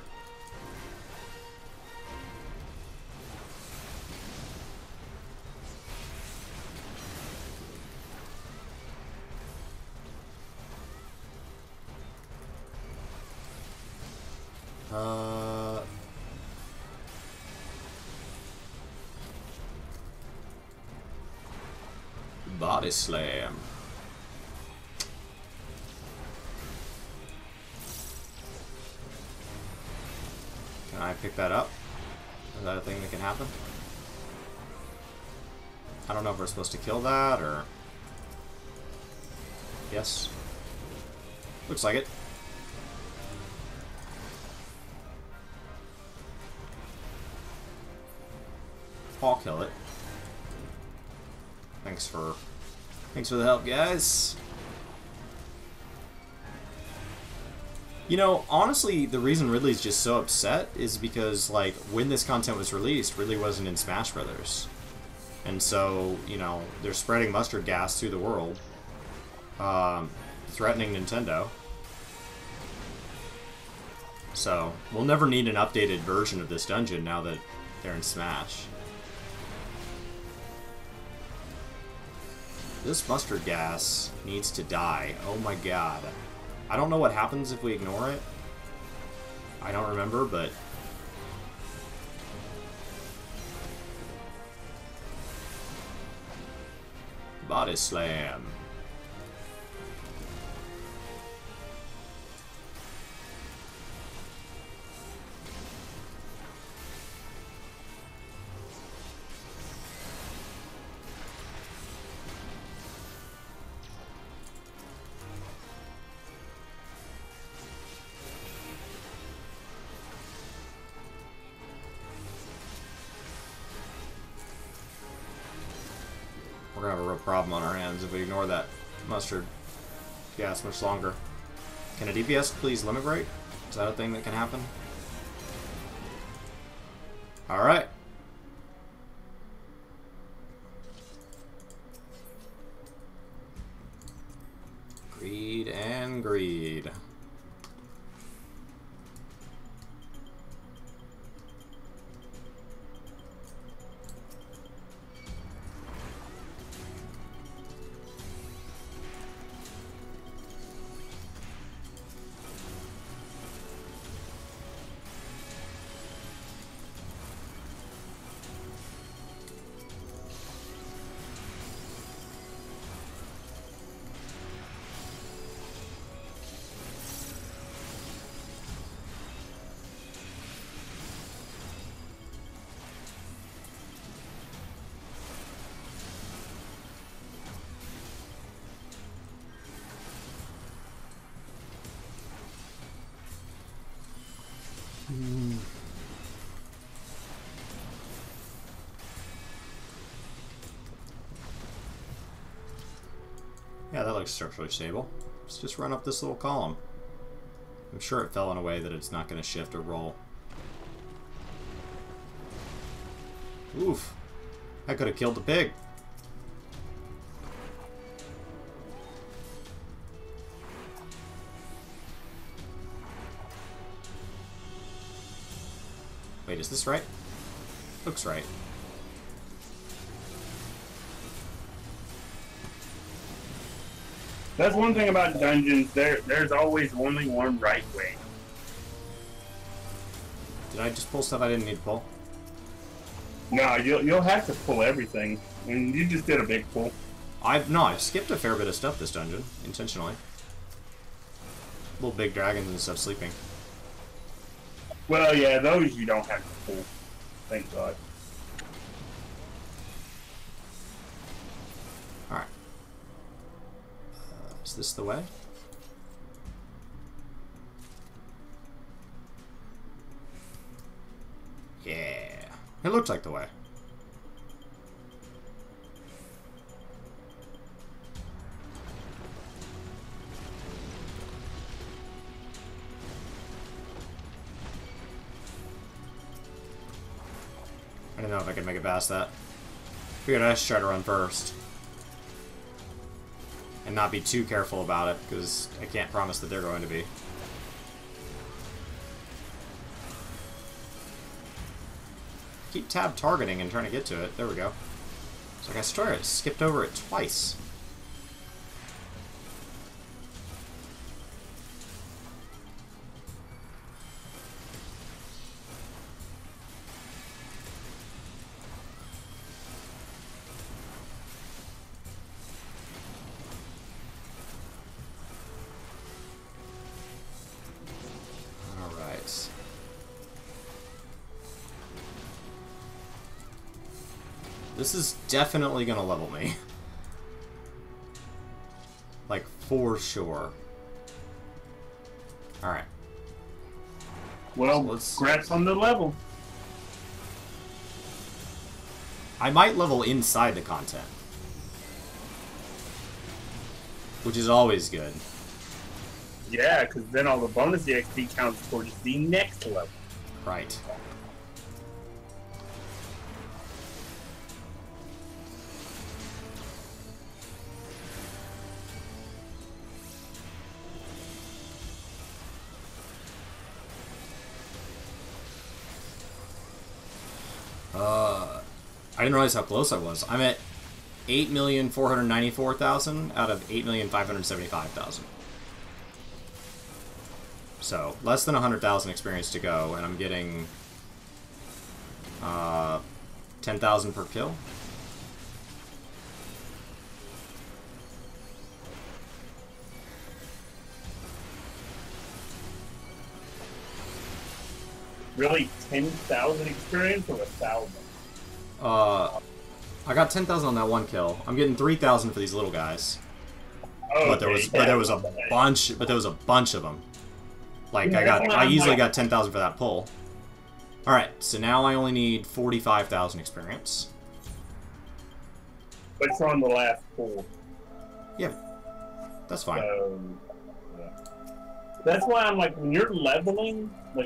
A: Body slam. Can I pick that up? Is that a thing that can happen? I don't know if we're supposed to kill that or... Yes. Looks like it. I'll kill it. Thanks for the help, guys. You know, honestly, the reason Ridley's just so upset is because, like, when this content was released, Ridley wasn't in Smash Brothers. And so, you know, they're spreading mustard gas through the world, threatening Nintendo. So, we'll never need an updated version of this dungeon now that they're in Smash. This mustard gas needs to die. Oh my god. I don't know what happens if we ignore it. I don't remember, but... Body slam. We're gonna have a real problem on our hands if we ignore that mustard gas much longer. Can a DPS please limit break? Is that a thing that can happen? Alright. Greed and greed. Yeah, that looks structurally stable. Let's just run up this little column. I'm sure it fell in a way that it's not going to shift or roll. Oof. I could have killed the pig. Wait, is this right? Looks right.
C: That's one thing about dungeons. There's always only one right way.
A: Did I just pull stuff I didn't need to pull?
C: No, you'll have to pull everything, and you just did a big pull.
A: I've skipped a fair bit of stuff this dungeon intentionally. Little big dragons and stuff sleeping.
C: Well, yeah, those you don't have to pull. Thank God.
A: Alright. Is this the way? Yeah. It looks like the way. I don't know if I can make it past that. Figured I should try to run first. And not be too careful about it, because I can't promise that they're going to be. Keep tab targeting and trying to get to it. There we go. It's like I started, skipped over it twice. This is definitely gonna level me. Like, for sure. Alright.
C: Well, congrats on the level.
A: I might level inside the content, which is always good.
C: Yeah, because then all the bonus EXP counts towards the next level.
A: Right. I didn't realize how close I was. I'm at 8,494,000 out of 8,575,000. So, less than 100,000 experience to go, and I'm getting 10,000 per kill.
C: Really, 10,000 experience or 1,000?
A: I got 10,000 on that one kill. I'm getting 3,000 for these little guys.
C: Oh,
A: But there was a bunch of them. Like I easily got 10,000 for that pull. All right, so now I only need 45,000 experience.
C: But it's on the last pull.
A: Yeah, that's fine.
C: So, yeah. That's why I'm like, when you're leveling, why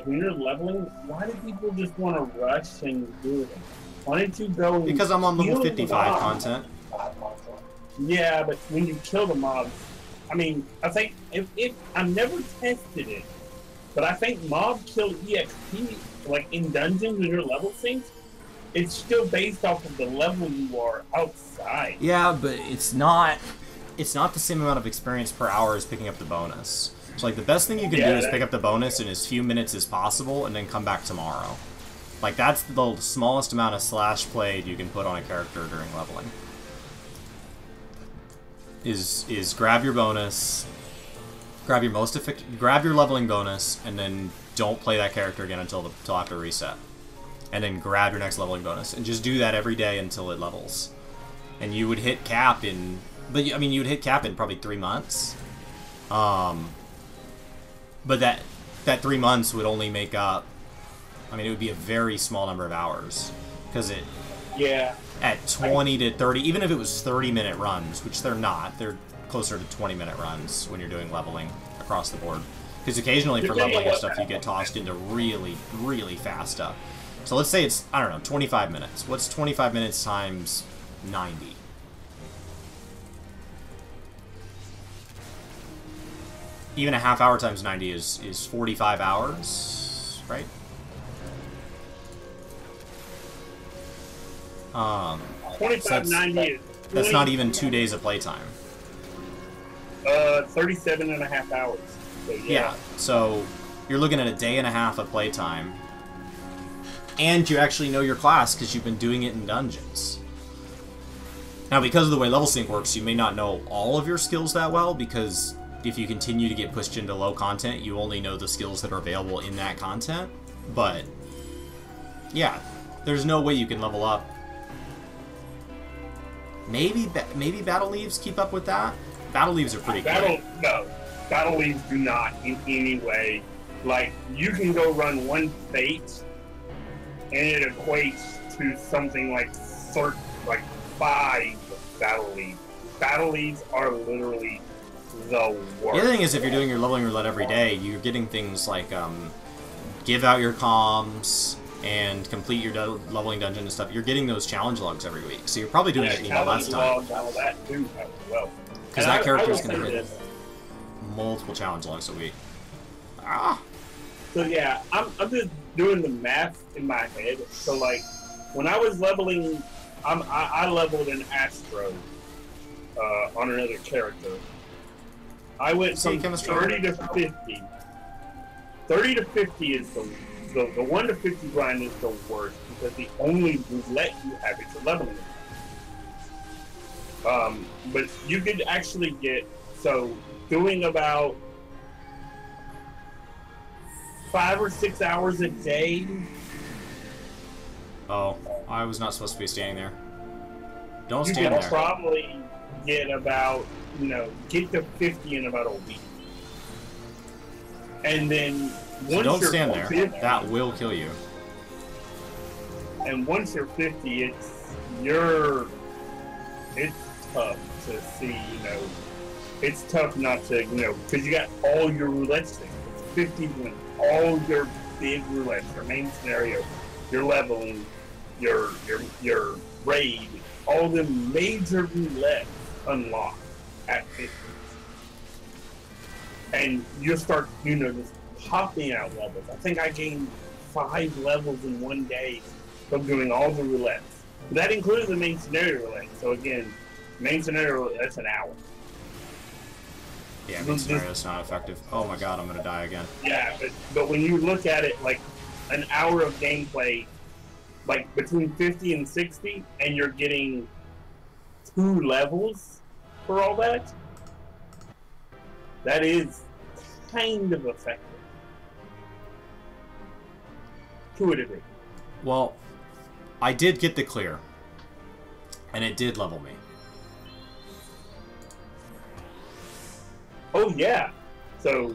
C: do people just want to rush and do it? Why don't you go?
A: Because I'm on level 55 content.
C: Yeah, but when you kill the mobs, I mean, I think if I've never tested it, but I think mob kill EXP, like in dungeons when you're level synced, it's still based off of the level you are outside.
A: Yeah, but it's not the same amount of experience per hour as picking up the bonus. So like the best thing you can do is pick up the bonus in as few minutes as possible and then come back tomorrow. Like that's the smallest amount of slash played you can put on a character during leveling. Is grab your bonus, grab your leveling bonus, and then don't play that character again until after reset. And then grab your next leveling bonus, and just do that every day until it levels. And you would hit cap in, you would hit cap in probably 3 months. But that 3 months would only make up, it would be a very small number of hours, because at 20 to 30, even if it was 30-minute runs, which they're not, they're closer to 20-minute runs when you're doing leveling across the board. Because occasionally for leveling and stuff, you get tossed into really, really fast stuff. So let's say it's, 25 minutes. What's 25 minutes times 90? Even a half hour times 90 is 45 hours, right?
C: 2590 is...
A: That's not even 2 days of playtime.
C: 37 and a half hours. So,
A: yeah, so you're looking at a day and a half of playtime. And you actually know your class because you've been doing it in dungeons. Now, because of the way level sync works, you may not know all of your skills that well, because if you continue to get pushed into low content, you only know the skills that are available in that content. But, yeah, there's no way you can level up. Maybe Battle Leaves keep up with that? Battle Leaves are pretty quick.
C: No, Battle Leaves do not in any way. Like, you can go run one Fate, and it equates to something like 5 Battle Leaves. Battle Leaves are literally the worst.
A: The other thing is, if you're doing your leveling roulette every day, you're getting things like give out your comms and complete your leveling dungeon and stuff. You're getting those challenge logs every week, so you're probably doing it in less time.
C: All that too, as well.
A: Because that character is going to hit multiple challenge logs a week.
C: So yeah, I'm just doing the math in my head. So like, when I was leveling, I leveled an Astro on another character. I went from 30 to 50. 30 to 50 is the 1 to 50 grind is the worst, because the only roulette you have is the leveling. But you could actually get, so doing about 5 or 6 hours a day.
A: Oh, I was not supposed to be standing there. Don't stand there.
C: You could probably get about, get to 50 in about a week. And then once
A: don't
C: you're
A: stand there.
C: 50,
A: that will kill you.
C: And once you're 50, it's it's tough to see, it's tough not to, because you got all your roulette things. It's 50 wins, all your big roulettes, your main scenario, your leveling, your raid, all the major roulettes unlocked at 50. And you'll start, just popping out levels. I think I gained 5 levels in one day from doing all the roulettes. That includes the main scenario roulette. So again, main scenario, that's an hour.
A: Yeah, main scenario is not effective. Oh my god, I'm gonna die again.
C: Yeah, but when you look at it, like an hour of gameplay, like between 50 and 60, and you're getting 2 levels for all that, that is kind of effective. To a degree.
A: Well, I did get the clear, and it did level me.
C: Oh yeah. So,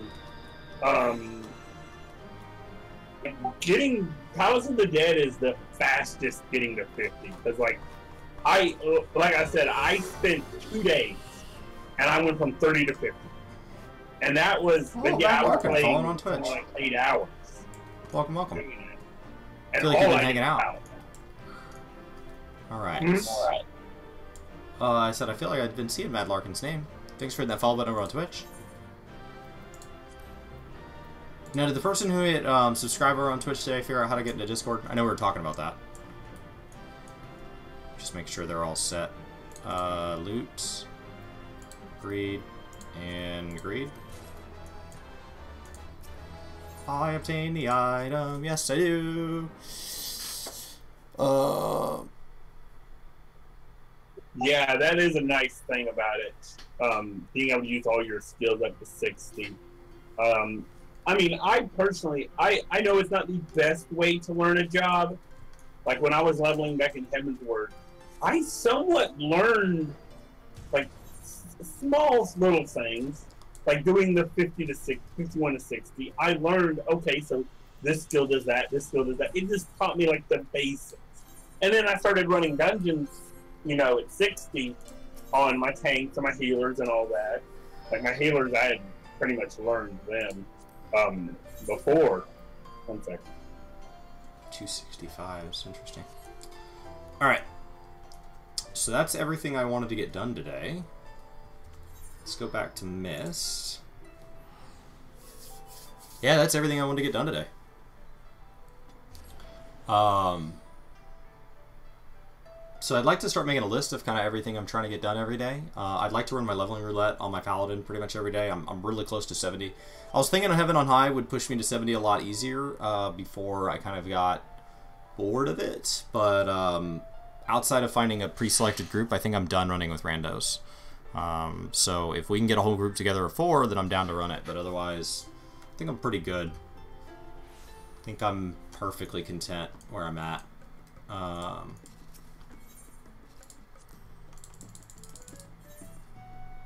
C: getting Palace of the Dead is the fastest getting to 50. Because like I said, I spent 2 days, and I went from 30 to 50. And that was the I was playing
A: on Twitch.
C: For like 8 hours.
A: Welcome, welcome.
C: And
A: I feel like you've been hanging out. Alright.
C: Alright.
A: I said I feel like I've been seeing Mad Larkin's name. Thanks for hitting that follow button over on Twitch. Now, did the person who hit subscriber on Twitch today figure out how to get into Discord? I know we were talking about that. Just make sure they're all set. Loot. Greed. And greed. I obtain the item. Yes, I do.
C: Yeah, that is a nice thing about it. Being able to use all your skills up to 60. I mean, I personally, I know it's not the best way to learn a job. Like when I was leveling back in Heaven's Word, I somewhat learned like small little things, like doing the 51 to 60. I learned, okay, so this skill does that, this skill does that. It just taught me like the basics. And then I started running dungeons, at 60 on my tanks and my healers and all that. Like my healers, I had pretty much learned them before. One second.
A: 265 is interesting. Alright. So that's everything I wanted to get done today. Let's go back to Mist. Yeah, that's everything I wanted to get done today. So I'd like to start making a list of kind of everything I'm trying to get done every day. I'd like to run my leveling roulette on my Paladin pretty much every day. I'm really close to 70. I was thinking Heaven on High would push me to 70 a lot easier before I kind of got bored of it. But outside of finding a pre-selected group, I think I'm done running with randos. So if we can get a whole group together of 4, then I'm down to run it. But otherwise, I think I'm pretty good. I think I'm perfectly content where I'm at.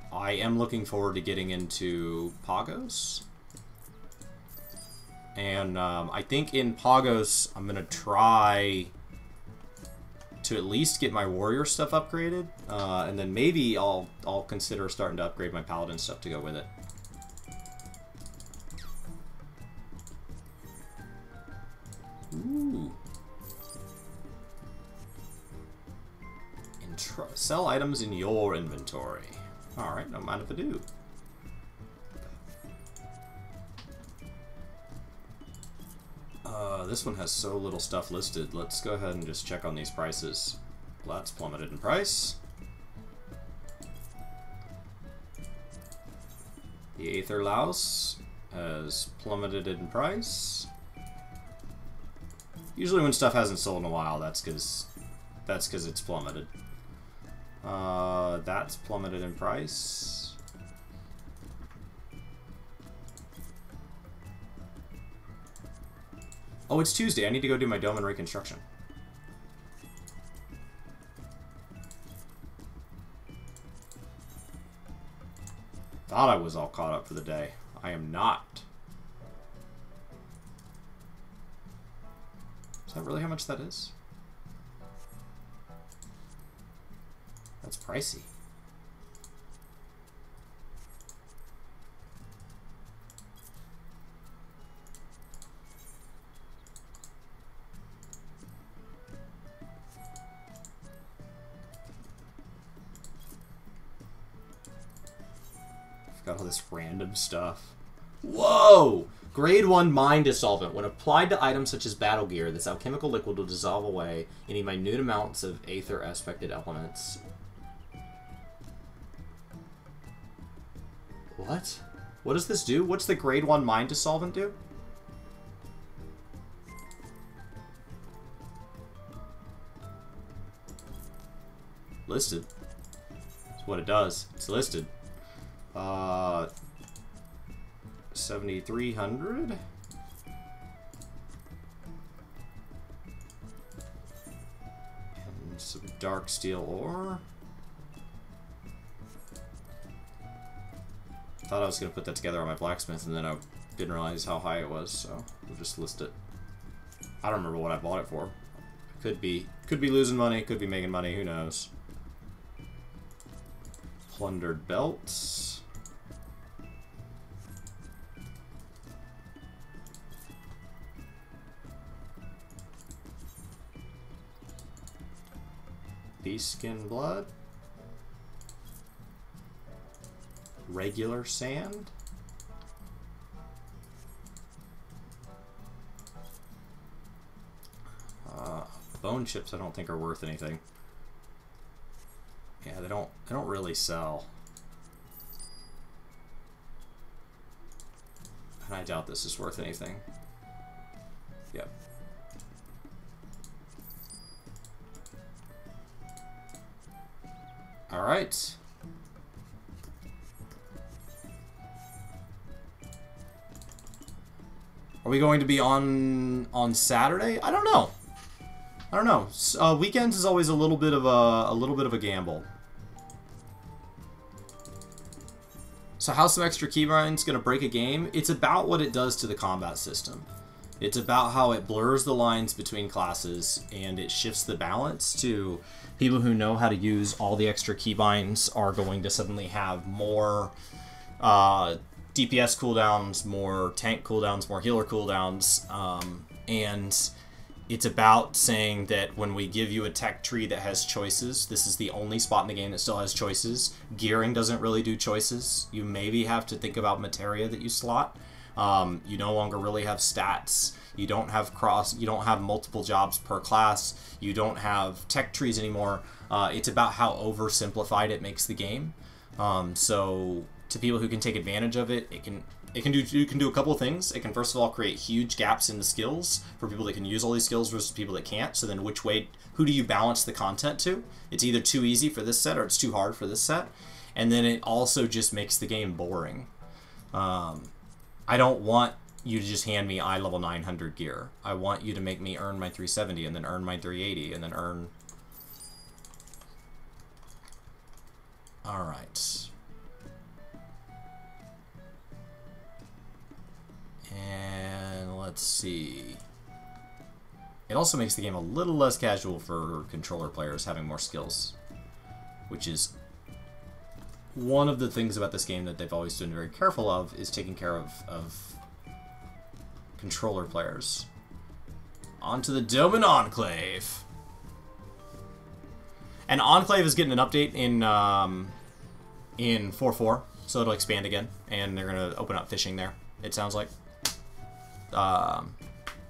A: I am looking forward to getting into Pagos. And I think in Pagos, I'm going to try to at least get my warrior stuff upgraded. And then maybe I'll consider starting to upgrade my paladin stuff to go with it. Ooh. Sell items in your inventory. Alright, don't mind if I do. This one has so little stuff listed. Let's go ahead and just check on these prices. Well, that's plummeted in price. The Aether Louse has plummeted in price. Usually when stuff hasn't sold in a while, that's because it's plummeted. That's plummeted in price. Oh, it's Tuesday. I need to go do my dome and reconstruction. Thought I was all caught up for the day. I am not. Is that really how much that is? That's pricey. Got all this random stuff. Whoa! Grade 1 Mind Dissolvent. When applied to items such as battle gear, this alchemical liquid will dissolve away any minute amounts of aether aspected elements. What? What does this do? What's the Grade 1 Mind Dissolvent do? Listed. That's what it does. It's listed. 7,300. And some dark steel ore. Thought I was gonna put that together on my blacksmith, and then I didn't realize how high it was, so we'll just list it. I don't remember what I bought it for. Could be losing money, could be making money, who knows. Plundered belts. Beast skin blood. Regular sand. Bone chips I don't think are worth anything. Yeah, they don't really sell. And I doubt this is worth anything. Yep. All right. Are we going to be on Saturday? I don't know. I don't know. Weekends is always a little bit of a gamble. So how some extra keybinds gonna break a game? It's about what it does to the combat system. It's about how it blurs the lines between classes and it shifts the balance to people who know how to use all the extra keybinds are going to suddenly have more DPS cooldowns, more tank cooldowns, more healer cooldowns, and it's about saying that when we give you a tech tree that has choices, this is the only spot in the game that still has choices. Gearing doesn't really do choices. You maybe have to think about materia that you slot. You no longer really have stats. You don't have multiple jobs per class. You don't have tech trees anymore. It's about how oversimplified it makes the game. So to people who can take advantage of it, you can do a couple of things. It can first of all create huge gaps in the skills for people that can use all these skills versus people that can't. So then who do you balance the content to? It's either too easy for this set or it's too hard for this set. And then it also just makes the game boring. I don't want you to just hand me eye level 900 gear. I want you to make me earn my 370 and then earn my 380 and then earn... Alright. And let's see. It also makes the game a little less casual for controller players having more skills, which is one of the things about this game that they've always been very careful of, is taking care of controller players. On to the Dome and Enclave. And Enclave is getting an update in 4.4, so it'll expand again, and they're going to open up fishing there, it sounds like.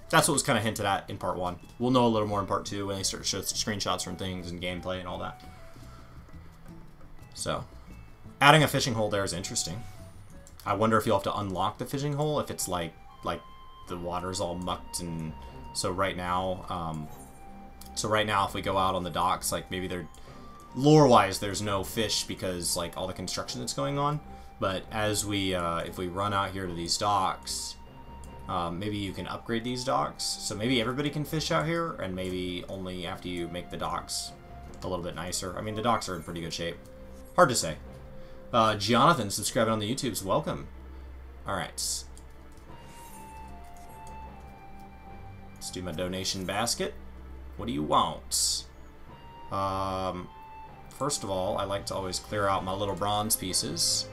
A: That's what was kind of hinted at in part 1. We'll know a little more in part 2 when they start to show screenshots from things and gameplay and all that. So, adding a fishing hole there is interesting. I wonder if you'll have to unlock the fishing hole if it's like the water's all mucked, and so right now if we go out on the docks, like maybe lore-wise there's no fish because like all the construction that's going on. But as we if we run out here to these docks. Maybe you can upgrade these docks, so maybe everybody can fish out here, and maybe only after you make the docks a little bit nicer. I mean, the docks are in pretty good shape. Hard to say. Jonathan, subscribing on the YouTubes, welcome. Alright. Let's do my donation basket. What do you want? first of all, I like to always clear out my little bronze pieces.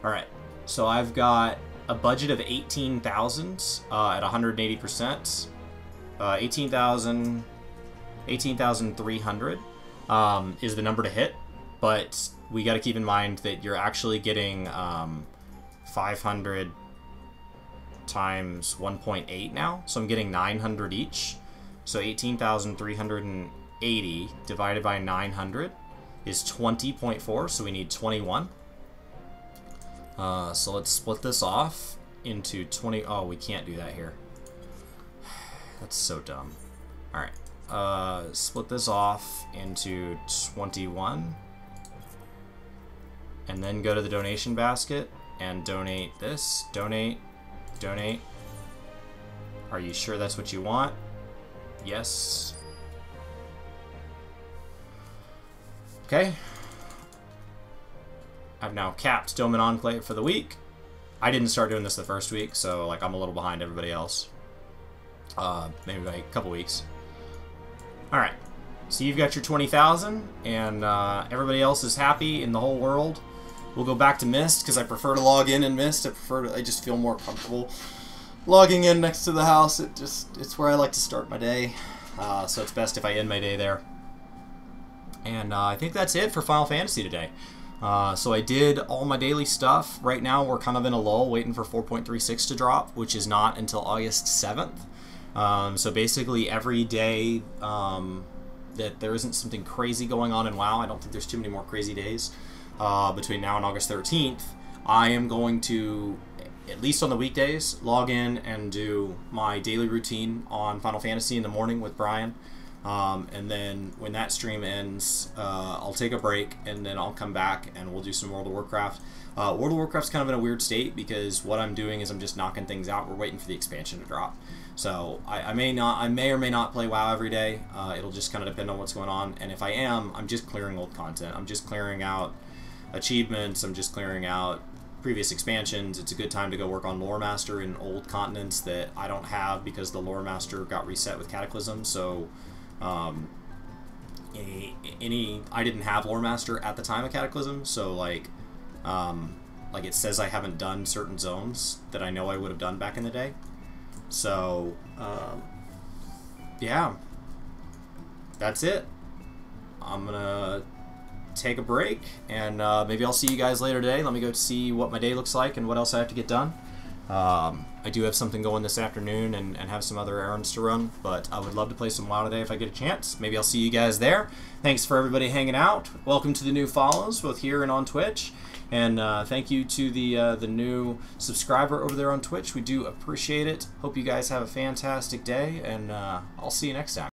A: Alright, so I've got a budget of 18,000 at 180%. 18,300 is the number to hit, but we got to keep in mind that you're actually getting 500 times 1.8 now, so I'm getting 900 each. So 18,380 divided by 900 is 20.4, so we need 21. So let's split this off into 20. Oh, we can't do that here. That's so dumb. Alright. Split this off into 21. And then go to the donation basket and donate this. Donate. Donate. Are you sure that's what you want? Yes. Okay. I've now capped Domin Enclave for the week. I didn't start doing this the first week, so like I'm a little behind everybody else. Maybe by a couple weeks. Alright, so you've got your 20,000, and everybody else is happy in the whole world. We'll go back to Mist, because I prefer to log in Mist. I just feel more comfortable logging in next to the house. It's where I like to start my day. So it's best if I end my day there. And I think that's it for Final Fantasy today. So I did all my daily stuff. Right now we're kind of in a lull waiting for 4.36 to drop, which is not until August 7th. So basically every day that there isn't something crazy going on in WoW, I don't think there's too many more crazy days between now and August 13th, I am going to, at least on the weekdays, log in and do my daily routine on Final Fantasy in the morning with Brian. And then when that stream ends, I'll take a break, and then I'll come back and we'll do some World of Warcraft. World of Warcraft's kind of in a weird state because what I'm doing is I'm just knocking things out. We're waiting for the expansion to drop. So I may or may not play WoW every day. It'll just kind of depend on what's going on. And if I am, I'm just clearing old content. I'm just clearing out achievements. I'm just clearing out previous expansions. It's a good time to go work on Lore Master in old continents that I don't have because the Lore Master got reset with Cataclysm. So I didn't have Lore Master at the time of Cataclysm, so like it says I haven't done certain zones that I know I would have done back in the day. So yeah, that's it. I'm gonna take a break, and maybe I'll see you guys later today. Let me go see what my day looks like and what else I have to get done. I do have something going this afternoon and have some other errands to run, but I would love to play some WoW today if I get a chance. Maybe I'll see you guys there. Thanks for everybody hanging out. Welcome to the new follows, both here and on Twitch. And thank you to the new subscriber over there on Twitch. We do appreciate it. Hope you guys have a fantastic day, and I'll see you next time.